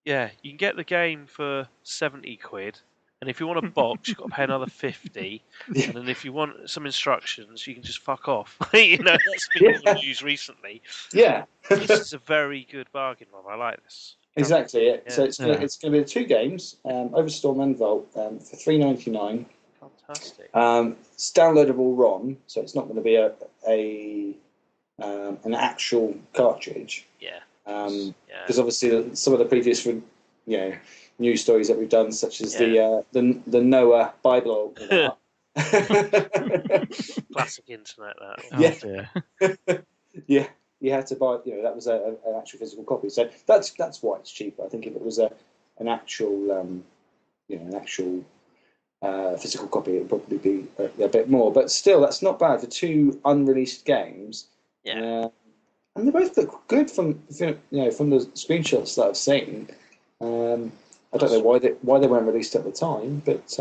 you can get the game for £70, and if you want a box, you've got to pay another $50. And then if you want some instructions, you can just fuck off. That's been your news recently. Yeah. This is a very good bargain, Rob. I like this. Exactly. Yeah. So it's going to be the two games, Overstorm and Volt, for $3.99. Fantastic. It's downloadable ROM, so it's not going to be an actual cartridge. Yeah. Because obviously some of the previous news stories that we've done, such as the Noah Bible. Classic internet. That. Yeah. You had to buy. That was an actual physical copy. So that's why it's cheaper. I think if it was an actual physical copy, it would probably be a bit more. But still, that's not bad for two unreleased games. Yeah. And they both look good from the screenshots that I've seen. I don't know why they weren't released at the time, but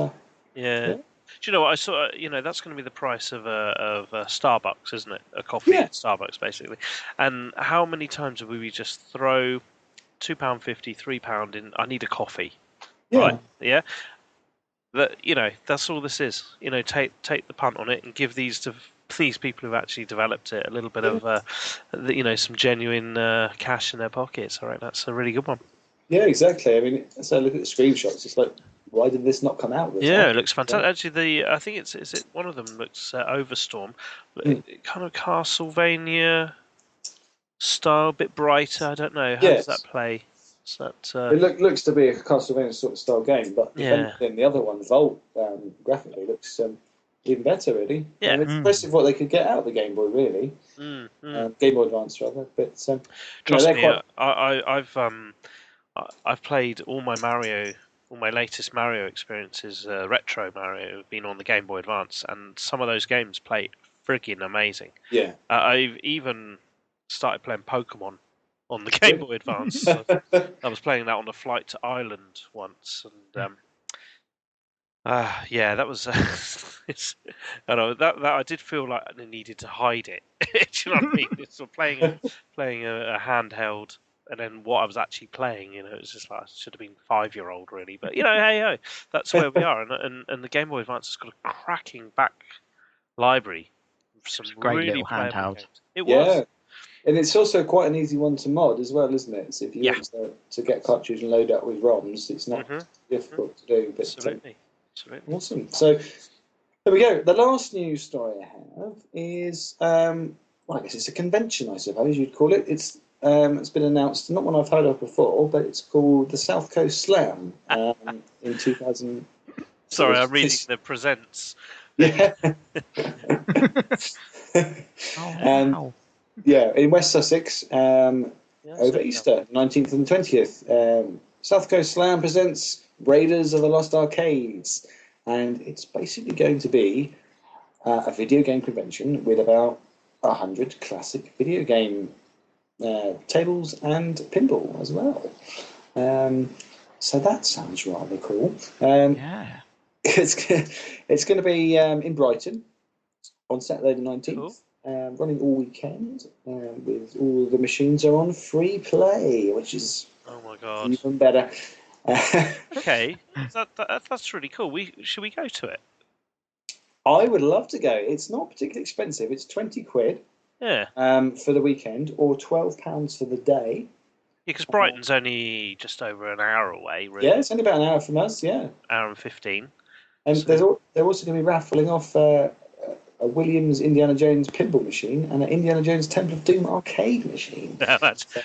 yeah. Do you know what I saw? That's going to be the price of a Starbucks, isn't it? A coffee at Starbucks, basically. And how many times have we just throw £2.50, £3 in? I need a coffee. Yeah. Right? Yeah. That's all this is. Take the punt on it and give these to these people who've actually developed it a little bit of some genuine cash in their pockets. All right, that's a really good one. Yeah, exactly. I mean, so look at the screenshots. It's like, why did this not come out? It looks fantastic. Actually, I think it's one of them looks Overstorm, kind of Castlevania style, a bit brighter. I don't know. How does that play? It looks to be a Castlevania sort of style game, but the other one, Volt, graphically looks even better, really. Yeah, it's impressive what they could get out of the Game Boy, really. Game Boy Advance, rather. But trust me, I've played all my latest Mario experiences, retro Mario, have been on the Game Boy Advance, and some of those games play friggin' amazing. Yeah. I've even started playing Pokemon on the Game Boy Advance. I was playing that on a flight to Ireland once, and Yeah, that was. I know that I did feel like I needed to hide it. Do you know what I mean? It's sort of playing a handheld, and then what I was actually playing. It's just like I should have been 5-year-old really. But hey ho, that's where we are. And the Game Boy Advance has got a cracking back library, some great really little playable handheld. games. It was. And it's also quite an easy one to mod as well, isn't it? So if you Yeah. want to get cartridge and load up with ROMs, it's not difficult to do. But Absolutely. Awesome. So there we go. The last news story I have is, well, I guess it's a convention, I suppose you'd call it. It's been announced, not one I've heard of before, but it's called the South Coast Slam in 2000. Sorry, I'm reading the presents. Yeah. Wow. Yeah, in West Sussex, over Easter, 19th and 20th. South Coast Slam presents Raiders of the Lost Arcades. And it's basically going to be a video game convention with about 100 classic video game tables and pinball as well. So that sounds rather cool. Yeah. It's going to be in Brighton on Saturday the 19th. Cool. Running all weekend, with all the machines are on free play, which is even better. Okay, that's really cool. Should we go to it? I would love to go. It's not particularly expensive. It's £20. Yeah. For the weekend, or £12 for the day. Yeah, because Brighton's only just over an hour away, really. Yeah, it's only about an hour from us. Yeah. Hour and 15. And they're also going to be raffling off a Williams Indiana Jones pinball machine and an Indiana Jones Temple of Doom arcade machine.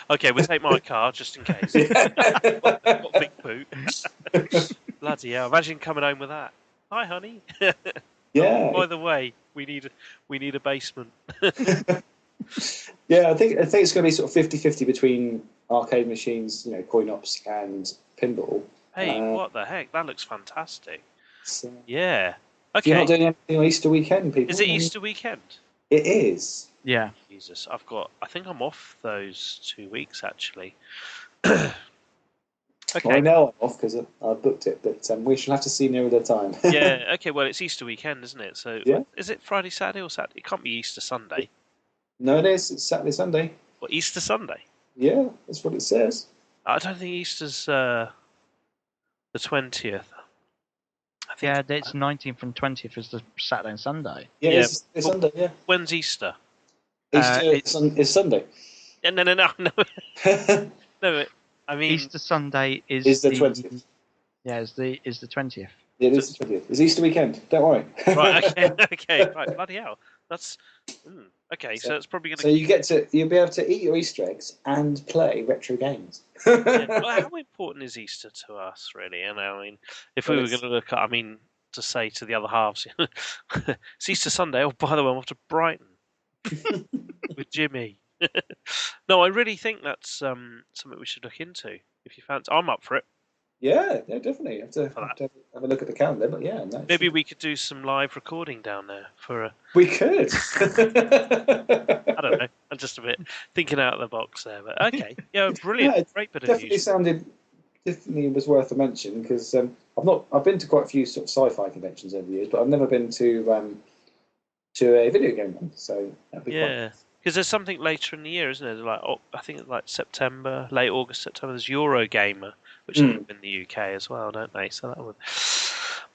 Okay, we'll take my car just in case. Got a big boot. Bloody hell! Imagine coming home with that. Hi, honey. Yeah. Oh, by the way, we need a basement. Yeah, I think it's going to be sort of 50-50 between arcade machines, coin ops and pinball. Hey, what the heck? That looks fantastic. So, yeah. Okay. You're not doing anything on Easter weekend, people? Is it Easter weekend? It is. Yeah. Jesus, I think I'm off those 2 weeks actually. Okay. Well, I know I'm off because I booked it, but we shall have to see nearer the time. Yeah. Okay. Well, it's Easter weekend, isn't it? So, yeah. Is it Friday, Saturday, or Saturday? It can't be Easter Sunday. No, it is. It's Saturday, Sunday. What, Easter Sunday? Yeah, that's what it says. I don't think Easter's the 20th. Yeah, it's 19th and 20th is the Saturday and Sunday. Yeah, it's Sunday. Yeah. When's Easter? Easter is Sunday. No. No. I mean, Easter Sunday is the 20th. Yeah, is the 20th. Yeah, it is the 20th. It's Easter weekend. Don't worry. Right. Okay. Right. Bloody hell. That's okay. So it's probably going to. So you'll be able to eat your Easter eggs and play retro games. Yeah. Well, how important is Easter to us, really? I mean, if we were going to look at, to say to the other halves, it's Easter Sunday. Oh, by the way, I'm off to Brighton with Jimmy. No, I really think that's something we should look into. If you fancy, I'm up for it. Yeah, definitely. You have to have a look at the calendar, but yeah. No, maybe we could do some live recording down there for a. We could. I don't know. I'm just a bit thinking out of the box there, but okay. Yeah, brilliant. Yeah, great bit of news. Definitely was worth a mention because I've been to quite a few sort of sci-fi conventions over the years, but I've never been to a video game one. So that'd be quite. Because there's something later in the year, isn't there? Like I think it's like September, late August, September. There's Eurogamer, which is in the UK as well, don't they? So that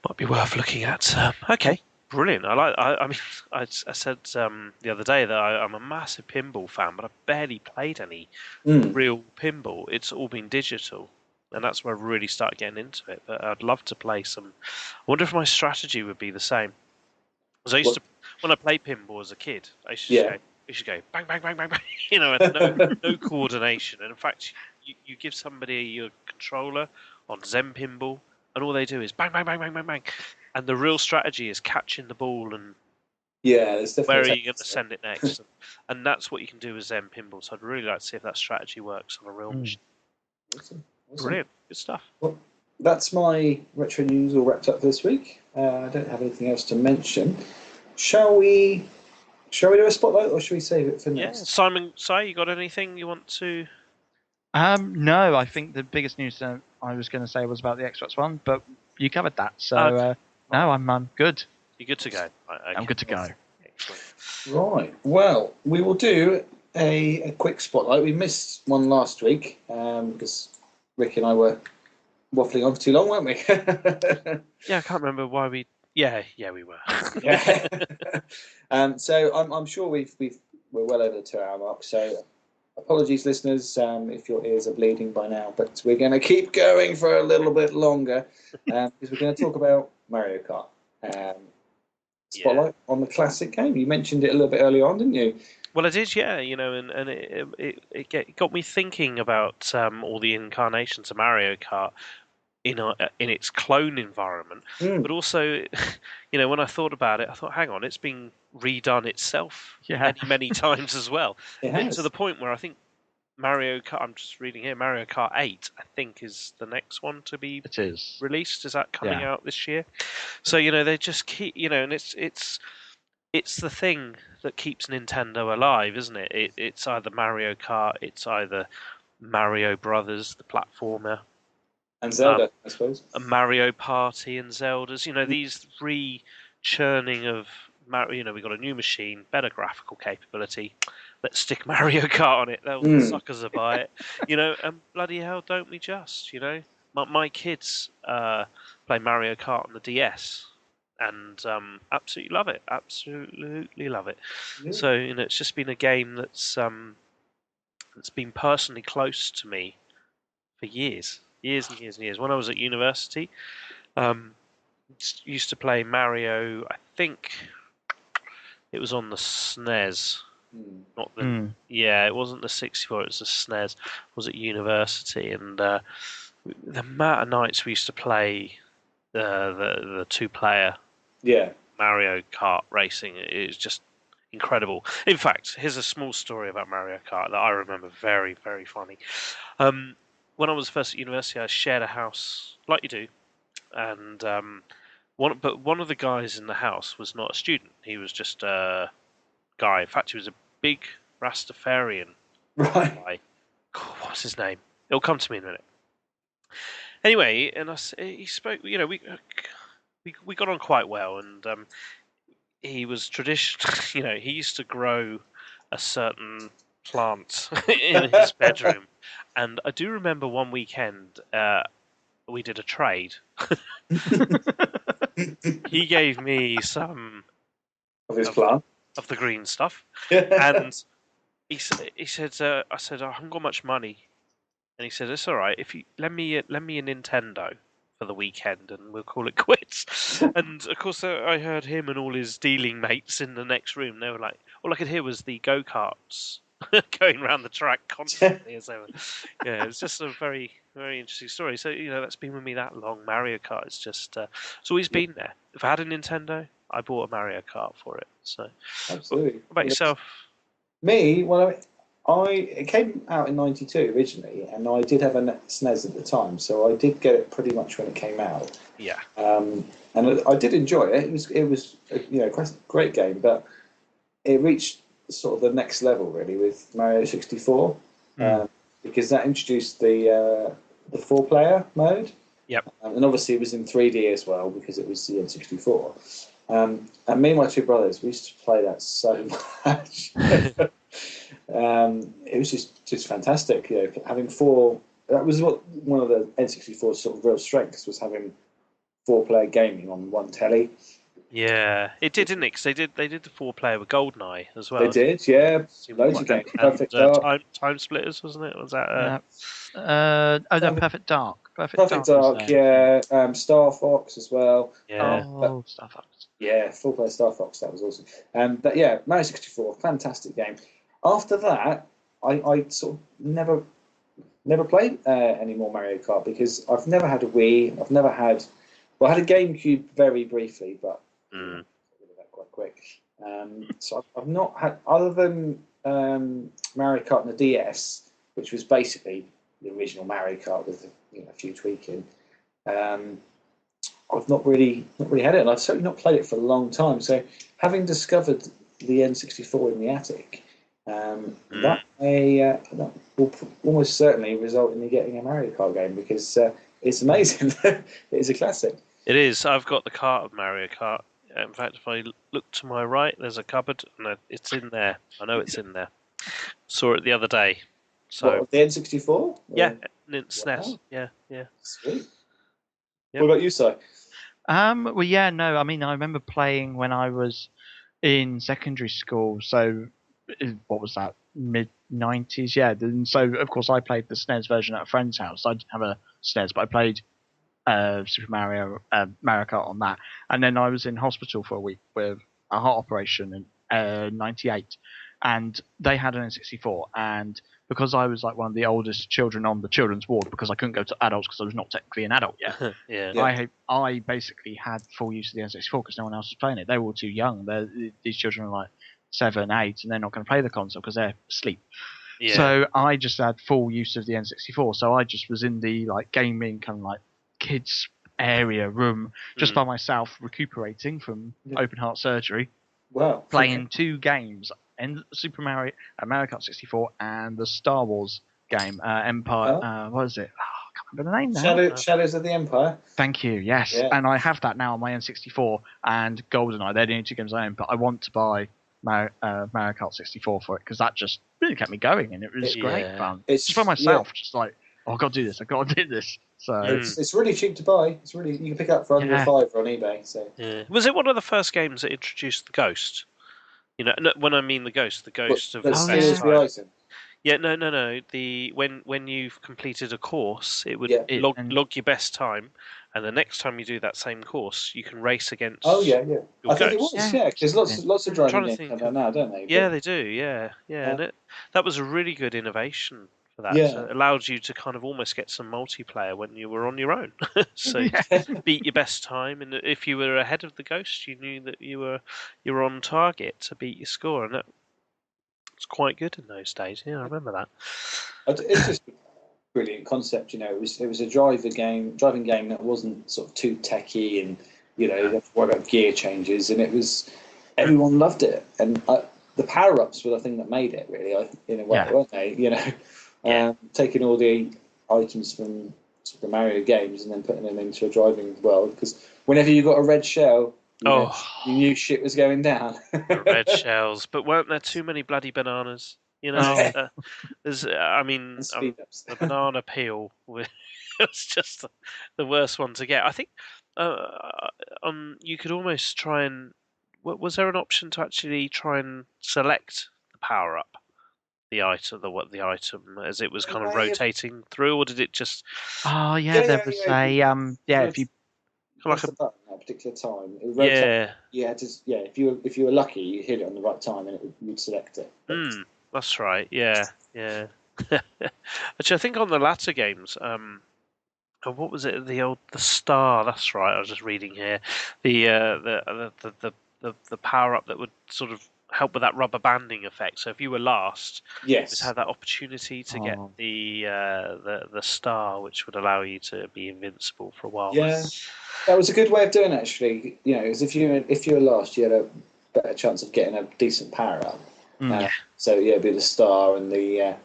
might be worth looking at. Okay, brilliant. I said the other day that I'm a massive pinball fan, but I've barely played any real pinball. It's all been digital, and that's where I really start getting into it. But I'd love to play some. I wonder if my strategy would be the same. Because when I played pinball as a kid, I used to go bang, bang, bang, bang, bang, and no coordination. And in fact, you give somebody your controller on Zen Pinball, and all they do is bang, bang, bang, bang, bang, bang. And the real strategy is catching the ball and where are you going to send it next. And that's what you can do with Zen Pinball. So I'd really like to see if that strategy works on a real machine. Awesome. Brilliant. Good stuff. Well, that's my retro news all wrapped up for this week. I don't have anything else to mention. Shall we do a spotlight, or should we save it for next? Yeah, Simon, you got anything you want to? No, I think the biggest news I was going to say was about the Xbox One, but you covered that. So No, I'm good. You're good to go. Right, okay. I'm good to go. Excellent. Right. Well, we will do a quick spotlight. We missed one last week because Rick and I were waffling on for too long, weren't we? Yeah, I can't remember why we. Yeah, we were. Yeah. So I'm sure we're well over the 2-hour mark. So apologies, listeners, if your ears are bleeding by now, but we're going to keep going for a little bit longer because we're going to talk about Mario Kart. Spotlight on the classic game. You mentioned it a little bit earlier on, didn't you? Well, I did, yeah. And it got me thinking about all the incarnations of Mario Kart in its clone environment, but also, when I thought about it, I thought, hang on, it's been redone itself many times as well. It has. To the point where I think Mario Kart, I'm just reading here, Mario Kart 8, I think, is the next one to be released. Is that coming out this year? So, they just keep, and it's the thing that keeps Nintendo alive, isn't it? It's either Mario Kart, it's either Mario Brothers, the platformer, and Zelda, I suppose. A Mario Party and Zelda's. These re-churning of Mario. We got a new machine, better graphical capability. Let's stick Mario Kart on it. They'll suckers will buy it. And bloody hell, don't we just? My kids play Mario Kart on the DS. And absolutely love it. Absolutely love it. Yeah. So it's just been a game that's been personally close to me for years and years and years. When I was at university, used to play Mario. I think it was on the SNES, not the. Yeah, it wasn't the 64. It was the SNES. I was at university, and the amount of nights we used to play the 2-player. Yeah, Mario Kart racing is just incredible. In fact, here's a small story about Mario Kart that I remember very, very funny. When I was first at university, I shared a house, like you do, and one of the guys in the house was not a student. He was just a guy. In fact, he was a big Rastafarian guy. God, what's his name? It'll come to me in a minute. Anyway, and he spoke. We got on quite well, and he was traditional. He used to grow a certain plant in his bedroom, and I do remember one weekend we did a trade. He gave me some of his plant of the green stuff, and he said, "I said I haven't got much money," and he said, "It's all right if you lend me a Nintendo for the weekend, and we'll call it quits." And of course, I heard him and all his dealing mates in the next room. They were like, all I could hear was the go-karts going around the track constantly. As they were, it's just a very, very interesting story. So that's been with me that long. Mario Kart is just it's always been there. If I had a Nintendo, I bought a Mario Kart for it. So absolutely. What about yourself? Me, well, it came out in '92 originally, and I did have a SNES at the time, so I did get it pretty much when it came out. Yeah. And I did enjoy it. It was a great game, but it reached sort of the next level really with Mario 64, because that introduced the 4-player mode. Yep. And obviously it was in 3D as well because it was the N64. And me and my 2 brothers, we used to play that so much. It was just fantastic, having 4. That was one of the N64's sort of real strengths, was having 4-player gaming on one telly. Yeah, it did, didn't it? Because they did the 4-player with GoldenEye as well. They did, yeah. Loads of games. Perfect Dark. Time Splitters, wasn't it? Was that? Perfect Dark. Perfect Dark, yeah. Star Fox as well. Yeah. Star Fox. Yeah, 4-player Star Fox. That was awesome. But yeah, Mario 64, fantastic game. After that, I sort of never played any more Mario Kart because I've never had a Wii. I've never had. Well, I had a GameCube very briefly, but I got rid of that quite quick. So I've not had, other than Mario Kart on the DS, which was basically the original Mario Kart with a few tweaking. I've not really had it, and I've certainly not played it for a long time. So having discovered the N64 in the attic, that will almost certainly result in me getting a Mario Kart game because it's amazing. It is a classic. It is. I've got the cart of Mario Kart. In fact, if I look to my right, there's a cupboard, and it's in there. I know it's in there. Saw it the other day. So What, the N64? yeah, SNES. Wow. Yeah. Sweet. Yep. What about you, Si? Well, yeah, no. I mean, I remember playing when I was in secondary school. So, what was that? Mid-90s, yeah. And so, of course, I played the SNES version at a friend's house. I didn't have a SNES, but I played Super Mario Kart on that. And then I was in hospital for a week with a heart operation in '98, and they had an N64. And because I was like one of the oldest children on the children's ward, because I couldn't go to adults because I was not technically an adult yet, Yeah. I basically had full use of the N64 because no one else was playing it. They were all too young. These children are like 7, 8, and they're not going to play the console because they're asleep. Yeah. So I just had full use of the N64. So I just was in the like gaming kind of like kids area room just by myself, recuperating from open heart surgery. Wow. Playing 2 games, Super Mario Kart 64 and the Star Wars game, Empire. What is it? Oh, I can't remember the name now. Shadows of the Empire. Thank you. Yes, Yeah. and I have that now on my N64 and GoldenEye. They're the only 2 games I own, but I want to buy Mario Kart 64 for it because that just really kept me going and it was great fun. It's just for myself, just like, oh, I've got to do this. I've got to do this. So it's really cheap to buy. It's really, you can pick it up for under $5 on eBay. So was it one of the first games that introduced the ghost? You know, when I mean the ghost of that steals the item. Yeah, no. When you've completed a course, it would log your best time, and the next time you do that same course, you can race against. Oh yeah. I think it ghost. was. Yeah, there's lots of driving games come out now, don't they? Yeah, they do. Yeah. And that was a really good innovation for that. Yeah. So it allowed you to kind of almost get some multiplayer when you were on your own. So you beat your best time, and if you were ahead of the ghost, you knew that you were on target to beat your score, and that was quite good in those days. Yeah, I remember that. It's just a brilliant concept, you know. It was a driving game that wasn't sort of too techy, and you know, what about gear changes, and everyone loved it, and the power-ups were the thing that made it, really, in a way, weren't they? You know, taking all the items from Super Mario games and then putting them into a driving world, because whenever you got a red shell, you knew shit was going down. Red shells, but weren't there too many bloody bananas? You know, the banana peel was just the worst one to get. I think you could almost try and. Was there an option to actually try and select the power up, the item as it was kind of rotating through, or did it just? Oh yeah, there was if you like a button at a particular time, it rotated. If you were lucky, you hit it on the right time, and you'd select it. That's right. Yeah. Actually, I think on the latter games, what was it? The star. That's right. I was just reading here. The power up that would sort of help with that rubber banding effect. So if you were last, you would have that opportunity to get the star, which would allow you to be invincible for a while. Yeah, that was a good way of doing it, actually. You know, because if you were last, you had a better chance of getting a decent power up. So it'd be the star and the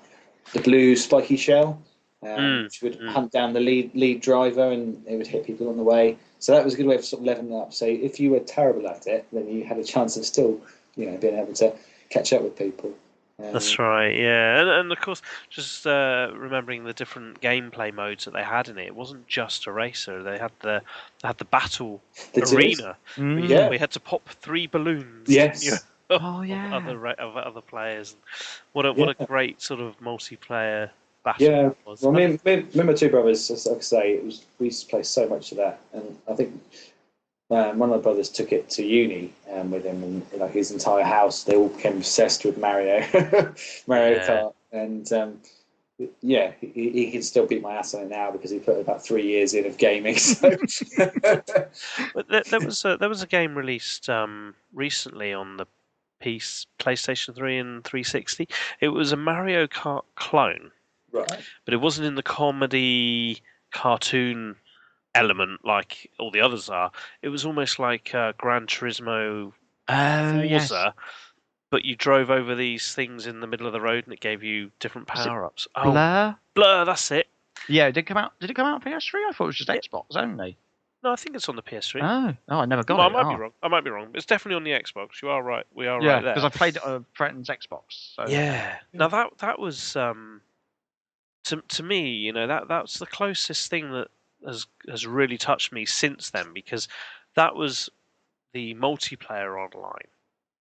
blue spiky shell, which would hunt down the lead driver, and it would hit people on the way. So that was a good way of sort of leveling up. So if you were terrible at it, then you had a chance of still, you know, being able to catch up with people. That's right, yeah, and of course, just remembering the different gameplay modes that they had in it. It wasn't just a racer; they had the battle arena. We had to pop 3 balloons. Yes. Of other players. What a great sort of multiplayer battle it was. Well, me and my 2 brothers, as I say, we used to play so much of that, and I think one of my brothers took it to uni with him, and like his entire house, they all became obsessed with Mario Kart, and he can still beat my ass on it now because he put about 3 years in of gaming. So. But there was a game released recently on the PlayStation 3 and 360. It was a Mario Kart clone, right? But it wasn't in the comedy cartoon element like all the others are. It was almost like Gran Turismo Forza, but you drove over these things in the middle of the road and it gave you different power-ups. Blur? Blur, that's it. Yeah, did it come out on PS3? I thought it was just Xbox only. No, I think it's on the PS3. Oh, I never got I it. might be wrong. I might be wrong. It's definitely on the Xbox. You are right. We are Yeah, right there. because I played it on a friend's Xbox. So. Yeah. Now that was to me, you know, that's the closest thing that has really touched me since then, because that was the multiplayer online.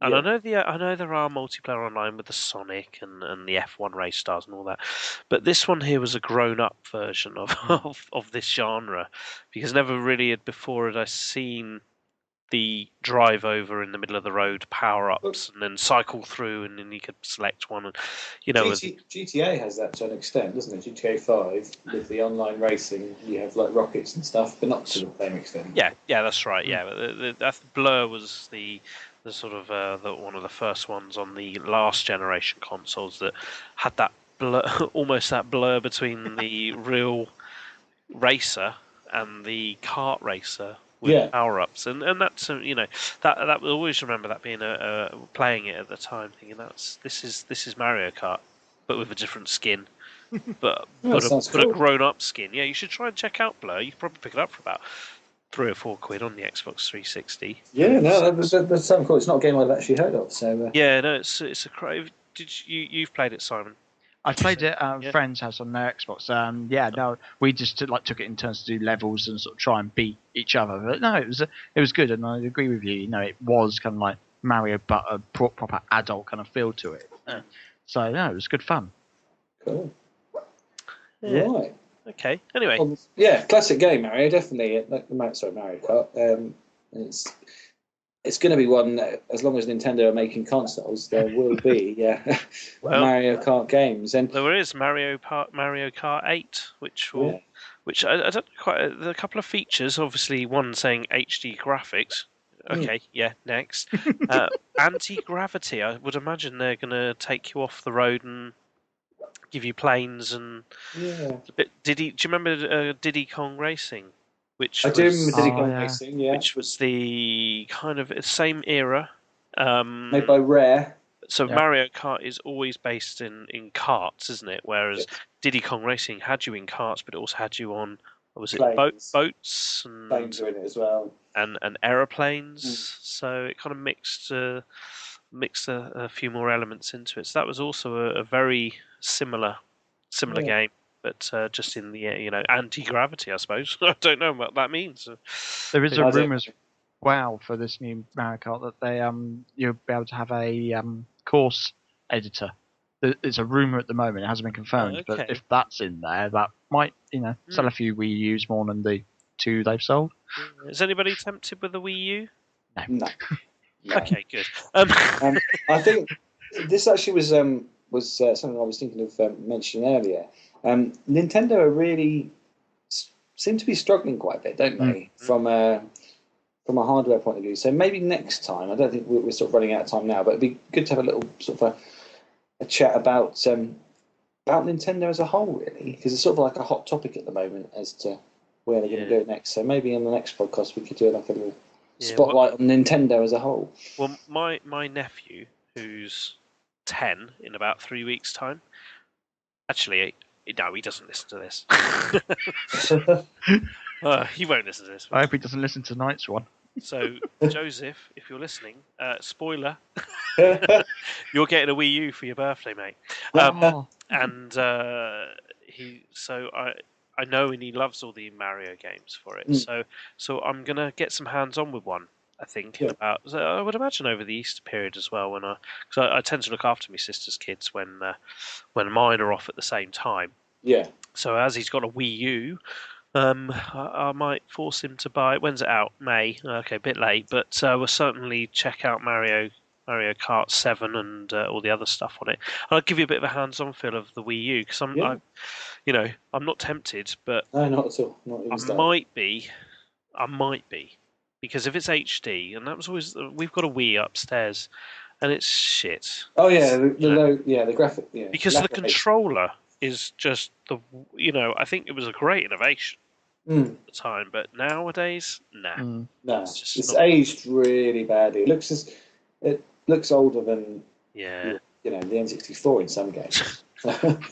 And I know there are multiplayer online with the Sonic and the F1 race stars and all that, but this one here was a grown-up version of this genre, because never really before had I seen the drive over in the middle of the road power-ups and then cycle through, and then you could select one, and you know. GTA has that to an extent, doesn't it? GTA 5 with the online racing, you have like rockets and stuff, but not to the same extent. Yeah, that's right. Yeah, but that Blur was the sort of one of the first ones on the last generation consoles that had that blur, almost that blur between the real racer and the kart racer with power-ups, and that's you know, that we'll always remember that being playing it at the time, thinking this is Mario Kart, but with a different skin. But a grown-up skin. Yeah, you should try and check out Blur. You could probably pick it up for about £3 or £4 on the Xbox 360. Yeah, no, that's something cool. It's not a game I've actually heard of. So yeah, no, it's a crave. You've played it, Simon? I played it at a friend's house on their Xbox. We just took it in turns to do levels and sort of try and beat each other. But no, it was good, and I agree with you. You know, it was kind of like Mario, but a proper adult kind of feel to it. So no, it was good fun. Cool. Yeah. Right. Okay. Anyway. Classic game, Mario. Definitely. Mario Kart. It's going to be one that, as long as Nintendo are making consoles, there will be Mario Kart games. And there is Mario Kart 8, which I don't quite. There are a couple of features. Obviously, one saying HD graphics. Okay, next. Anti-gravity. I would imagine they're going to take you off the road and give you planes and do you remember Diddy Kong Racing? Which I do remember Diddy Kong Racing, which was the kind of same era. Made by Rare. So Mario Kart is always based in karts, isn't it? Whereas Diddy Kong Racing had you in karts, but it also had you on, what was it, boats and planes were in it as well, and aeroplanes. So it kind of mixed a few more elements into it. So that was also a very similar game, but just in the anti-gravity, I suppose. I don't know what that means. There is a rumour for this new Mario Kart that they you'll be able to have a course editor. It's a rumour at the moment; it hasn't been confirmed. But if that's in there, that might sell a few Wii U's more than the 2 they've sold. Is anybody tempted with a Wii U? No. Okay, good. I think this actually was something I was thinking of mentioning earlier. Nintendo really seem to be struggling quite a bit, don't they? From a hardware point of view. So maybe next time. I don't think we're sort of running out of time now, but it'd be good to have a little sort of a chat about Nintendo as a whole, really, because it's sort of like a hot topic at the moment as to where they're going to go next. So maybe in the next podcast we could do like a little spotlight on Nintendo as a whole. Well, my nephew, who's 10 in about 3 weeks' time, actually, no, he doesn't listen to this. He won't listen to this. I hope he doesn't listen to tonight's one. So, Joseph, if you're listening, spoiler, you're getting a Wii U for your birthday, mate. And I know, and he loves all the Mario games for it. So I'm gonna get some hands-on with one. I think I would imagine over the Easter period as well, because I tend to look after my sister's kids when mine are off at the same time. Yeah. So as he's got a Wii U, I might force him to buy. When's it out? May. Okay, a bit late, but we'll certainly check out Mario Kart 7 and all the other stuff on it. And I'll give you a bit of a hands-on feel of the Wii U, because I'm not tempted, but no, not at all. Not even I might be, because if it's HD, and that was always, we've got a Wii upstairs, and it's shit. Oh yeah, the graphic. Yeah, because the controller is just I think it was a great innovation at the time, but nowadays, no, it's aged really badly. It looks older than the N64 in some games.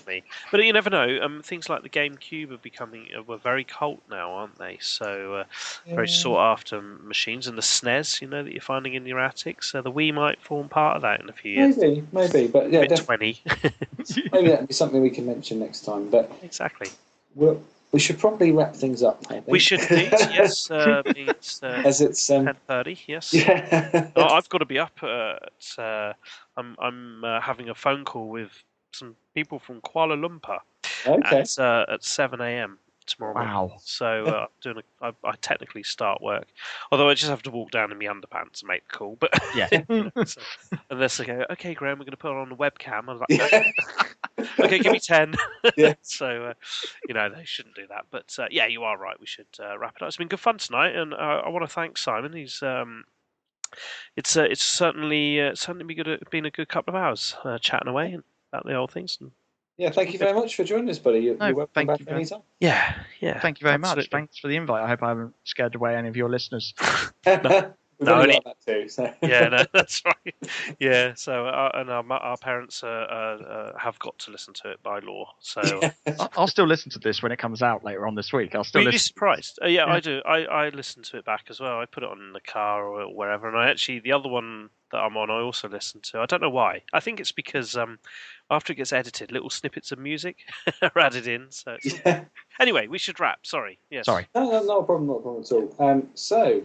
me. But you never know. Things like the GameCube were very cult now, aren't they? So very sought after machines, and the SNES, that you're finding in your attics. So the Wii might form part of that in a few years. Maybe, but yeah, definitely 20. Maybe that'd be something we can mention next time. But exactly. We should probably wrap things up, I think. We should indeed, yes. As it's 10:30, yes. Yeah. I've got to be up at. I'm having a phone call with some people from Kuala Lumpur at 7 a.m. tomorrow morning. Wow. So I technically start work, although I just have to walk down in my underpants and make the call. But yeah, unless they go, okay, Graham, we're going to put on the webcam. I'm like, okay, give me 10. Yeah. So they shouldn't do that. But yeah, you are right. We should wrap it up. It's been good fun tonight, and I want to thank Simon. He's it's certainly been a good couple of hours chatting away about the old things. And yeah, thank you very much for joining us, buddy. You're welcome back anytime. Yeah. Thank you very absolutely. much. Thanks for the invite. I hope I haven't scared away any of your listeners. We've only got that too. So. Yeah, no, that's right. Yeah, so and our parents have got to listen to it by law. So I'll still listen to this when it comes out later on this week. I'll still. Were you surprised? Yeah, I do. I listen to it back as well. I put it on in the car or wherever, and the other one that I'm on, I also listen to. I don't know why. I think it's because after it gets edited, little snippets of music are added in. So anyway, we should wrap. Sorry. Yes. Sorry. No, not a problem at all. So.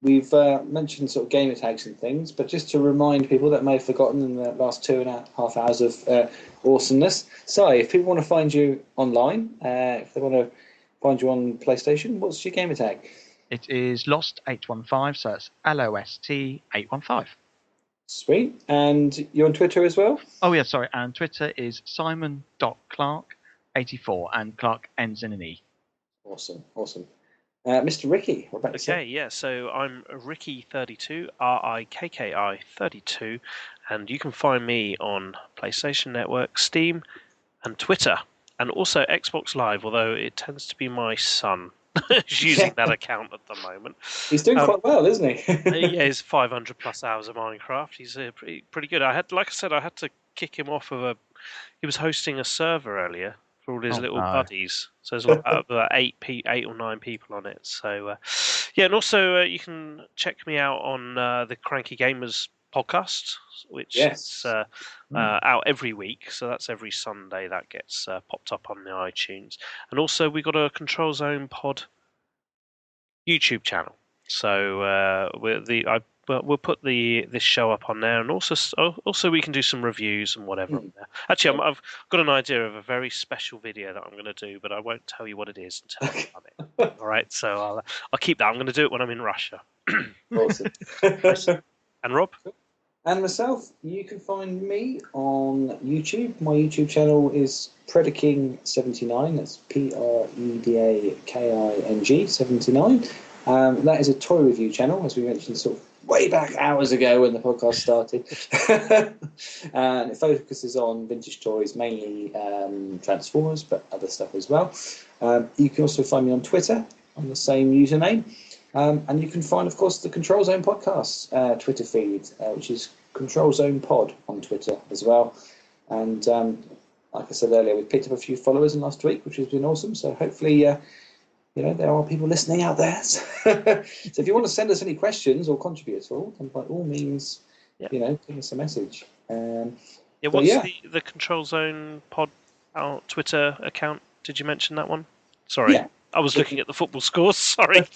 We've mentioned sort of gamer tags and things, but just to remind people that may have forgotten in the last 2.5 hours of awesomeness. So, if people want to find you online, if they want to find you on PlayStation, what's your gamer tag? It is LOST815, so it's LOST815. Sweet. And you're on Twitter as well? Oh, yeah, sorry. And Twitter is Simon.Clark84, and Clark ends in an E. Awesome. Mr. Rikki, what about yourself? Okay, yeah, so I'm Rikki32, RIKKI 32, and you can find me on PlayStation Network, Steam, and Twitter, and also Xbox Live, although it tends to be my son who's using that account at the moment. He's doing quite well, isn't he? Yeah, he's 500 plus hours of Minecraft. He's pretty good. I had to kick him off of he was hosting a server earlier for all his little buddies. So there's about 8 or 9 people on it. So yeah, and also you can check me out on the Cranky Gamers podcast, which is out every week. So that's every Sunday that gets popped up on the iTunes. And also we got a Control Zone Pod YouTube channel. So we'll put this show up on there, and also we can do some reviews and whatever on there. Actually, I've got an idea of a very special video that I'm going to do, but I won't tell you what it is until I've done it. All right, so I'll keep that. I'm going to do it when I'm in Russia. Awesome. And Rob? And myself, you can find me on YouTube. My YouTube channel is Predaking79. That's Predaking 79. That is a toy review channel, as we mentioned sort of way back hours ago when the podcast started. And it focuses on vintage toys, mainly Transformers, but other stuff as well. You can also find me on Twitter on the same username. And you can find, of course, the Control Zone podcast Twitter feed, which is Control Zone Pod on Twitter as well. And like I said earlier, we picked up a few followers in last week, which has been awesome. So hopefully, there are people listening out there. So if you want to send us any questions or contribute at all, then by all means, give us a message. What's the Control Zone Pod Twitter account? Did you mention that one? Sorry. Yeah. I was looking at the football scores. Sorry.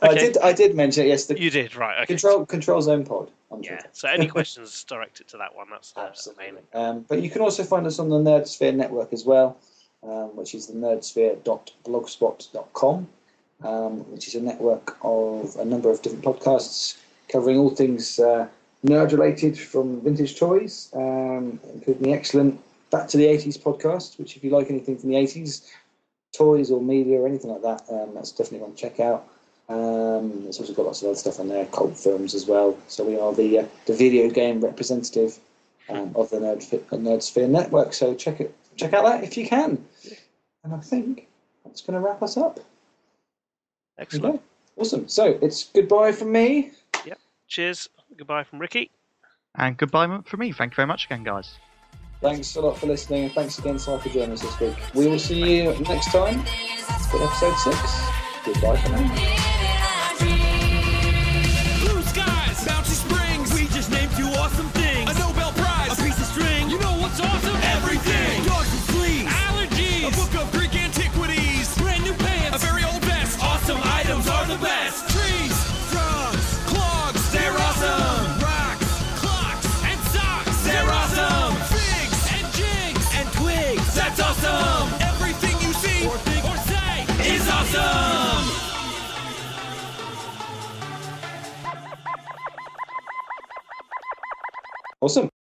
Okay. I did mention it. Yes, you did, right? Okay. Control Zone Pod on Twitter. So any questions directed to that one. That's absolutely. But you can also find us on the Nerdsphere network as well, which is the nerdsphere.blogspot.com, which is a network of a number of different podcasts covering all things nerd related, from vintage toys, including the excellent Back to the 80s podcast, which if you like anything from the 80s, toys or media or anything like that, that's definitely one to check out. It's also got lots of other stuff on there, cult films as well. So we are the video game representative of the Nerdsphere network. So check out that if you can. And I think that's going to wrap us up. Excellent. Okay. Awesome. So it's goodbye from me. Yep. Cheers. Goodbye from Rikki. And goodbye from me. Thank you very much again, guys. Thanks a lot for listening, and thanks again, Si, for joining us this week. We will see you next time for episode 6. Goodbye for now. Blue skies, bouncy springs. We just named 2 awesome things. A Nobel Prize, a piece of string. You know what's awesome? Everything. Dogs and fleas, allergies, a book of Greek antiquities, brand new pants, a very old vest. Awesome items are the best. Trees, frogs, clogs, they're awesome. Rocks, clocks, and socks, they're awesome. Figs and jigs and twigs, that's awesome. Everything you see or think or say is awesome. Awesome.